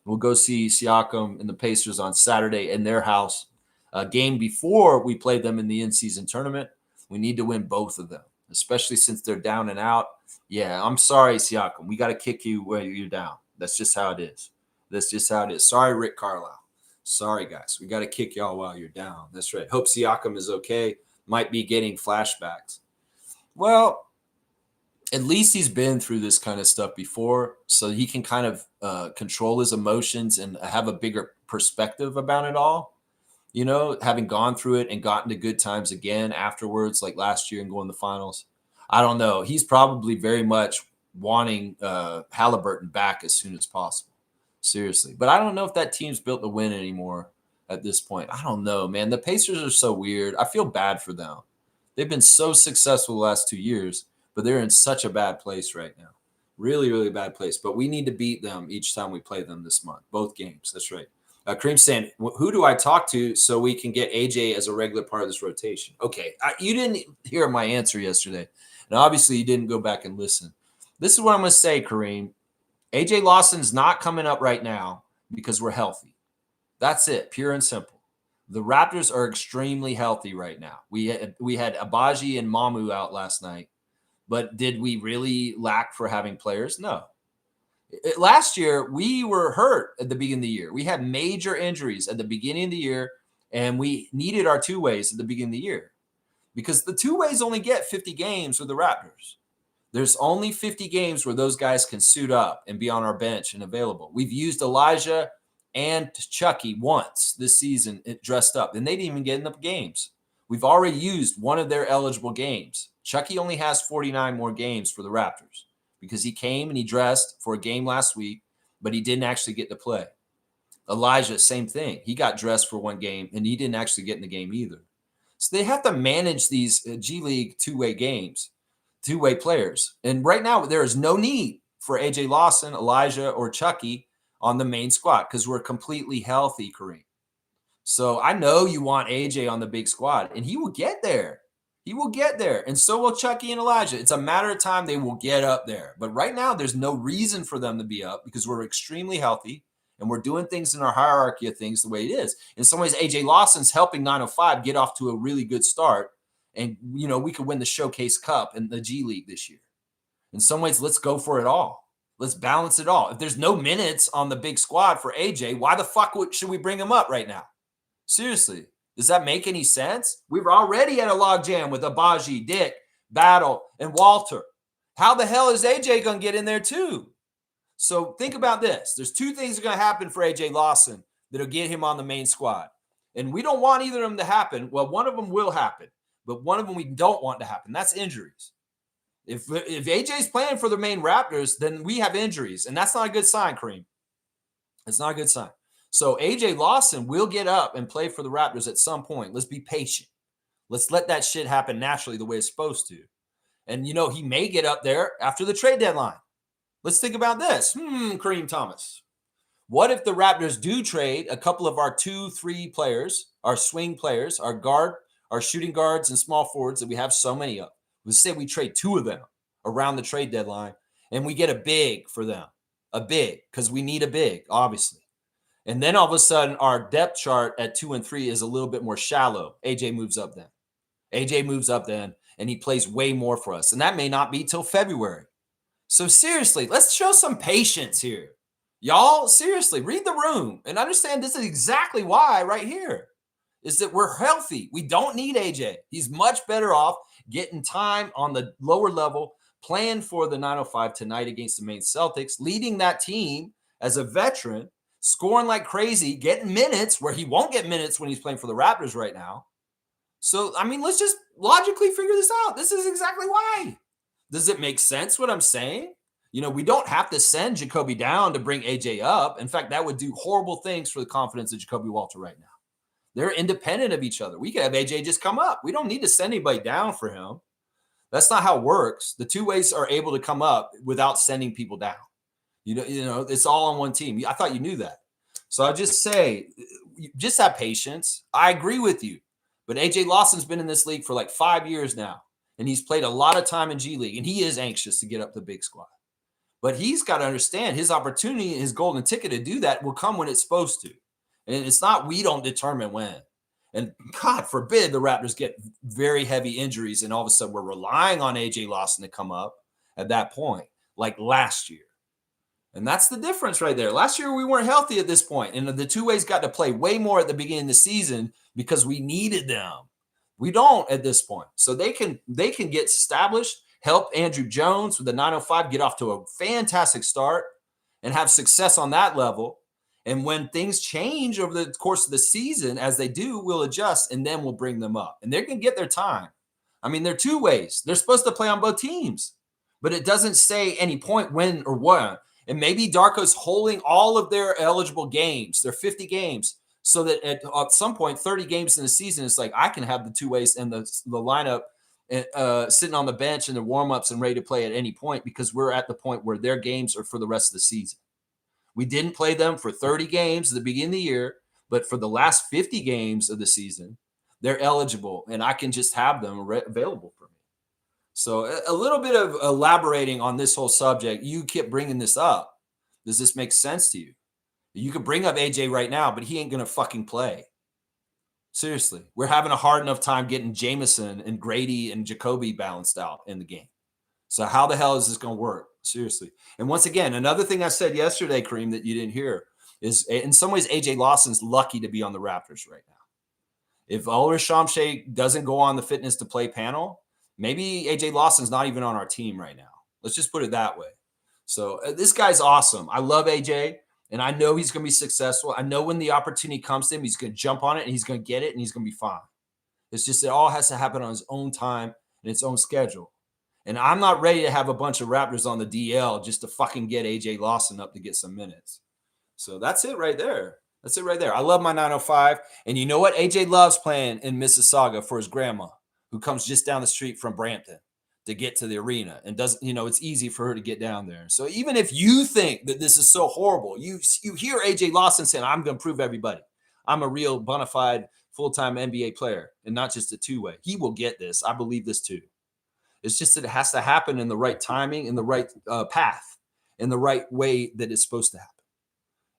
We'll go see Siakam and the Pacers on Saturday in their house. A game before we play them in the in-season tournament. We need to win both of them, especially since they're down and out. Yeah, I'm sorry, Siakam. We got to kick you where you're down. That's just how it is. That's just how it is. Sorry, Rick Carlisle. Sorry, guys. We got to kick y'all while you're down. That's right. Hope Siakam is okay. Might be getting flashbacks. Well, at least he's been through this kind of stuff before, so he can kind of control his emotions and have a bigger perspective about it all. You know, having gone through it and gotten to good times again afterwards, like last year and going to the finals. I don't know. He's probably very much wanting Halliburton back as soon as possible. Seriously. But I don't know if that team's built to win anymore at this point. I don't know, man. The Pacers are so weird. I feel bad for them. They've been so successful the last 2 years, but they're in such a bad place right now. Really, really bad place. But we need to beat them each time we play them this month. Both games. That's right. Kareem saying, who do I talk to so we can get AJ as a regular part of this rotation? Okay. You didn't hear my answer yesterday. And obviously you didn't go back and listen. This is what I'm going to say, Kareem. AJ Lawson's not coming up right now because we're healthy. That's it, pure and simple. The Raptors are extremely healthy right now. We had Abaji and Mamu out last night, but did we really lack for having players? No. Last year, we were hurt at the beginning of the year. We had major injuries at the beginning of the year, and we needed our two-ways at the beginning of the year because the two-ways only get 50 games with the Raptors. There's only 50 games where those guys can suit up and be on our bench and available. We've used Elijah and Chucky once this season dressed up, and they didn't even get in the games. We've already used one of their eligible games. Chucky only has 49 more games for the Raptors because he came and he dressed for a game last week, but he didn't actually get to play. Elijah, same thing. He got dressed for one game, and he didn't actually get in the game either. So they have to manage these G League two-way games. Two-way players. And right now, there is no need for AJ Lawson, Elijah, or Chucky on the main squad because we're completely healthy, Kareem. So I know you want AJ on the big squad, and he will get there. He will get there, and so will Chucky and Elijah. It's a matter of time they will get up there. But right now, there's no reason for them to be up because we're extremely healthy, and we're doing things in our hierarchy of things the way it is. In some ways, AJ Lawson's helping 905 get off to a really good start. And, you know, we could win the Showcase Cup in the G League this year. In some ways, let's go for it all. Let's balance it all. If there's no minutes on the big squad for AJ, why the fuck should we bring him up right now? Seriously, does that make any sense? We were already at a logjam with Abaji, Dick, Battle, and Walter. How the hell is AJ going to get in there too? So think about this. There's 2 things that are going to happen for AJ Lawson that'll get him on the main squad. And we don't want either of them to happen. Well, one of them will happen. But one of them we don't want to happen. That's injuries. If AJ's playing for the main Raptors, then we have injuries, and that's not a good sign, Kareem. It's not a good sign. So AJ Lawson will get up and play for the Raptors at some point. Let's be patient. Let's let that shit happen naturally the way it's supposed to. And, he may get up there after the trade deadline. Let's think about this. Kareem Thomas. What if the Raptors do trade a couple of our 2-3 players, our swing players, our shooting guards and small forwards that we have so many of? Let's say we trade 2 of them around the trade deadline and we get a big for them. A big, because we need a big, obviously. And then all of a sudden, our depth chart at 2 and 3 is a little bit more shallow. AJ moves up then, and he plays way more for us. And that may not be till February. So seriously, let's show some patience here. Y'all, seriously, read the room and understand this is exactly why right here is that we're healthy. We don't need AJ. He's much better off getting time on the lower level, playing for the 905 tonight against the Maine Celtics, leading that team as a veteran, scoring like crazy, getting minutes where he won't get minutes when he's playing for the Raptors right now. So, let's just logically figure this out. This is exactly why. Does it make sense what I'm saying? We don't have to send Jacoby down to bring AJ up. In fact, that would do horrible things for the confidence of Jacoby Walter right now. They're independent of each other. We could have AJ just come up. We don't need to send anybody down for him. That's not how it works. The two ways are able to come up without sending people down. It's all on one team. I thought you knew that. So I just say, just have patience. I agree with you. But AJ Lawson's been in this league for like 5 years now. And he's played a lot of time in G League. And he is anxious to get up the big squad. But he's got to understand his opportunity, his golden ticket to do that will come when it's supposed to. And it's not we don't determine when. And God forbid the Raptors get very heavy injuries and all of a sudden we're relying on AJ Lawson to come up at that point, like last year. And that's the difference right there. Last year we weren't healthy at this point, and the two ways got to play way more at the beginning of the season because we needed them. We don't at this point. So they can get established, help Andrew Jones with the 905 get off to a fantastic start and have success on that level. And when things change over the course of the season, as they do, we'll adjust and then we'll bring them up. And they're going to get their time. There are two ways. They're supposed to play on both teams, but it doesn't say any point when or what. And maybe Darko's holding all of their eligible games, their 50 games, so that at some point, 30 games in the season, it's like I can have the two ways and the lineup sitting on the bench in the warm-ups and ready to play at any point because we're at the point where their games are for the rest of the season. We didn't play them for 30 games at the beginning of the year, but for the last 50 games of the season, they're eligible, and I can just have them available for me. So a little bit of elaborating on this whole subject. You kept bringing this up. Does this make sense to you? You could bring up AJ right now, but he ain't going to fucking play. Seriously. We're having a hard enough time getting Jameson and Grady and Jacoby balanced out in the game. So how the hell is this going to work? Seriously. And once again, another thing I said yesterday, Kareem, that you didn't hear is in some ways AJ Lawson's lucky to be on the Raptors right now. If Ulrich Shamshay doesn't go on the fitness to play panel, maybe AJ Lawson's not even on our team right now. Let's just put it that way. So this guy's awesome. I love AJ, and I know he's going to be successful. I know when the opportunity comes to him, he's going to jump on it, and he's going to get it, and he's going to be fine. It's just it all has to happen on his own time and its own schedule. And I'm not ready to have a bunch of Raptors on the DL just to fucking get AJ Lawson up to get some minutes. So that's it right there. That's it right there. I love my 905. And you know what? AJ loves playing in Mississauga for his grandma, who comes just down the street from Brampton to get to the arena and doesn't, it's easy for her to get down there. So even if you think that this is so horrible, you hear AJ Lawson saying, I'm going to prove everybody I'm a real bona fide full-time NBA player and not just a two-way. He will get this. I believe this too. It's just that it has to happen in the right timing, in the right path, in the right way that it's supposed to happen.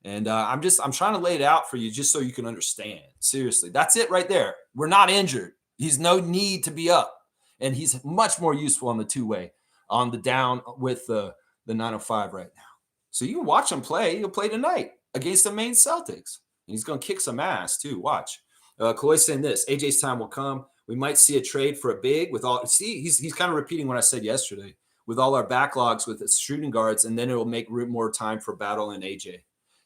And I'm trying to lay it out for you just so you can understand. Seriously, that's it right there. We're not injured. He's no need to be up. And he's much more useful on the two-way, on the down with the 905 right now. So you can watch him play. He'll play tonight against the Maine Celtics. And he's going to kick some ass too. Watch. Kaloi's saying this, AJ's time will come. We might see a trade for a big with all. See, he's kind of repeating what I said yesterday with all our backlogs with the shooting guards, and then it will make more time for Battle and AJ.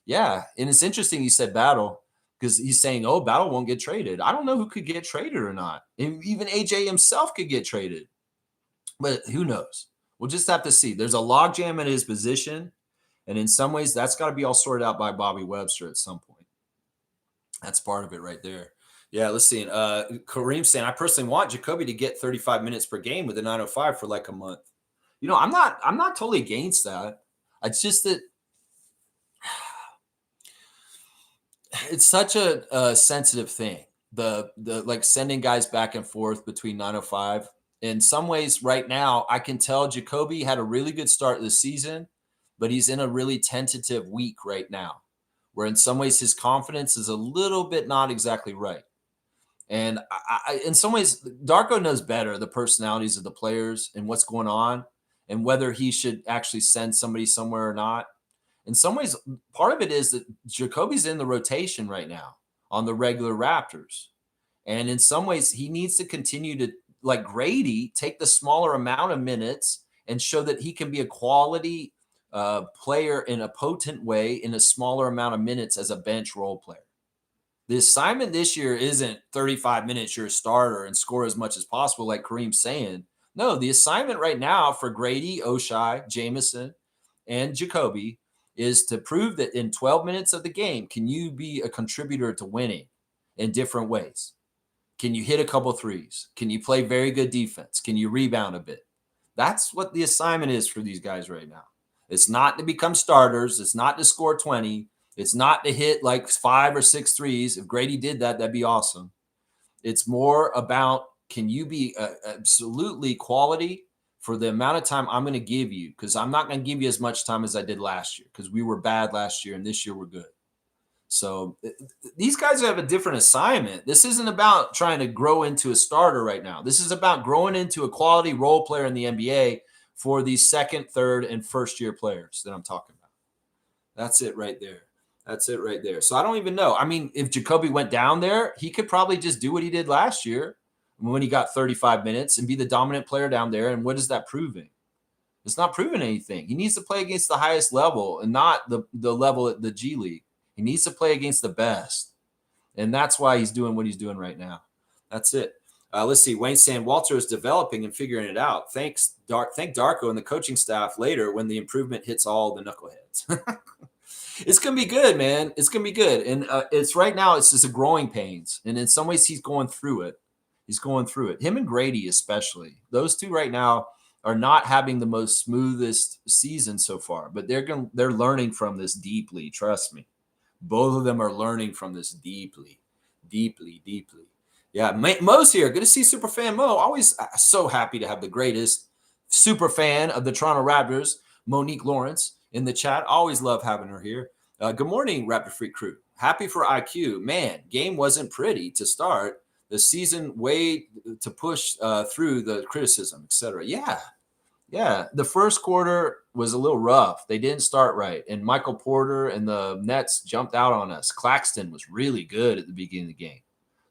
Yeah, and it's interesting you said Battle because he's saying, oh, Battle won't get traded. I don't know who could get traded or not. And even AJ himself could get traded, but who knows? We'll just have to see. There's a logjam in his position, and in some ways, that's got to be all sorted out by Bobby Webster at some point. That's part of it right there. Yeah, let's see. Kareem saying, I personally want Jacoby to get 35 minutes per game with the 905 for like a month. I'm not totally against that. It's just that it's such a sensitive thing. The like sending guys back and forth between 905. In some ways, right now, I can tell Jacoby had a really good start of the season, but he's in a really tentative week right now, where in some ways his confidence is a little bit not exactly right. And in some ways, Darko knows better the personalities of the players and what's going on and whether he should actually send somebody somewhere or not. In some ways, part of it is that Jacoby's in the rotation right now on the regular Raptors. And in some ways, he needs to continue to, like Grady, take the smaller amount of minutes and show that he can be a quality player in a potent way in a smaller amount of minutes as a bench role player. The assignment this year isn't 35 minutes, you're a starter and score as much as possible, like Kareem's saying. No, the assignment right now for Grady, Oshai, Jameson, and Jacoby is to prove that in 12 minutes of the game, can you be a contributor to winning in different ways? Can you hit a couple threes? Can you play very good defense? Can you rebound a bit? That's what the assignment is for these guys right now. It's not to become starters. It's not to score 20. It's not to hit like 5 or 6 threes. If Grady did that, that'd be awesome. It's more about, can you be absolutely quality for the amount of time I'm going to give you? Because I'm not going to give you as much time as I did last year, because we were bad last year and this year we're good. So these guys have a different assignment. This isn't about trying to grow into a starter right now. This is about growing into a quality role player in the NBA for these second, third, and first year players that I'm talking about. That's it right there. That's it right there. So I don't even know. I mean, if Jacoby went down there, he could probably just do what he did last year when he got 35 minutes and be the dominant player down there. And what is that proving? It's not proving anything. He needs to play against the highest level and not the level at the G League. He needs to play against the best. And that's why he's doing what he's doing right now. That's it. Let's see. Wayne saying Walter is developing and figuring it out. Thank Darko and the coaching staff later when the improvement hits all the knuckleheads. It's going to be good, man. It's going to be good. And it's right now, it's just a growing pains. And in some ways, he's going through it. He's going through it. Him and Grady, especially. Those two right now are not having the most smoothest season so far, but they're learning from this deeply. Trust me. Both of them are learning from this deeply, deeply, deeply. Yeah, Mo's here. Good to see Superfan Mo. Always so happy to have the greatest super fan of the Toronto Raptors, Monique Lawrence, in the chat. Always love having her here. Good morning, Raptor Freak crew. Happy for IQ. Man, game wasn't pretty to start. The season way to push through the criticism, etc. Yeah. The first quarter was a little rough. They didn't start right. And Michael Porter and the Nets jumped out on us. Claxton was really good at the beginning of the game.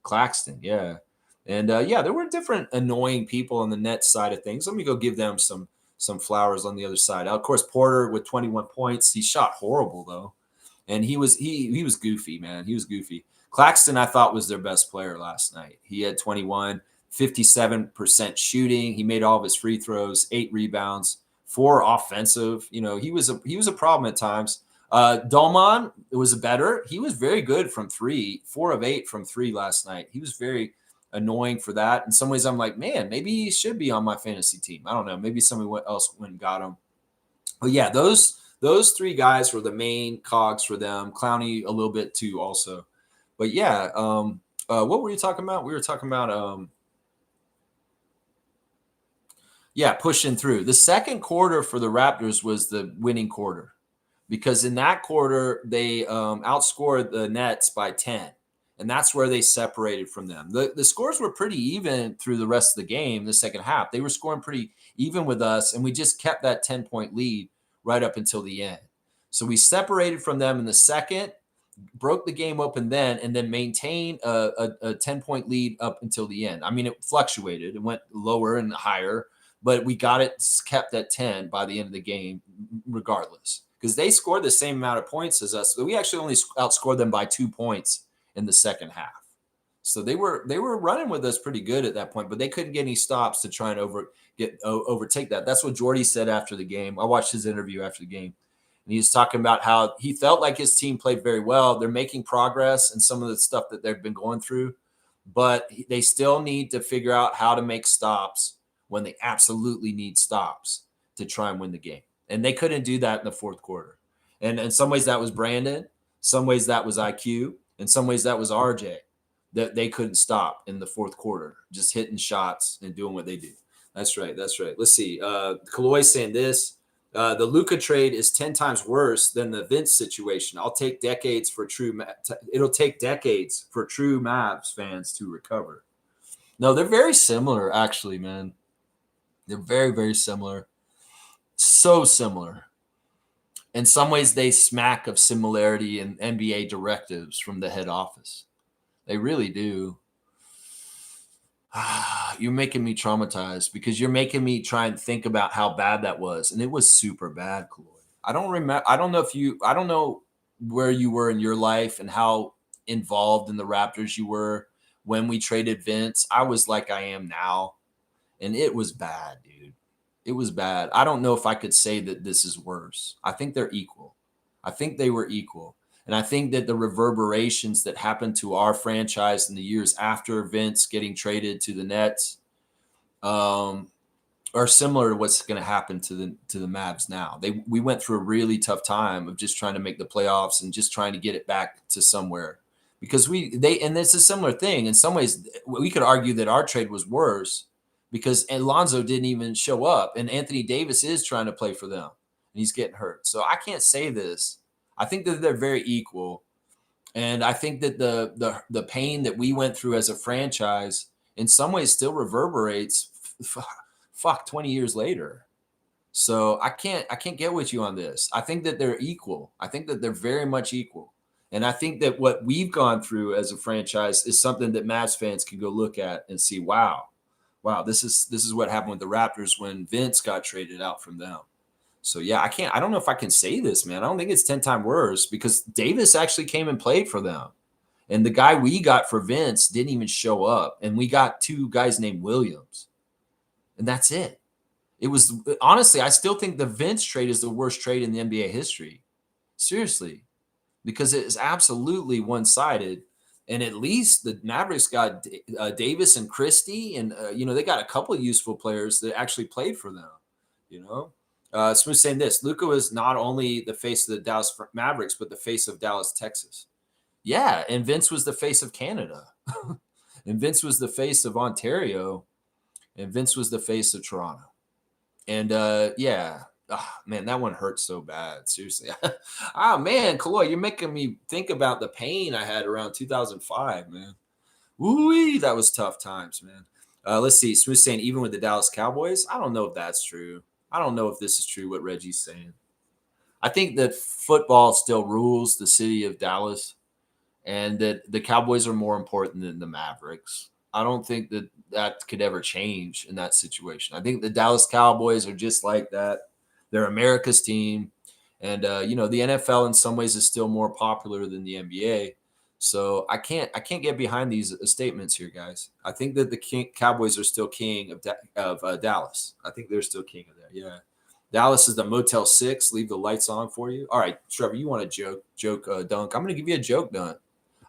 Claxton, yeah. And there were different annoying people on the Nets side of things. Let me go give them some flowers on the other side. Of course, Porter with 21 points. He shot horrible though. And he was goofy, man. He was goofy. Claxton, I thought, was their best player last night. He had 21, 57% shooting. He made all of his free throws, 8 rebounds, 4 offensive. He was a problem at times. Dolman was better. He was very good from 3, 4 of 8 from 3 last night. He was very annoying for that. In some ways, I'm like, man, maybe he should be on my fantasy team. I don't know. Maybe somebody else went and got him. But yeah, those 3 guys were the main cogs for them. Clowney a little bit too also. But yeah, what were you talking about? We were talking about pushing through. The second quarter for the Raptors was the winning quarter, because in that quarter they outscored the Nets by 10, and that's where they separated from them. The scores were pretty even through the rest of the game. The second half, they were scoring pretty even with us, and we just kept that 10-point lead right up until the end. So we separated from them in the second, broke the game open then, and then maintained a 10-point lead up until the end. I mean, it fluctuated. It went lower and higher, but we got it kept at 10 by the end of the game regardless, because they scored the same amount of points as us. So we actually only outscored them by 2 points in the second half. So they were running with us pretty good at that point, but they couldn't get any stops to try and overtake that. That's what Jordy said after the game. I watched his interview after the game, and he was talking about how he felt like his team played very well. They're making progress in some of the stuff that they've been going through, but they still need to figure out how to make stops when they absolutely need stops to try and win the game. And they couldn't do that in the fourth quarter. And in some ways that was Brandon, some ways that was IQ, in some ways that was RJ, that they couldn't stop in the fourth quarter, just hitting shots and doing what they do. That's right. That's right. Let's see. Kaloy saying this. The Luka trade is 10 times worse than the Vince situation. It'll take decades for true Mavs fans to recover. No, they're very similar, actually, man. They're very, very similar. So similar. In some ways, they smack of similarity in NBA directives from the head office. They really do. You're making me traumatized because you're making me try and think about how bad that was. And it was super bad, Chloe. I don't remember. I don't know where you were in your life and how involved in the Raptors you were when we traded Vince. I was like I am now. And it was bad, dude. It was bad. I don't know if I could say that this is worse. I think they're equal. I think they were equal. And I think that the reverberations that happened to our franchise in the years after Vince getting traded to the Nets are similar to what's going to happen to the Mavs now. We went through a really tough time of just trying to make the playoffs and just trying to get it back to somewhere. Because and it's a similar thing. In some ways, we could argue that our trade was worse because Alonzo didn't even show up, and Anthony Davis is trying to play for them, and he's getting hurt. So I can't say this. I think that they're very equal, and I think that the pain that we went through as a franchise in some ways still reverberates 20 years later. So I can't get with you on this. I think that they're equal. I think that they're very much equal. And I think that what we've gone through as a franchise is something that Mavs fans can go look at and see, wow, this is what happened with the Raptors when Vince got traded out from them. So yeah, I don't know if I can say this, man. I don't think it's 10 times worse because Davis actually came and played for them. And the guy we got for Vince didn't even show up. And we got two guys named Williams. And that's it. It was honestly, I still think the Vince trade is the worst trade in the NBA history. Seriously. Because it is absolutely one-sided. And at least the Mavericks got Davis and Christie. And, they got a couple of useful players that actually played for them, Smooth saying this, Luka was not only the face of the Dallas Mavericks, but the face of Dallas, Texas. Yeah, and Vince was the face of Canada. And Vince was the face of Ontario. And Vince was the face of Toronto. And, man, that one hurts so bad. Seriously. Man, Kaloy, you're making me think about the pain I had around 2005, man. Ooh, that was tough times, man. Let's see. Smooth saying, even with the Dallas Cowboys, I don't know if that's true. I don't know if this is true, what Reggie's saying. I think that football still rules the city of Dallas and that the Cowboys are more important than the Mavericks. I don't think that could ever change in that situation. I think the Dallas Cowboys are just like that. They're America's team. And, the NFL in some ways is still more popular than the NBA. So I can't get behind these statements here, guys. I think that the Cowboys are still king of Dallas. I think they're still king of that. Yeah, Dallas is the Motel 6. Leave the lights on for you. All right, Trevor, you want a joke dunk? I'm going to give you a joke dunk.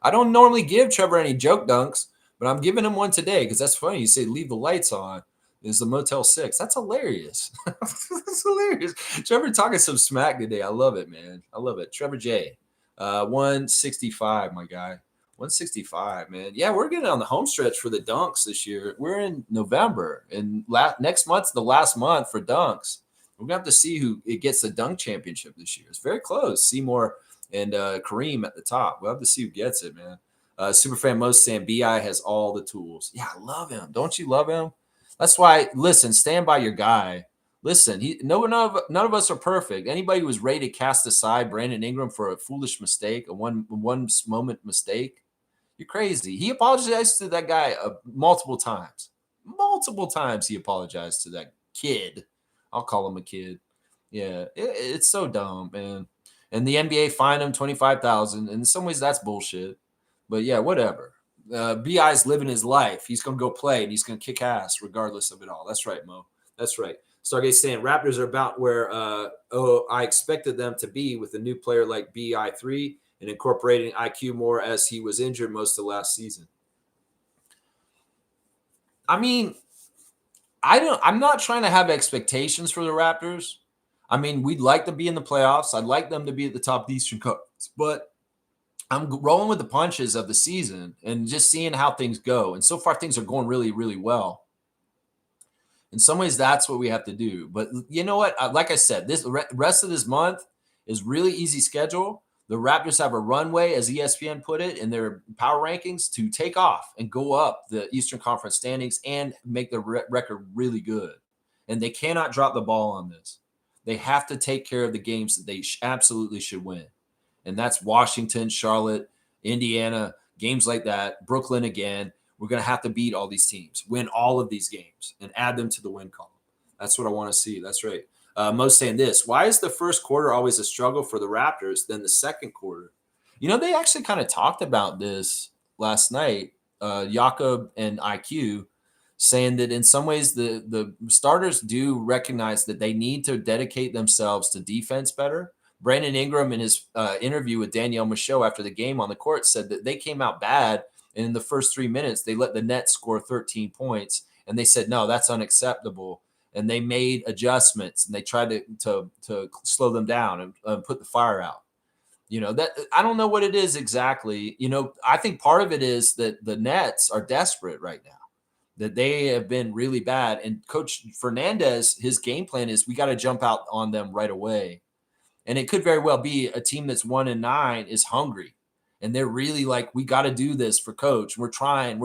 I don't normally give Trevor any joke dunks, but I'm giving him one today because that's funny. You say leave the lights on. Is the Motel 6. That's hilarious. That's hilarious. Trevor talking some smack today. I love it, man. I love it. Trevor J. 165, my guy. 165, man. Yeah, we're getting on the home stretch for the dunks this year. We're in November, and next month's the last month for dunks. We're gonna have to see who it gets the dunk championship this year. It's very close. Seymour and Kareem at the top. We'll have to see who gets it, man. Superfan Most saying BI has all the tools. Yeah, I love him. Don't you love him? That's why. Listen, stand by your guy. Listen, none of us are perfect. Anybody who was ready to cast aside Brandon Ingram for a foolish mistake, a one moment mistake, you're crazy. He apologized to that guy multiple times. Multiple times he apologized to that kid. I'll call him a kid. Yeah, it's so dumb, man. And the NBA fined him $25,000. In some ways, that's bullshit. But yeah, whatever. BI's living his life. He's going to go play and he's going to kick ass regardless of it all. That's right, Mo. That's right. Stargate saying Raptors are about where I expected them to be with a new player like BI3 and incorporating IQ more as he was injured most of last season. I mean, I'm not trying to have expectations for the Raptors. I mean, we'd like to be in the playoffs. I'd like them to be at the top of the Eastern Conference, but I'm rolling with the punches of the season and just seeing how things go. And so far, things are going really, really well. In some ways, that's what we have to do. But you know what? Like I said, this rest of this month is really easy schedule. The Raptors have a runway, as ESPN put it, in their power rankings to take off and go up the Eastern Conference standings and make the record really good. And they cannot drop the ball on this. They have to take care of the games that they absolutely should win. And that's Washington, Charlotte, Indiana, games like that, Brooklyn again. We're going to have to beat all these teams, win all of these games, and add them to the win column. That's what I want to see. That's right. Mo's saying this. Why is the first quarter always a struggle for the Raptors than the second quarter? You know, they actually kind of talked about this last night, Jakob and IQ, saying that in some ways the starters do recognize that they need to dedicate themselves to defense better. Brandon Ingram, in his interview with Danielle Michaud after the game on the court, said that they came out bad. And in the first 3 minutes, they let the Nets score 13 points. And they said, no, that's unacceptable. And they made adjustments and they tried to slow them down and put the fire out. You know, that I don't know what it is exactly. You know, I think part of it is that the Nets are desperate right now, that they have been really bad. And Coach Fernandez, his game plan is we got to jump out on them right away. And it could very well be a team that's 1-9 is hungry. And they're really like, we got to do this for coach. We're trying.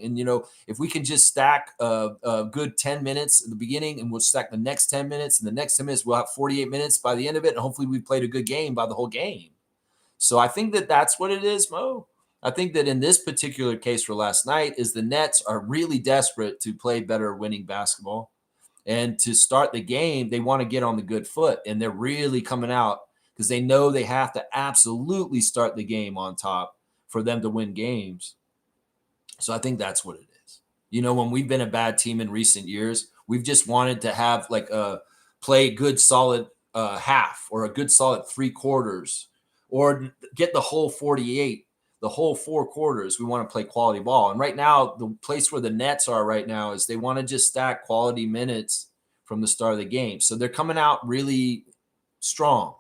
And, you know, if we can just stack a good 10 minutes at the beginning and we'll stack the next 10 minutes and the next 10 minutes, we'll have 48 minutes by the end of it. And hopefully we played a good game by the whole game. So I think that that's what it is, Mo. I think that in this particular case for last night is the Nets are really desperate to play better winning basketball. And to start the game, they want to get on the good foot. And they're really coming out because they know they have to absolutely start the game on top for them to win games. So I think that's what it is. You know, when we've been a bad team in recent years, we've just wanted to have like a play good solid half or a good solid 3 quarters or get the whole 48, the whole 4 quarters. We want to play quality ball. And right now, the place where the Nets are right now is they want to just stack quality minutes from the start of the game. So they're coming out really strong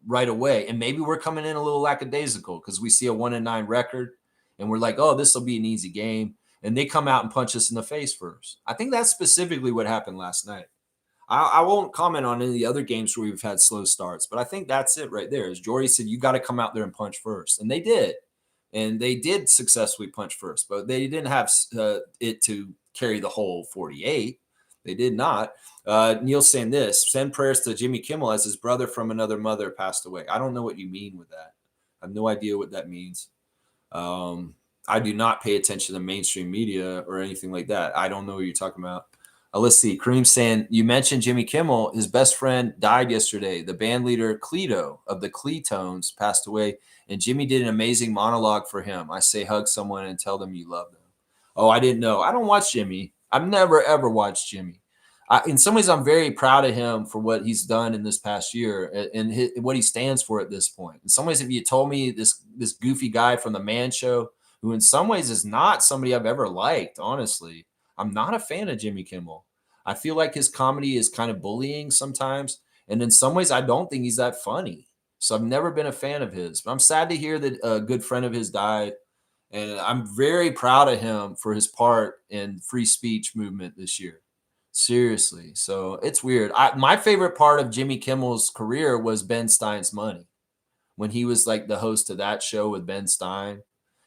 right away. And maybe we're coming in a little lackadaisical because we see a 1-9 record and we're like, oh, this will be an easy game. And they come out and punch us in the face first. I think that's specifically what happened last night. I won't comment on any of the other games where we've had slow starts, but I think that's it right there. As Jory said, you got to come out there and punch first. And they did. And they did successfully punch first, but they didn't have it to carry the whole 48. They did not. Neil's saying this, send prayers to Jimmy Kimmel as his brother from another mother passed away. I don't know what you mean with that. I have no idea what that means. I do not pay attention to mainstream media or anything like that. I don't know what you're talking about. Let's see. Kareem's saying, you mentioned Jimmy Kimmel. His best friend died yesterday. The band leader Cleto of the Cletones passed away, and Jimmy did an amazing monologue for him. I say hug someone and tell them you love them. Oh, I didn't know. I don't watch Jimmy. I've never, ever watched Jimmy. In some ways, I'm very proud of him for what he's done in this past year and what he stands for at this point. In some ways, if you told me this goofy guy from the Man Show, who in some ways is not somebody I've ever liked, honestly, I'm not a fan of Jimmy Kimmel. I feel like his comedy is kind of bullying sometimes. And in some ways, I don't think he's that funny. So I've never been a fan of his. But I'm sad to hear that a good friend of his died. And I'm very proud of him for his part in free speech movement this year. Seriously. So it's weird. My favorite part of Jimmy Kimmel's career was Ben Stein's Money. When he was like the host of that show with Ben Stein.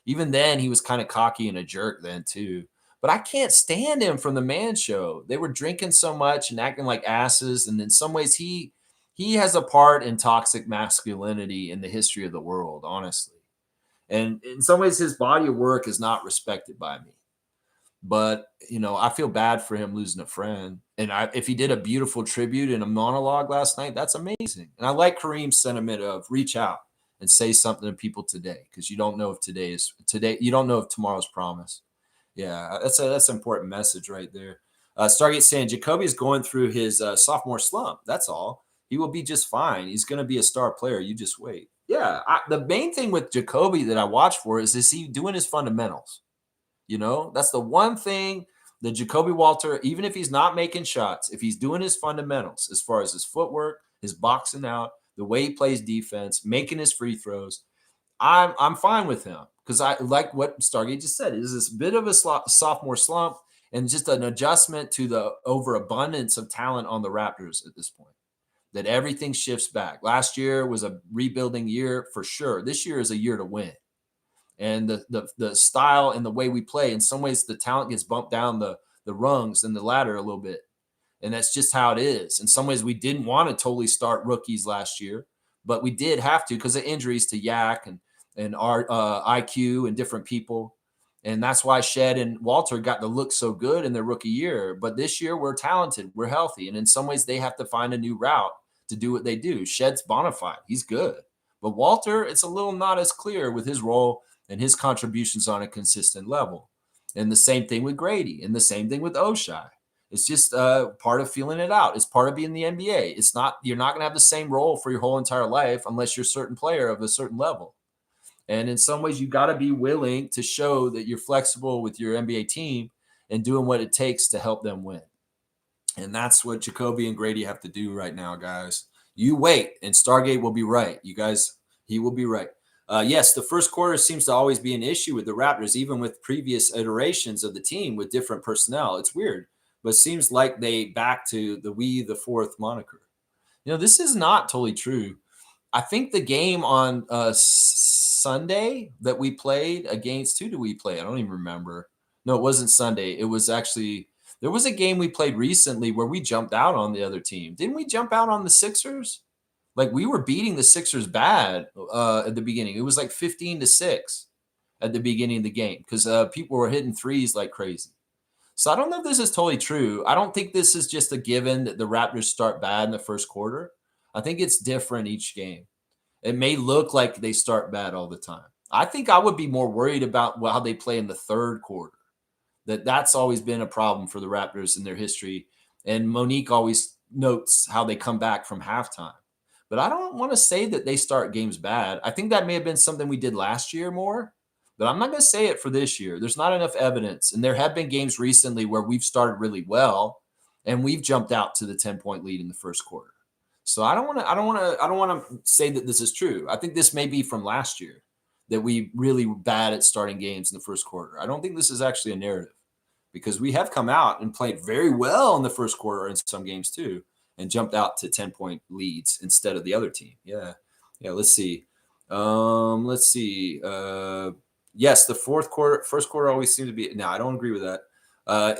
Even then, he was kind of cocky and a jerk then too. But I can't stand him from the Man Show. They were drinking so much and acting like asses. And in some ways, he has a part in toxic masculinity in the history of the world, honestly. And in some ways, his body of work is not respected by me. But, you know, I feel bad for him losing a friend. And if he did a beautiful tribute in a monologue last night, that's amazing. And I like Kareem's sentiment of reach out. and say something to people today, because you don't know if today is today. You don't know if tomorrow's promise. Yeah, that's an important message right there. Stargate saying Jacoby is going through his sophomore slump. That's all. He will be just fine. He's going to be a star player. You just wait. Yeah, the main thing with Jacoby that I watch for is he doing his fundamentals? You know, that's the one thing that Jacoby Walter, even if he's not making shots, if he's doing his fundamentals as far as his footwork, his boxing out, the way he plays defense, making his free throws, I'm fine with him, because I like what Stargate just said. It is this bit of a sophomore slump and just an adjustment to the overabundance of talent on the Raptors at this point. That everything shifts back. Last year was a rebuilding year for sure. This year is a year to win. And the style and the way we play, in some ways, the talent gets bumped down the rungs and the ladder a little bit. And that's just how it is. In some ways, we didn't want to totally start rookies last year, but we did have to because of injuries to Yak and our IQ and different people. And that's why Shed and Walter got to look so good in their rookie year. But this year, we're talented, we're healthy. And in some ways, they have to find a new route to do what they do. Shed's bona fide. He's good. But Walter, it's a little not as clear with his role and his contributions on a consistent level. And the same thing with Grady, and the same thing with Oshai. It's just part of feeling it out. It's part of being the NBA. It's not, you're not going to have the same role for your whole entire life unless you're a certain player of a certain level. And in some ways, you got to be willing to show that you're flexible with your NBA team and doing what it takes to help them win. And that's what Jacoby and Grady have to do right now, guys. You wait, and Stargate will be right. You guys, he will be right. Yes, the first quarter seems to always be an issue with the Raptors, even with previous iterations of the team with different personnel. It's weird, but it seems like they back to the "we the fourth" moniker. You know, this is not totally true. I think the game on Sunday that we played against, who do we play? I don't even remember. No, it wasn't Sunday. It was actually, there was a game we played recently where we jumped out on the other team. Didn't we jump out on the Sixers? Like, we were beating the Sixers bad at the beginning. It was like 15-6 at the beginning of the game because people were hitting threes like crazy. So I don't know if this is totally true. I don't think this is just a given that the Raptors start bad in the first quarter. I think it's different each game. It may look like they start bad all the time. I think I would be more worried about how they play in the third quarter. That's always been a problem for the Raptors in their history. And Monique always notes how they come back from halftime. But I don't want to say that they start games bad. I think that may have been something we did last year more, but I'm not going to say it for this year. There's not enough evidence. And there have been games recently where we've started really well and we've jumped out to the 10-point lead in the first quarter. So I don't want to say that this is true. I think this may be from last year that we really were bad at starting games in the first quarter. I don't think this is actually a narrative because we have come out and played very well in the first quarter in some games too, and jumped out to 10-point leads instead of the other team. Yeah. Let's see. Yes, the first quarter always seemed to be. No, I don't agree with that.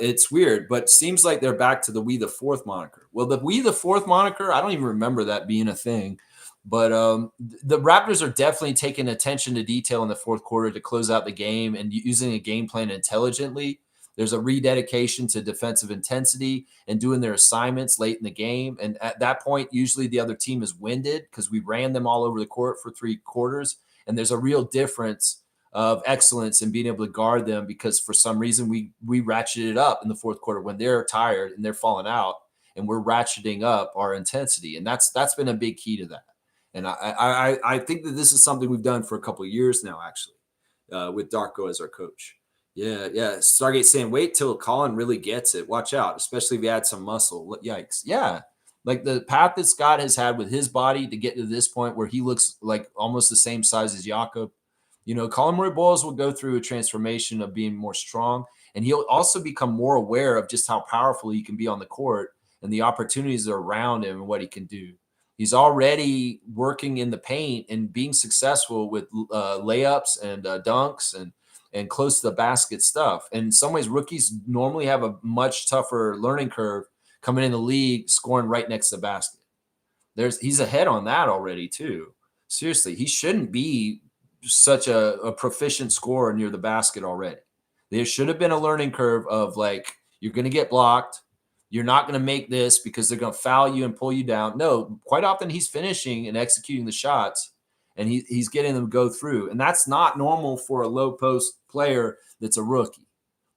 It's weird, but seems like they're back to the "we the fourth" moniker. Well, the "we the fourth" moniker, I don't even remember that being a thing. But the Raptors are definitely taking attention to detail in the fourth quarter to close out the game and using a game plan intelligently. There's a rededication to defensive intensity and doing their assignments late in the game. And at that point, usually the other team is winded because we ran them all over the court for 3 quarters. And there's a real difference of excellence in being able to guard them because for some reason we ratcheted it up in the fourth quarter when they're tired and they're falling out, and we're ratcheting up our intensity. And that's been a big key to that. And I think that this is something we've done for a couple of years now, actually, with Darko as our coach. Yeah. Stargate saying, wait till Colin really gets it. Watch out, especially if he had some muscle. Yikes. Yeah. Like the path that Scott has had with his body to get to this point where he looks like almost the same size as Jakob. You know, Colin Murray Boyles will go through a transformation of being more strong, and he'll also become more aware of just how powerful he can be on the court and the opportunities that are around him and what he can do. He's already working in the paint and being successful with layups and dunks and close to the basket stuff. And in some ways, rookies normally have a much tougher learning curve coming in the league, scoring right next to the basket. He's ahead on that already too. Seriously, he shouldn't be such a proficient scorer near the basket already. There should have been a learning curve of like, you're going to get blocked. You're not going to make this because they're going to foul you and pull you down. No, quite often he's finishing and executing the shots and he's getting them to go through. And that's not normal for a low post player that's a rookie.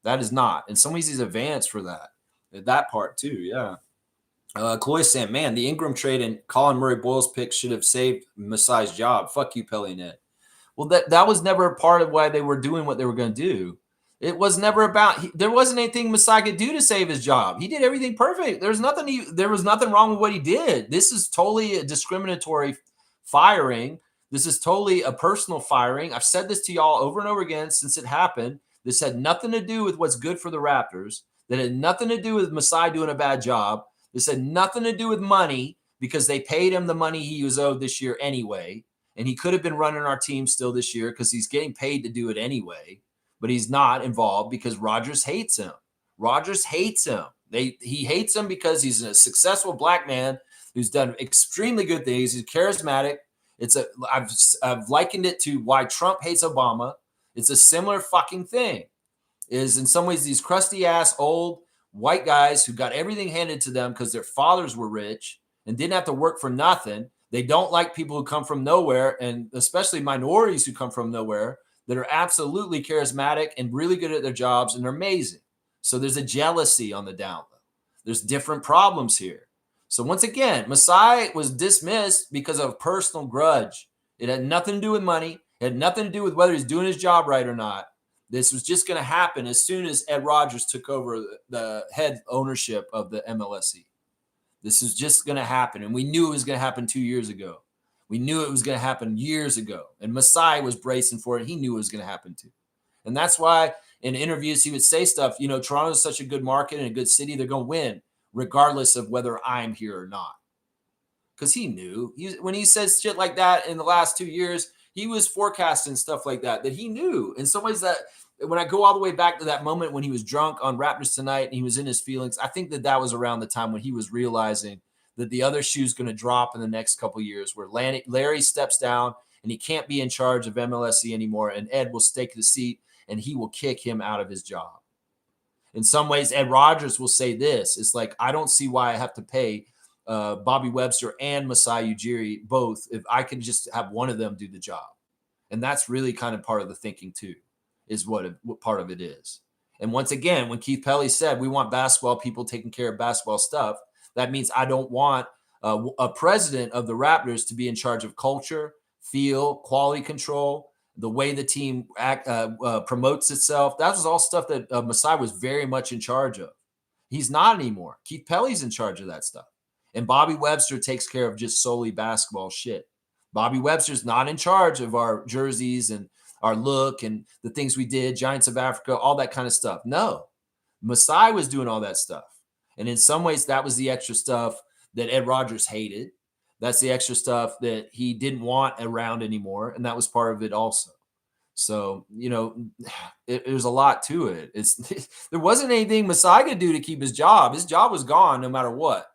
That is not. In some ways, he's advanced for that part too. Yeah. Chloe saying, man, the Ingram trade and Colin Murray Boyle's pick should have saved Masai's job. Fuck you, Pelly Ned. Well, that was never a part of why they were doing what they were going to do. It was never about. There wasn't anything Masai could do to save his job. He did everything perfect. There was nothing wrong with what he did. This is totally a discriminatory firing. This is totally a personal firing. I've said this to y'all over and over again since it happened. This had nothing to do with what's good for the Raptors. That had nothing to do with Masai doing a bad job. This had nothing to do with money because they paid him the money he was owed this year anyway. And he could have been running our team still this year because he's getting paid to do it anyway. But he's not involved because Rodgers hates him. Rodgers hates him. He hates him because he's a successful black man who's done extremely good things. He's charismatic. I've likened it to why Trump hates Obama. It's a similar fucking thing. Is in some ways these crusty ass old white guys who got everything handed to them because their fathers were rich and didn't have to work for nothing. They don't like people who come from nowhere, and especially minorities who come from nowhere that are absolutely charismatic and really good at their jobs, and they're amazing. So there's a jealousy on the down low. There's different problems here. So once again, Masai was dismissed because of personal grudge. It had nothing to do with money. It had nothing to do with whether he's doing his job right or not. This was just going to happen as soon as Ed Rodgers took over the head ownership of the MLSE. This is just going to happen. And we knew it was going to happen 2 years ago. We knew it was going to happen years ago. And Masai was bracing for it. He knew it was going to happen too. And that's why in interviews he would say stuff, Toronto is such a good market and a good city. They're going to win regardless of whether I'm here or not. Because he knew. When he says shit like that in the last 2 years, he was forecasting stuff like that he knew. In some ways that when I go all the way back to that moment when he was drunk on Raptors Tonight and he was in his feelings, I think that was around the time when he was realizing that the other shoe's going to drop in the next couple of years where Larry steps down and he can't be in charge of MLSE anymore, and Ed will stake the seat and he will kick him out of his job. In some ways, Ed Rodgers will say this. It's like, I don't see why I have to pay Bobby Webster and Masai Ujiri both if I can just have one of them do the job. And that's really kind of part of the thinking too, is what part of it is. And once again, when Keith Pelly said we want basketball people taking care of basketball stuff, that means I don't want a president of the Raptors to be in charge of culture, feel, quality control, the way the team promotes itself. That was all stuff that Masai was very much in charge of. He's not anymore. Keith Pelly's in charge of that stuff. And Bobby Webster takes care of just solely basketball shit. Bobby Webster's not in charge of our jerseys and our look and the things we did, Giants of Africa, all that kind of stuff. No, Masai was doing all that stuff. And in some ways, that was the extra stuff that Ed Rodgers hated. That's the extra stuff that he didn't want around anymore. And that was part of it also. So, there's a lot to it. There wasn't anything Masai could do to keep his job. His job was gone no matter what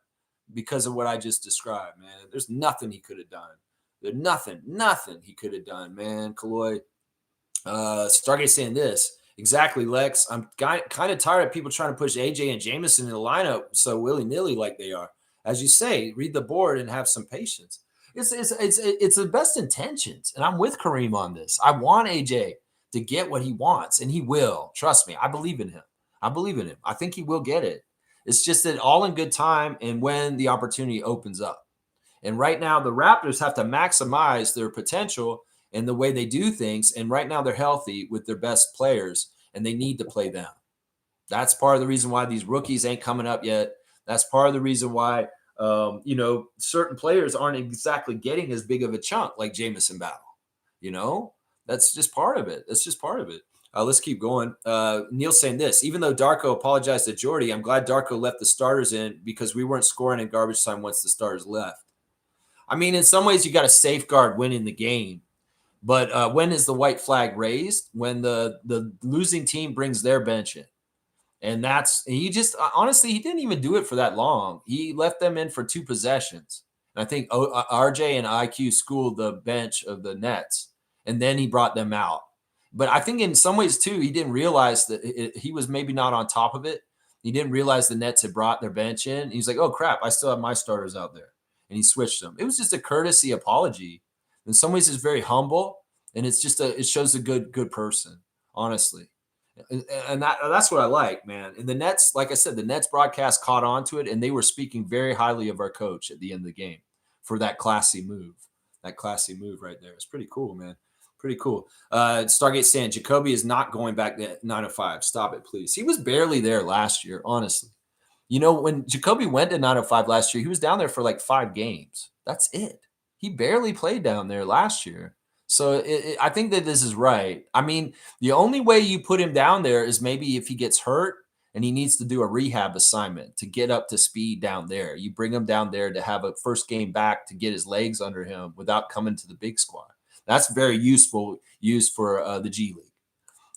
because of what I just described, man. There's nothing he could have done. There's nothing he could have done, man. Kaloy. Stargate saying this. Exactly, Lex. I'm kind of tired of people trying to push AJ and Jameson in the lineup so willy-nilly like they are. As you say, read the board and have some patience. It's the best intentions, and I'm with Kareem on this. I want AJ to get what he wants, and he will. Trust me. I believe in him. I think he will get it. It's just that all in good time and when the opportunity opens up. And right now, the Raptors have to maximize their potential and the way they do things. And right now they're healthy with their best players and they need to play them. That's part of the reason why these rookies ain't coming up yet. That's part of the reason why, certain players aren't exactly getting as big of a chunk like Jameson Battle. That's just part of it. Let's keep going. Neil's saying this, even though Darko apologized to Jordy, I'm glad Darko left the starters in because we weren't scoring in garbage time once the starters left. I mean, in some ways you got to safeguard winning the game. But when is the white flag raised? When the losing team brings their bench in. And he didn't even do it for that long. He left them in for 2 possessions. And I think RJ and IQ schooled the bench of the Nets. And then he brought them out. But I think in some ways, too, he didn't realize that he was maybe not on top of it. He didn't realize the Nets had brought their bench in. He's like, oh, crap, I still have my starters out there. And he switched them. It was just a courtesy apology In some ways, it's very humble, and it's just it shows a good person, honestly. And that's what I like, man. And the Nets, like I said, the Nets broadcast caught on to it, and they were speaking very highly of our coach at the end of the game for that classy move. That classy move right there. It's pretty cool, man. Pretty cool. Stargate saying Jacoby is not going back to 905. Stop it, please. He was barely there last year, honestly. You know, when Jacoby went to 905 last year, he was down there for like 5 games. That's it. He barely played down there last year. So I think that this is right. I mean, the only way you put him down there is maybe if he gets hurt and he needs to do a rehab assignment to get up to speed down there. You bring him down there to have a first game back to get his legs under him without coming to the big squad. That's very useful use for the G League.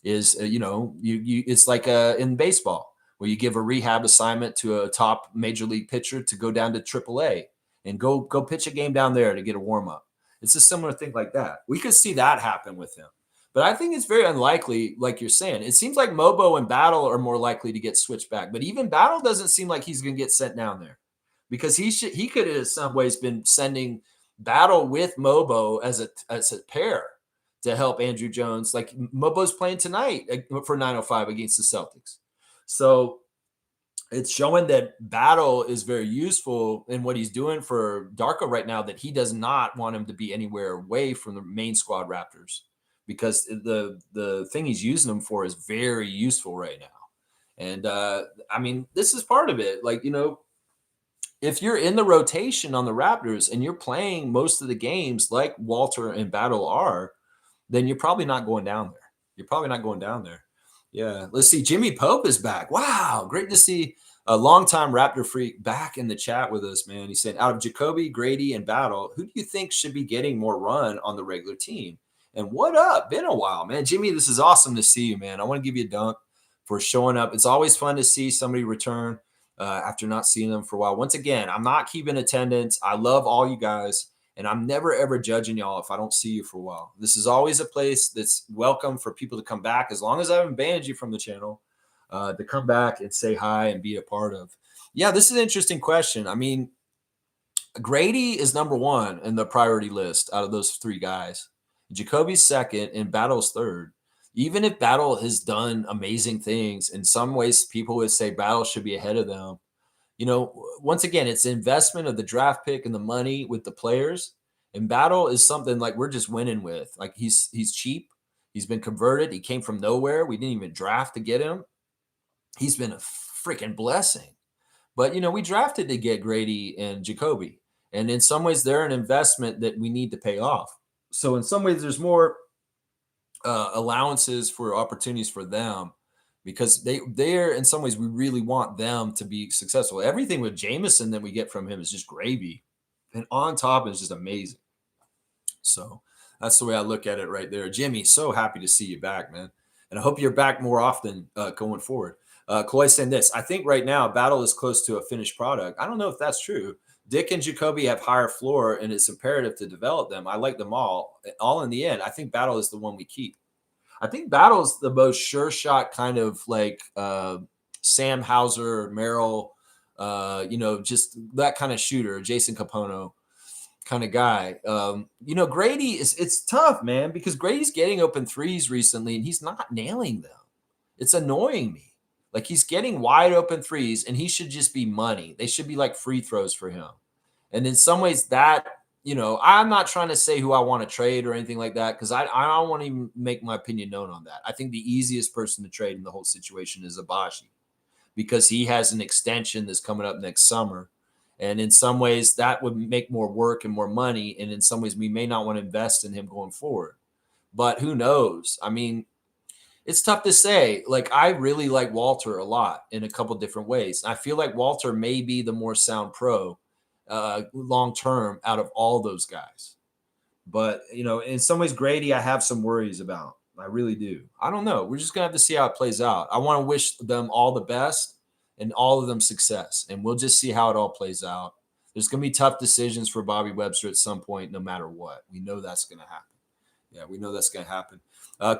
Is you it's like in baseball where you give a rehab assignment to a top major league pitcher to go down to AAA and go pitch a game down there to get a warm up. It's a similar thing like that. We could see that happen with him. But I think it's very unlikely, like you're saying. It seems like Mobo and Battle are more likely to get switched back. But even Battle doesn't seem like he's going to get sent down there because he could have in some ways been sending Battle with Mobo as a pair to help Andrew Jones. Like Mobo's playing tonight for 905 against the Celtics. So it's showing that Battle is very useful in what he's doing for Darko right now, that he does not want him to be anywhere away from the main squad Raptors because the thing he's using him for is very useful right now. And I mean, this is part of it. Like, if you're in the rotation on the Raptors and you're playing most of the games like Walter and Battle are, then you're probably not going down there. You're probably not going down there. Yeah. Let's see. Jimmy Pope is back. Wow. Great to see a longtime Raptor freak back in the chat with us, man. He said, out of Jacoby, Grady, and Battle, who do you think should be getting more run on the regular team? And what up? Been a while, man. Jimmy, this is awesome to see you, man. I want to give you a dunk for showing up. It's always fun to see somebody return after not seeing them for a while. Once again, I'm not keeping attendance. I love all you guys. And I'm never, ever judging y'all if I don't see you for a while. This is always a place that's welcome for people to come back, as long as I haven't banned you from the channel, to come back and say hi and be a part of. Yeah, this is an interesting question. I mean, Grady is number one in the priority list out of those three guys. Jacoby's second and Battle's third. Even if Battle has done amazing things, in some ways people would say Battle should be ahead of them. Once again, it's the investment of the draft pick and the money with the players. And Battle is something like we're just winning with. Like he's cheap. He's been converted. He came from nowhere. We didn't even draft to get him. He's been a freaking blessing. But, we drafted to get Grady and Jacoby. And in some ways, they're an investment that we need to pay off. So in some ways, there's more allowances for opportunities for them, because they're in some ways, we really want them to be successful. Everything with Jameson that we get from him is just gravy. And on top is just amazing. So that's the way I look at it right there. Jimmy, so happy to see you back, man. And I hope you're back more often going forward. Chloe saying this, I think right now Battle is close to a finished product. I don't know if that's true. Dick and Jacoby have higher floor, and it's imperative to develop them. I like them all. All in the end, I think Battle is the one we keep. I think Battle's the most sure shot kind of like Sam Hauser, Merrill, just that kind of shooter, Jason Capono kind of guy. Grady it's tough, man, because Grady's getting open threes recently and he's not nailing them. It's annoying me. Like he's getting wide open threes and he should just be money. They should be like free throws for him. And in some ways that, I'm not trying to say who I want to trade or anything like that, because I don't want to even make my opinion known on that. I think the easiest person to trade in the whole situation is Abashi, because he has an extension that's coming up next summer. And in some ways that would make more work and more money. And in some ways we may not want to invest in him going forward. But who knows? I mean, it's tough to say. Like, I really like Walter a lot in a couple different ways. I feel like Walter may be the more sound pro long term out of all those guys. But, in some ways, Grady, I have some worries about. I really do. I don't know. We're just going to have to see how it plays out. I want to wish them all the best and all of them success. And we'll just see how it all plays out. There's going to be tough decisions for Bobby Webster at some point, no matter what. We know that's going to happen. Yeah, we know that's going to happen.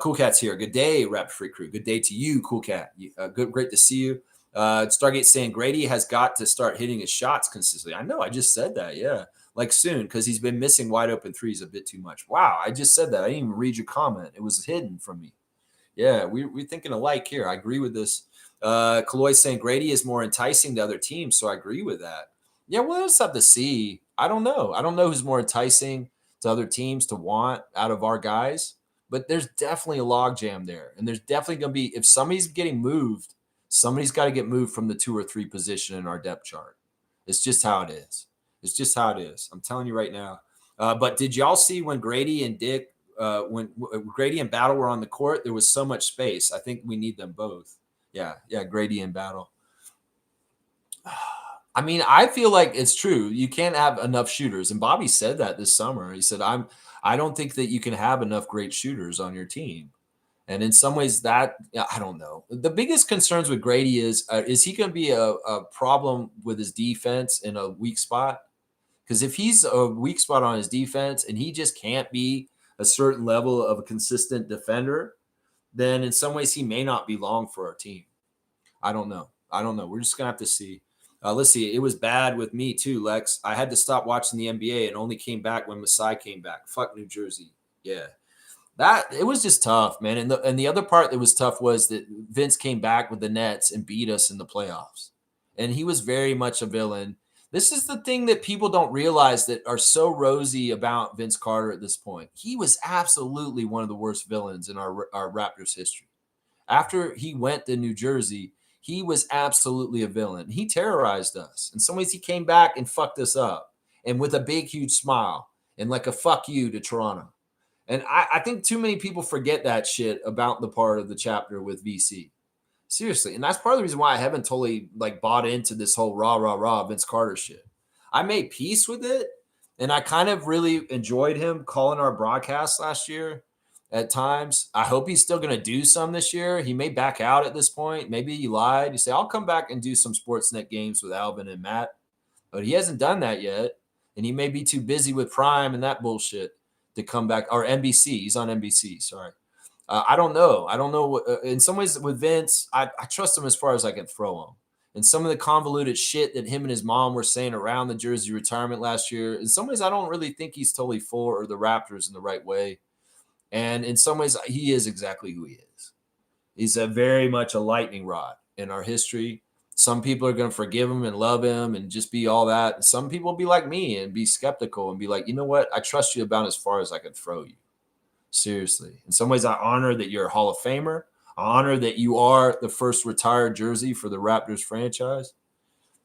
Cool Cat's here. Good day, Raptor Freak Crew. Good day to you, Cool Cat. Great to see you. Stargate saying Grady has got to start hitting his shots consistently. I know. I just said that. Yeah. like soon, because he's been missing wide open threes a bit too much. Wow, I just said that. I didn't even read your comment. It was hidden from me. Yeah, we're thinking alike here. I agree with this. Kaloy saying Grady is more enticing to other teams, so I agree with that. Yeah, we'll just have to see. I don't know. I don't know who's more enticing to other teams to want out of our guys, but there's definitely a logjam there, and there's definitely going to be, if somebody's getting moved, somebody's got to get moved from the 2 or 3 position in our depth chart. It's just how it is. It's just how it is. I'm telling you right now. But did y'all see when Grady and Dick, when Grady and Battle were on the court, there was so much space. I think we need them both. Yeah, Grady and Battle. I mean, I feel like it's true. You can't have enough shooters, and Bobby said that this summer. He said, I don't think that you can have enough great shooters on your team." And in some ways, that I don't know. The biggest concerns with Grady is he going to be a problem with his defense in a weak spot? Because if he's a weak spot on his defense and he just can't be a certain level of a consistent defender, then in some ways he may not be long for our team. I don't know. We're just going to have to see. Let's see. It was bad with me too, Lex. I had to stop watching the NBA and only came back when Masai came back. Fuck New Jersey. Yeah. That it was just tough, man. And the other part that was tough was that Vince came back with the Nets and beat us in the playoffs. And he was very much a villain. This is the thing that people don't realize that are so rosy about Vince Carter at this point. He was absolutely one of the worst villains in our Raptors history. After he went to New Jersey, he was absolutely a villain. He terrorized us. In some ways, he came back and fucked us up, and with a big, huge smile and like a fuck you to Toronto. And I think too many people forget that shit about the part of the chapter with VC. Seriously. And that's part of the reason why I haven't totally like bought into this whole rah Vince Carter shit. I made peace with it. And I kind of really enjoyed him calling our broadcast last year at times. I hope he's still going to do some this year. He may back out at this point. Maybe he lied. He say, I'll come back and do some Sportsnet games with Alvin and Matt. But he hasn't done that yet. And he may be too busy with Prime and that bullshit to come back, or NBC. He's on NBC. Sorry. I don't know. In some ways with Vince, I trust him as far as I can throw him. And some of the convoluted shit that him and his mom were saying around the Jersey retirement last year, in some ways, I don't really think he's totally for the Raptors in the right way. And in some ways, he is exactly who he is. He's very much a lightning rod in our history. Some people are going to forgive him and love him and just be all that. Some people will be like me and be skeptical and be like, you know what? I trust you about as far as I can throw you. Seriously. In some ways, I honor that you're a Hall of Famer. I honor that you are the first retired jersey for the Raptors franchise.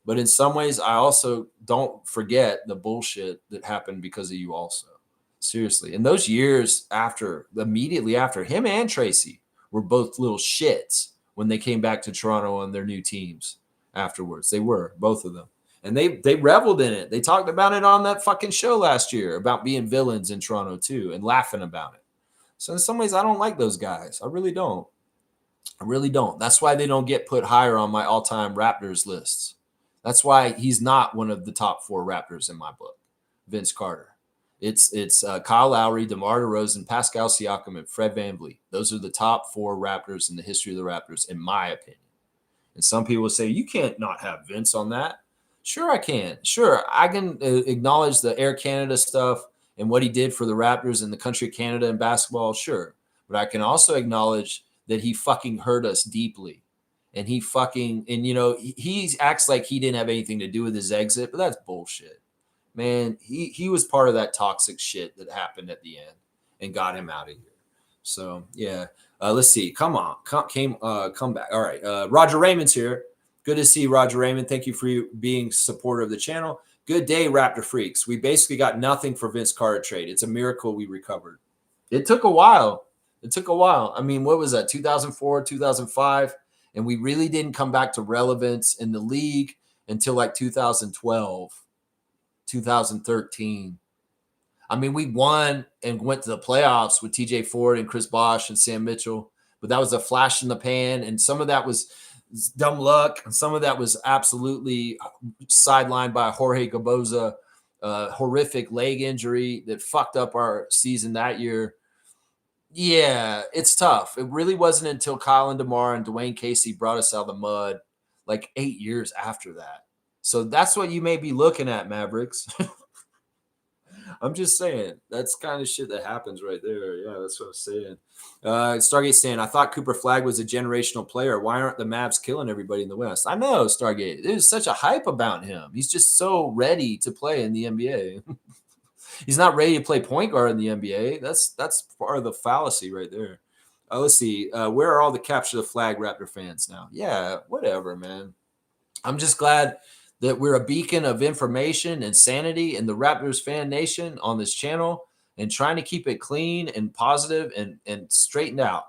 But in some ways, I also don't forget the bullshit that happened because of you also. Seriously. In those years immediately after, him and Tracy were both little shits when they came back to Toronto on their new teams afterwards. They were, both of them. And they reveled in it. They talked about it on that fucking show last year about being villains in Toronto too and laughing about it. So in some ways, I don't like those guys. I really don't. That's why they don't get put higher on my all-time Raptors lists. That's why he's not one of the top 4 Raptors in my book, Vince Carter. It's Kyle Lowry, DeMar DeRozan, Pascal Siakam, and Fred VanVleet. Those are the top 4 Raptors in the history of the Raptors, in my opinion. And some people say, you can't not have Vince on that. Sure, I can. Sure, I can acknowledge the Air Canada stuff and what he did for the Raptors and the country of Canada in basketball. Sure. But I can also acknowledge that he fucking hurt us deeply. And he acts like he didn't have anything to do with his exit, but that's bullshit. Man, he was part of that toxic shit that happened at the end and got him out of here. So, yeah. Let's see. Come on. Come back. All right. Roger Raymond's here. Good to see Roger Raymond. Thank you for being supporter of the channel. Good day, Raptor freaks. We basically got nothing for Vince Carter trade. It's a miracle we recovered. It took a while. I mean, what was that? 2004, 2005. And we really didn't come back to relevance in the league until like 2012, 2013. I mean, we won and went to the playoffs with TJ Ford and Chris Bosh and Sam Mitchell, but that was a flash in the pan. And some of that was dumb luck. And some of that was absolutely sidelined by Jorge Gaboza, horrific leg injury that fucked up our season that year. Yeah, it's tough. It really wasn't until Kyle and DeMar and Dwayne Casey brought us out of the mud like 8 years after that. So that's what you may be looking at, Mavericks. I'm just saying that's kind of shit that happens right there. Yeah, that's what I'm saying. Stargate saying, I thought Cooper Flag was a generational player. Why aren't the Mavs killing everybody in the West? I know, Stargate. There's such a hype about him. He's just so ready to play in the NBA. He's not ready to play point guard in the NBA. That's part of the fallacy right there. Let's see. Where are all the capture the flag Raptor fans now? Yeah, whatever, man. I'm just glad that we're a beacon of information and sanity in the Raptors fan nation on this channel and trying to keep it clean and positive and straightened out.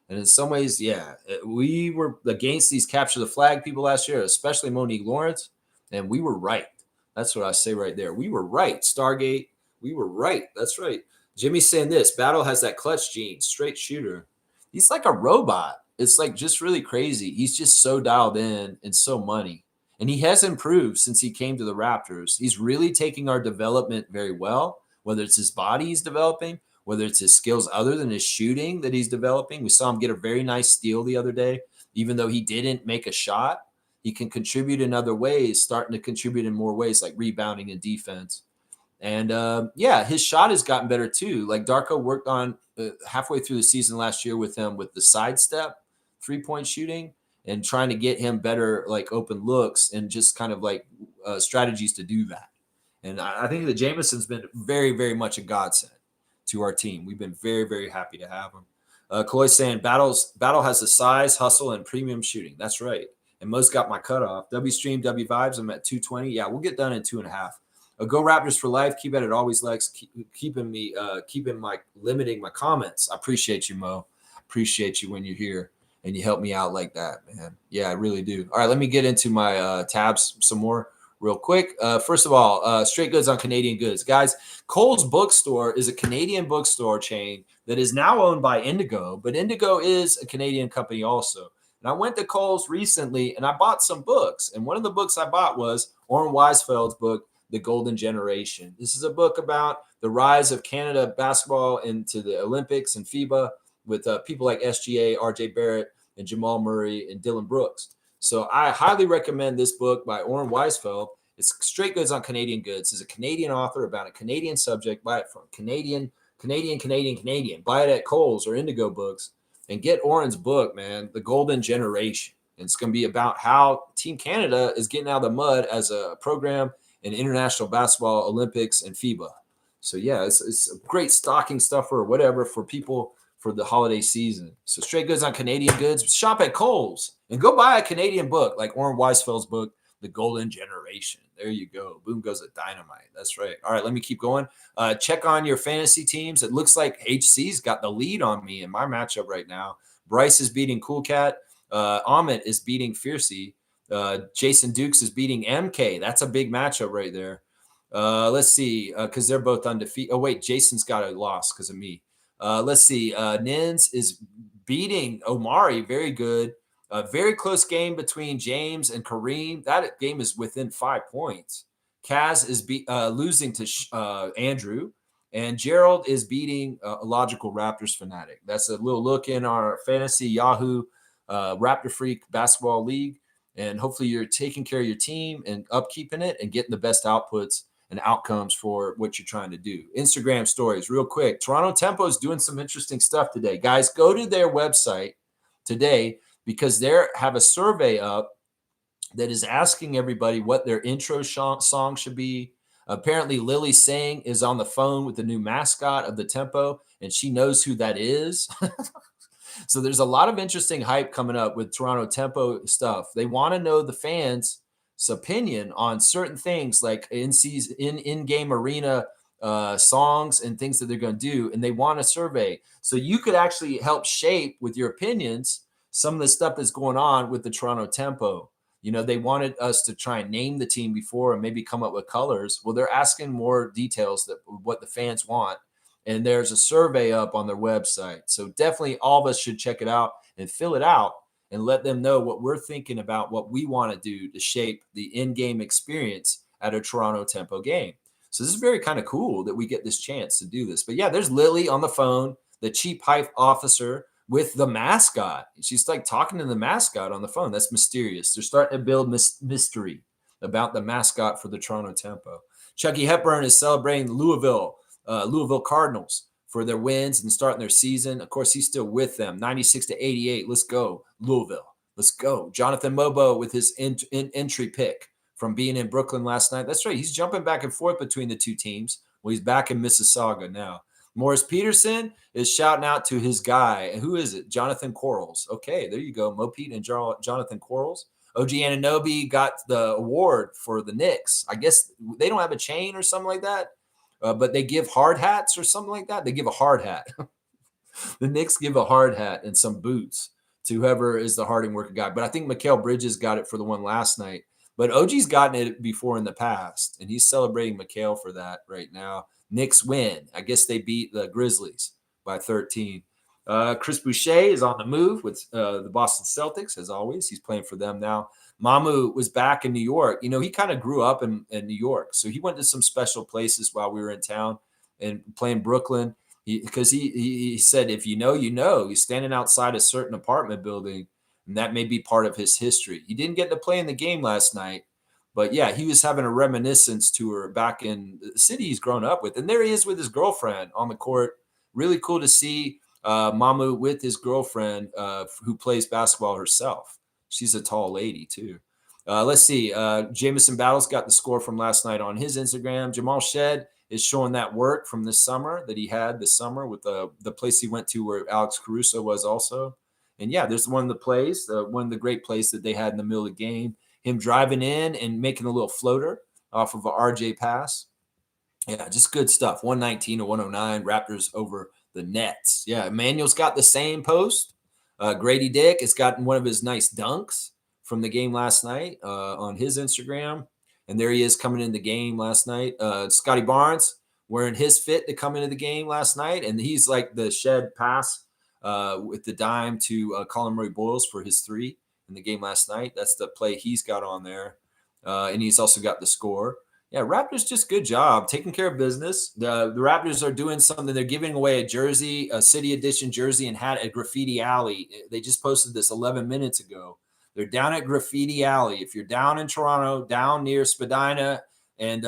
And in some ways, yeah, we were against these capture the flag people last year, especially Monique Lawrence, and we were right. That's what I say right there. We were right, Stargate. We were right. That's right. Jimmy's saying this Battle has that clutch gene, straight shooter. He's like a robot. It's like just really crazy. He's just so dialed in and so money. And he has improved since he came to the Raptors. He's really taking our development very well, whether it's his body he's developing, whether it's his skills other than his shooting that he's developing. We saw him get a very nice steal the other day, even though he didn't make a shot. He can contribute in other ways, starting to contribute in more ways like rebounding and defense. And yeah, his shot has gotten better too. Like Darko worked on halfway through the season last year with him with the sidestep 3-point shooting and trying to get him better, like open looks and just kind of like strategies to do that. And I think that Jameson's been very, very much a godsend to our team. We've been very, very happy to have him. Kaloy's saying Battle has the size, hustle, and premium shooting. That's right. And Mo's got my cutoff. W stream, W vibes. I'm at 220. Yeah, we'll get done in 2.5. Go Raptors for life. Keep at it always, Lex. Keeping my limiting my comments. I appreciate you, Mo. Appreciate you when you're here and you help me out like that, man. Yeah, I really do. All right, let me get into my tabs some more real quick. First of all, Straight Goods on Canadian Goods. Guys, Cole's Bookstore is a Canadian bookstore chain that is now owned by Indigo, but Indigo is a Canadian company also. And I went to Cole's recently and I bought some books. And one of the books I bought was Orrin Weisfeld's book, The Golden Generation. This is a book about the rise of Canada basketball into the Olympics and FIBA with people like SGA, RJ Barrett, and Jamal Murray and Dylan Brooks. So I highly recommend this book by Orrin Weisfeld. It's Straight Goods on Canadian Goods. It's a Canadian author about a Canadian subject. Buy it from Canadian. Buy it at Kohl's or Indigo Books and get Orrin's book, man, The Golden Generation. And it's going to be about how Team Canada is getting out of the mud as a program in international basketball, Olympics, and FIBA. So yeah, it's a great stocking stuffer or whatever for people for the holiday season. So Straight Goods on Canadian Goods. Shop at Kohl's and go buy a Canadian book like Orrin Weisfeld's book, The Golden Generation. There you go. Boom goes a dynamite. That's right. All right, let me keep going. Check on your fantasy teams. It looks like HC's got the lead on me in my matchup right now. Bryce is beating Cool Cat. Amit is beating Fiercey. Jason Dukes is beating MK. That's a big matchup right there. Let's see, because they're both undefeated. Oh, wait, Jason's got a loss because of me. Let's see. Nins is beating Omari. Very good. A very close game between James and Kareem. That game is within 5 points. Kaz is losing to Andrew. And Gerald is beating a Logical Raptors fanatic. That's a little look in our fantasy Yahoo Raptor Freak Basketball League. And hopefully you're taking care of your team and upkeeping it and getting the best outputs and outcomes for what you're trying to do. Instagram stories, real quick. Toronto Tempo is doing some interesting stuff today. Guys, go to their website today because they have a survey up that is asking everybody what their intro song should be. Apparently, Lily Singh is on the phone with the new mascot of the Tempo, and she knows who that is. So there's a lot of interesting hype coming up with Toronto Tempo stuff. They want to know the fans' opinion on certain things like in-game arena songs and things that they're going to do, and they want a survey. So you could actually help shape with your opinions some of the stuff that's going on with the Toronto Tempo. You know, they wanted us to try and name the team before and maybe come up with colors. Well, they're asking more details that what the fans want. And there's a survey up on their website. So definitely all of us should check it out and fill it out and let them know what we're thinking about, what we want to do to shape the in-game experience at a Toronto Tempo game. So this is very kind of cool that we get this chance to do this. But yeah, there's Lily on the phone, the chief hype officer with the mascot. She's like talking to the mascot on the phone. That's mysterious. They're starting to build mystery about the mascot for the Toronto Tempo. Chucky Hepburn is celebrating Louisville Cardinals for their wins and starting their season. Of course, he's still with them. 96-88. Let's go, Louisville. Let's go. Jonathan Mobo with his entry pick from being in Brooklyn last night. That's right. He's jumping back and forth between the two teams. Well, he's back in Mississauga now. Morris Peterson is shouting out to his guy. And who is it? Jonathan Quarles. Okay, there you go. Mo Pete and Jonathan Quarles. OG Anunoby got the award for the Knicks. I guess they don't have a chain or something like that, but they give hard hats or something like that. They give a hard hat. The Knicks give a hard hat and some boots to whoever is the hard working guy. But I think Mikal Bridges got it for the one last night. But OG's gotten it before in the past, and he's celebrating Mikal for that right now. Knicks win. I guess they beat the Grizzlies by 13. Chris Boucher is on the move with the Boston Celtics, as always. He's playing for them now. Mamu was back in New York. You know, he kind of grew up in New York, so he went to some special places while we were in town and playing Brooklyn. Because he said, if you know, you know. He's standing outside a certain apartment building, and that may be part of his history. He didn't get to play in the game last night, but yeah, he was having a reminiscence tour back in the city he's grown up with. And there he is with his girlfriend on the court. Really cool to see Mamu with his girlfriend who plays basketball herself. She's a tall lady too. Let's see. Jamison Battles got the score from last night on his Instagram. Jamal Shed is showing that work from this summer that he had this summer with the place he went to where Alex Caruso was also. And yeah, there's one of the plays, one of the great plays that they had in the middle of the game. Him driving in and making a little floater off of a RJ pass. Yeah, just good stuff. 119-109, Raptors over the Nets. Yeah, Emmanuel's got the same post. Grady Dick has gotten one of his nice dunks from the game last night on his Instagram. And there he is coming in the game last night. Scotty Barnes wearing his fit to come into the game last night. And he's like the shed pass with the dime to Colin Murray Boyles for his three in the game last night. That's the play he's got on there. And he's also got the score. Yeah, Raptors just good job taking care of business. The Raptors are doing something. They're giving away a jersey, a City Edition jersey, and hat at Graffiti Alley. They just posted this 11 minutes ago. They're down at Graffiti Alley. If you're down in Toronto, down near Spadina and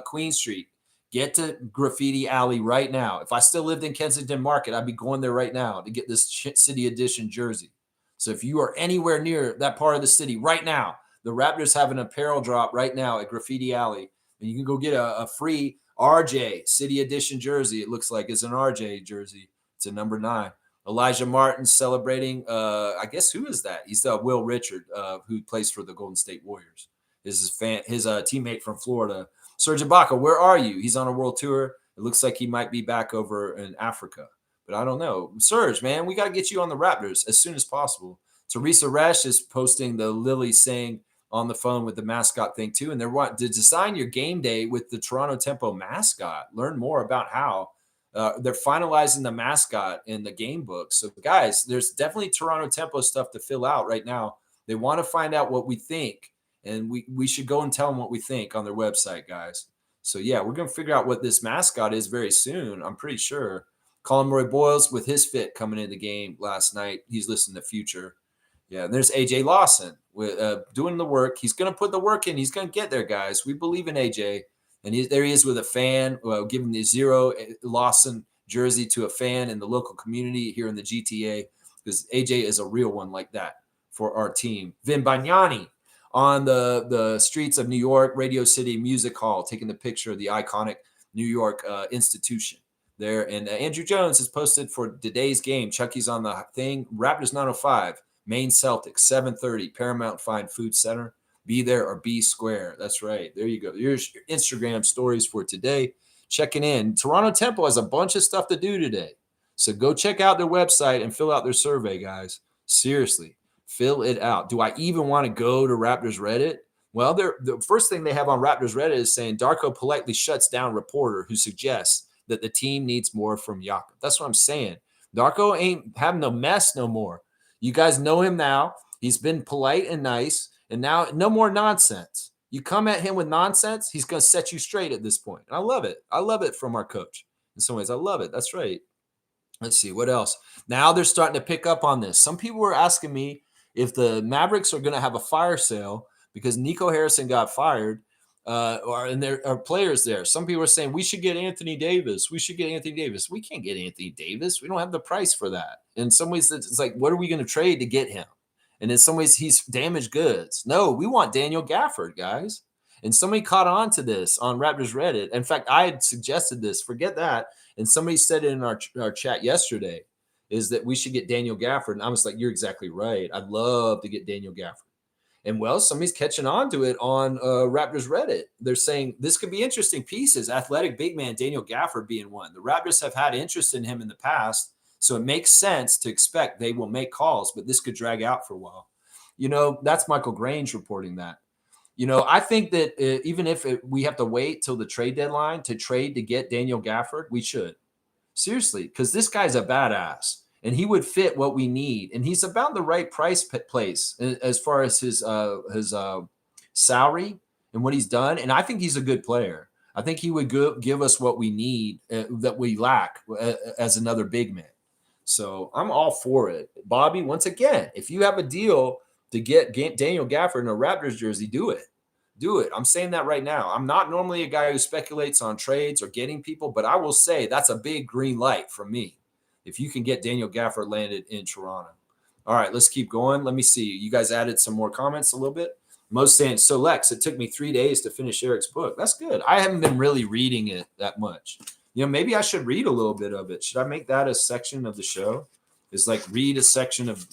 Queen Street, get to Graffiti Alley right now. If I still lived in Kensington Market, I'd be going there right now to get this City Edition jersey. So if you are anywhere near that part of the city right now, the Raptors have an apparel drop right now at Graffiti Alley. And you can go get a free RJ City Edition jersey. It looks like it's an RJ jersey. It's a number 9. Elijah Martin celebrating. I guess who is that? He's Will Richard, who plays for the Golden State Warriors. His teammate from Florida. Serge Ibaka, where are you? He's on a world tour. It looks like he might be back over in Africa, but I don't know. Serge, man, we got to get you on the Raptors as soon as possible. Teresa Resch is posting the Lily saying on the phone with the mascot thing too, and they're wanting to design your game day with the Toronto Tempo mascot. Learn more about how. They're finalizing the mascot in the game book. So, guys, there's definitely Toronto Tempo stuff to fill out right now. They want to find out what we think, and we should go and tell them what we think on their website, guys. So, yeah, we're going to figure out what this mascot is very soon, I'm pretty sure. Colin Murray Boyles with his fit coming in the game last night. He's listening to Future. Yeah, and there's AJ Lawson with doing the work. He's going to put the work in. He's going to get there, guys. We believe in AJ. And there he is with a fan, giving the Zero Lawson jersey to a fan in the local community here in the GTA, because AJ is a real one like that for our team. Vin Bagnani on the streets of New York, Radio City Music Hall, taking the picture of the iconic New York institution there. And Andrew Jones has posted for today's game. Chucky's on the thing. Raptors 905, Maine Celtics, 7:30, Paramount Fine Food Center. Be there or be square. That's right. There you go. Here's your Instagram stories for today. Checking in. Toronto Tempo has a bunch of stuff to do today. So go check out their website and fill out their survey, guys. Seriously, fill it out. Do I even want to go to Raptors Reddit? Well, the first thing they have on Raptors Reddit is saying Darko politely shuts down reporter who suggests that the team needs more from Jakob. That's what I'm saying. Darko ain't having no mess no more. You guys know him now. He's been polite and nice. And now, no more nonsense. You come at him with nonsense, he's going to set you straight at this point. And I love it. I love it from our coach. In some ways, I love it. That's right. Let's see. What else? Now they're starting to pick up on this. Some people were asking me if the Mavericks are going to have a fire sale because Nico Harrison got fired. and there are players there. Some people are saying we should get Anthony Davis. We should get Anthony Davis. We can't get Anthony Davis. We don't have the price for that. In some ways, it's like, what are we going to trade to get him? And in some ways, he's damaged goods. No, we want Daniel Gafford, guys. And somebody caught on to this on Raptors Reddit. In fact, I had suggested this. Forget that. And somebody said it in our chat yesterday, is that we should get Daniel Gafford. And I was like, you're exactly right. I'd love to get Daniel Gafford. And well, somebody's catching on to it on Raptors Reddit. They're saying this could be interesting pieces. Athletic big man Daniel Gafford being one. The Raptors have had interest in him in the past, so it makes sense to expect they will make calls, but this could drag out for a while. That's Michael Grange reporting that. I think that even if we have to wait till the trade deadline to trade to get Daniel Gafford, we should. Seriously, because this guy's a badass. And he would fit what we need, and he's about the right price place as far as his salary and what he's done. And I think he's a good player. I think he would give us what we need that we lack as another big man. So I'm all for it, Bobby. Once again, if you have a deal to get Daniel Gafford in a Raptors jersey, do it. Do it. I'm saying that right now. I'm not normally a guy who speculates on trades or getting people, but I will say that's a big green light from me. If you can get Daniel Gafford landed in Toronto. All right, let's keep going. Let me see. You guys added some more comments a little bit. Most saying, so Lex, it took me 3 days to finish Eric's book. That's good. I haven't been really reading it that much. Maybe I should read a little bit of it. Should I make that a section of the show? Is like read a section of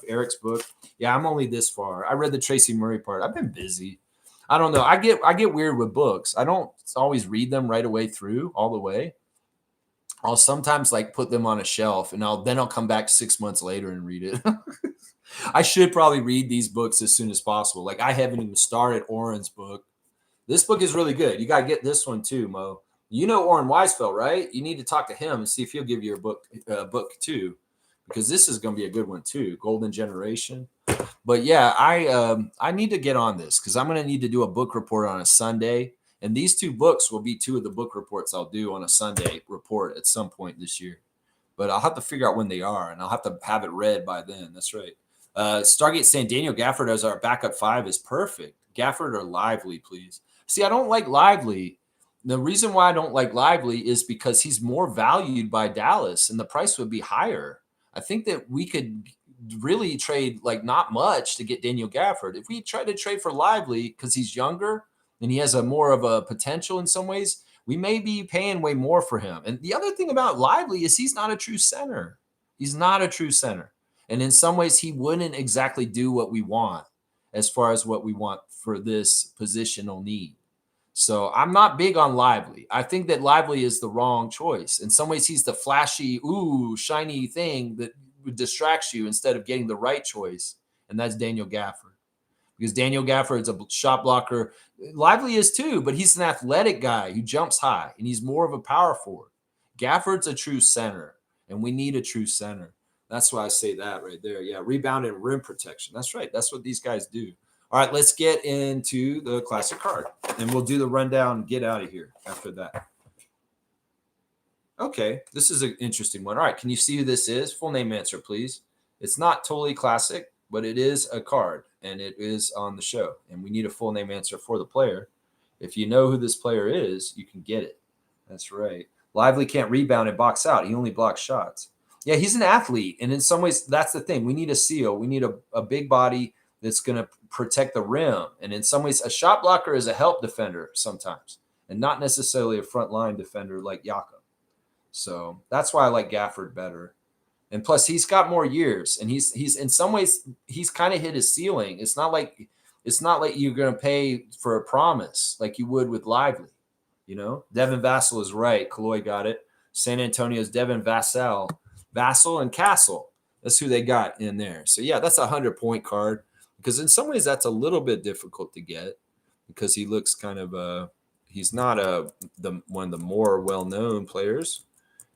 Eric's book. Yeah, I'm only this far. I read the Tracy Murray part. I've been busy. I don't know. I get weird with books. I don't always read them right away through all the way. I'll sometimes put them on a shelf, and I'll come back 6 months later and read it. I should probably read these books as soon as possible. I haven't even started Oren's book. This book is really good. You got to get this one too, Mo. You know Oren Weisfeld, right? You need to talk to him and see if he'll give you a book too, because this is going to be a good one too. Golden Generation. But yeah, I need to get on this because I'm going to need to do a book report on a Sunday. And these 2 books will be 2 of the book reports I'll do on a Sunday report at some point this year. But I'll have to figure out when they are, and I'll have to have it read by then. That's right. Stargate saying Daniel Gafford as our backup 5 is perfect. Gafford or Lively, please. See, I don't like Lively. The reason why I don't like Lively is because he's more valued by Dallas, and the price would be higher. I think that we could really trade not much to get Daniel Gafford. If we try to trade for Lively because he's younger, and he has a more of a potential in some ways, we may be paying way more for him. And the other thing about Lively is he's not a true center. He's not a true center. And in some ways, he wouldn't exactly do what we want as far as what we want for this positional need. So I'm not big on Lively. I think that Lively is the wrong choice. In some ways, he's the flashy, shiny thing that distracts you instead of getting the right choice. And that's Daniel Gafford. Because Daniel Gafford is a shot blocker. Lively is too, but he's an athletic guy who jumps high, and he's more of a power forward. Gafford's a true center, and we need a true center. That's why I say that right there. Yeah, rebound and rim protection. That's right. That's what these guys do. All right, let's get into the classic card, and we'll do the rundown and get out of here after that. Okay, this is an interesting one. All right, can you see who this is? Full name answer, please. It's not totally classic, but it is a card, and it is on the show. And we need a full name answer for the player. If you know who this player is, you can get it. That's right. Lively can't rebound and box out. He only blocks shots. Yeah, he's an athlete. And in some ways, that's the thing. We need a seal. We need a big body that's going to protect the rim. And in some ways, a shot blocker is a help defender sometimes, and not necessarily a front line defender like Jakob. So that's why I like Gafford better. And plus, he's got more years, and he's in some ways he's kind of hit his ceiling. It's not like you're going to pay for a promise like you would with Lively. Devin Vassell is right. Kaloy got it. San Antonio's Devin Vassell and Castle. That's who they got in there. So yeah, that's a 100-point card because in some ways that's a little bit difficult to get because he looks kind of he's not one of the more well-known players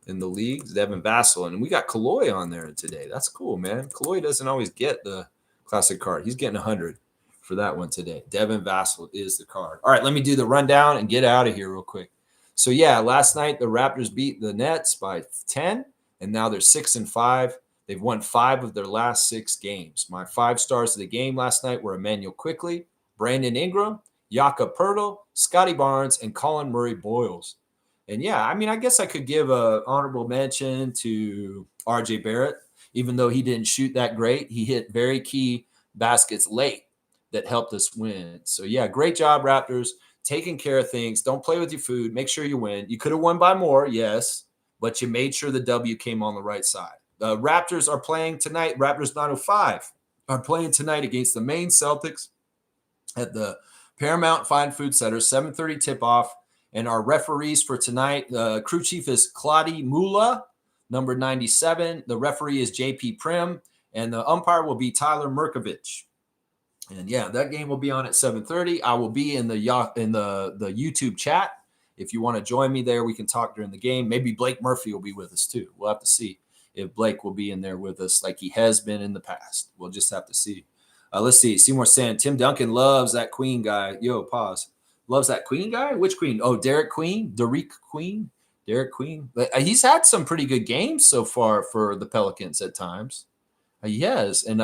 in the league, Devin Vassell. And we got Kaloy on there today. That's cool, man. Kaloy doesn't always get the classic card. He's getting 100 for that one today. Devin Vassell is the card. All right, let me do the rundown and get out of here real quick. So yeah, last night the Raptors beat the Nets by 10, and now they're 6-5. They've won 5 of their last 6 games. My 5 stars of the game last night were Emmanuel Quickley, Brandon Ingram, Jakob Pertl, Scotty Barnes, and Colin Murray Boyles. And yeah, I mean, I guess I could give a honorable mention to RJ Barrett, even though he didn't shoot that great. He hit very key baskets late that helped us win. So yeah, great job, Raptors, taking care of things. Don't play with your food. Make sure you win. You could have won by more, yes, but you made sure the W came on the right side. The Raptors are playing tonight. Raptors 905 are playing tonight against the Maine Celtics at the Paramount Fine Food Center, 7:30 tip-off. And our referees for tonight, crew chief is Claudia Mula, number 97. The referee is JP Prim, and the umpire will be Tyler Merkovich. And yeah, that game will be on at 7:30. I will be in the YouTube chat. If you want to join me there, we can talk during the game. Maybe Blake Murphy will be with us too. We'll have to see if Blake will be in there with us like he has been in the past. We'll just have to see. Let's see. Seymour saying Tim Duncan loves that Queen guy. Yo, pause. Loves that Queen guy? Which Queen? Oh, Derek Queen? Derek Queen? Derek Queen? He's had some pretty good games so far for the Pelicans at times. He has. And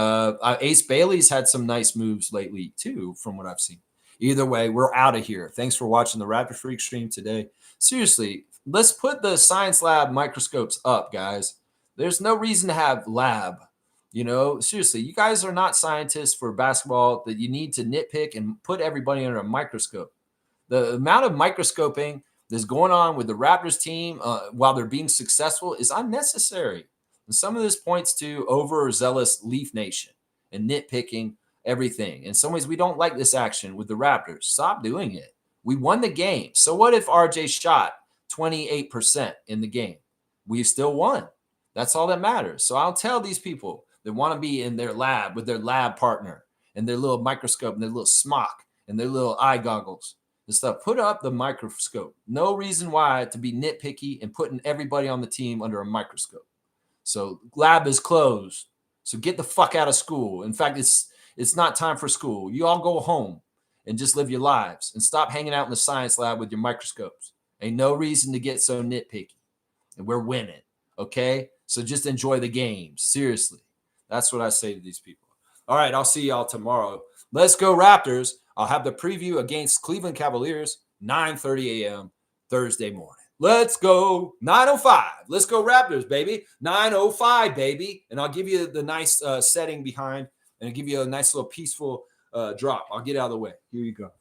Ace Bailey's had some nice moves lately too, from what I've seen. Either way, we're out of here. Thanks for watching the Raptor Freak stream today. Seriously, let's put the science lab microscopes up, guys. There's no reason to have lab. Seriously, you guys are not scientists for basketball that you need to nitpick and put everybody under a microscope. The amount of microscoping that's going on with the Raptors team while they're being successful is unnecessary. And some of this points to overzealous Leaf Nation and nitpicking everything. In some ways, we don't like this action with the Raptors. Stop doing it. We won the game. So what if RJ shot 28% in the game? We still won. That's all that matters. So I'll tell these people that want to be in their lab with their lab partner and their little microscope and their little smock and their little eye goggles and stuff. Put up the microscope. No reason why to be nitpicky and putting everybody on the team under a microscope. So lab is closed. So get the fuck out of school. In fact, it's not time for school. You all go home and just live your lives and stop hanging out in the science lab with your microscopes. Ain't no reason to get so nitpicky. And we're winning. Okay? So just enjoy the game. Seriously. That's what I say to these people. All right, I'll see y'all tomorrow. Let's go Raptors. I'll have the preview against Cleveland Cavaliers, 9:30 a.m. Thursday morning. Let's go 9:05. Let's go Raptors, baby. 9:05, baby. And I'll give you the nice setting behind, and I'll give you a nice little peaceful drop. I'll get out of the way. Here you go.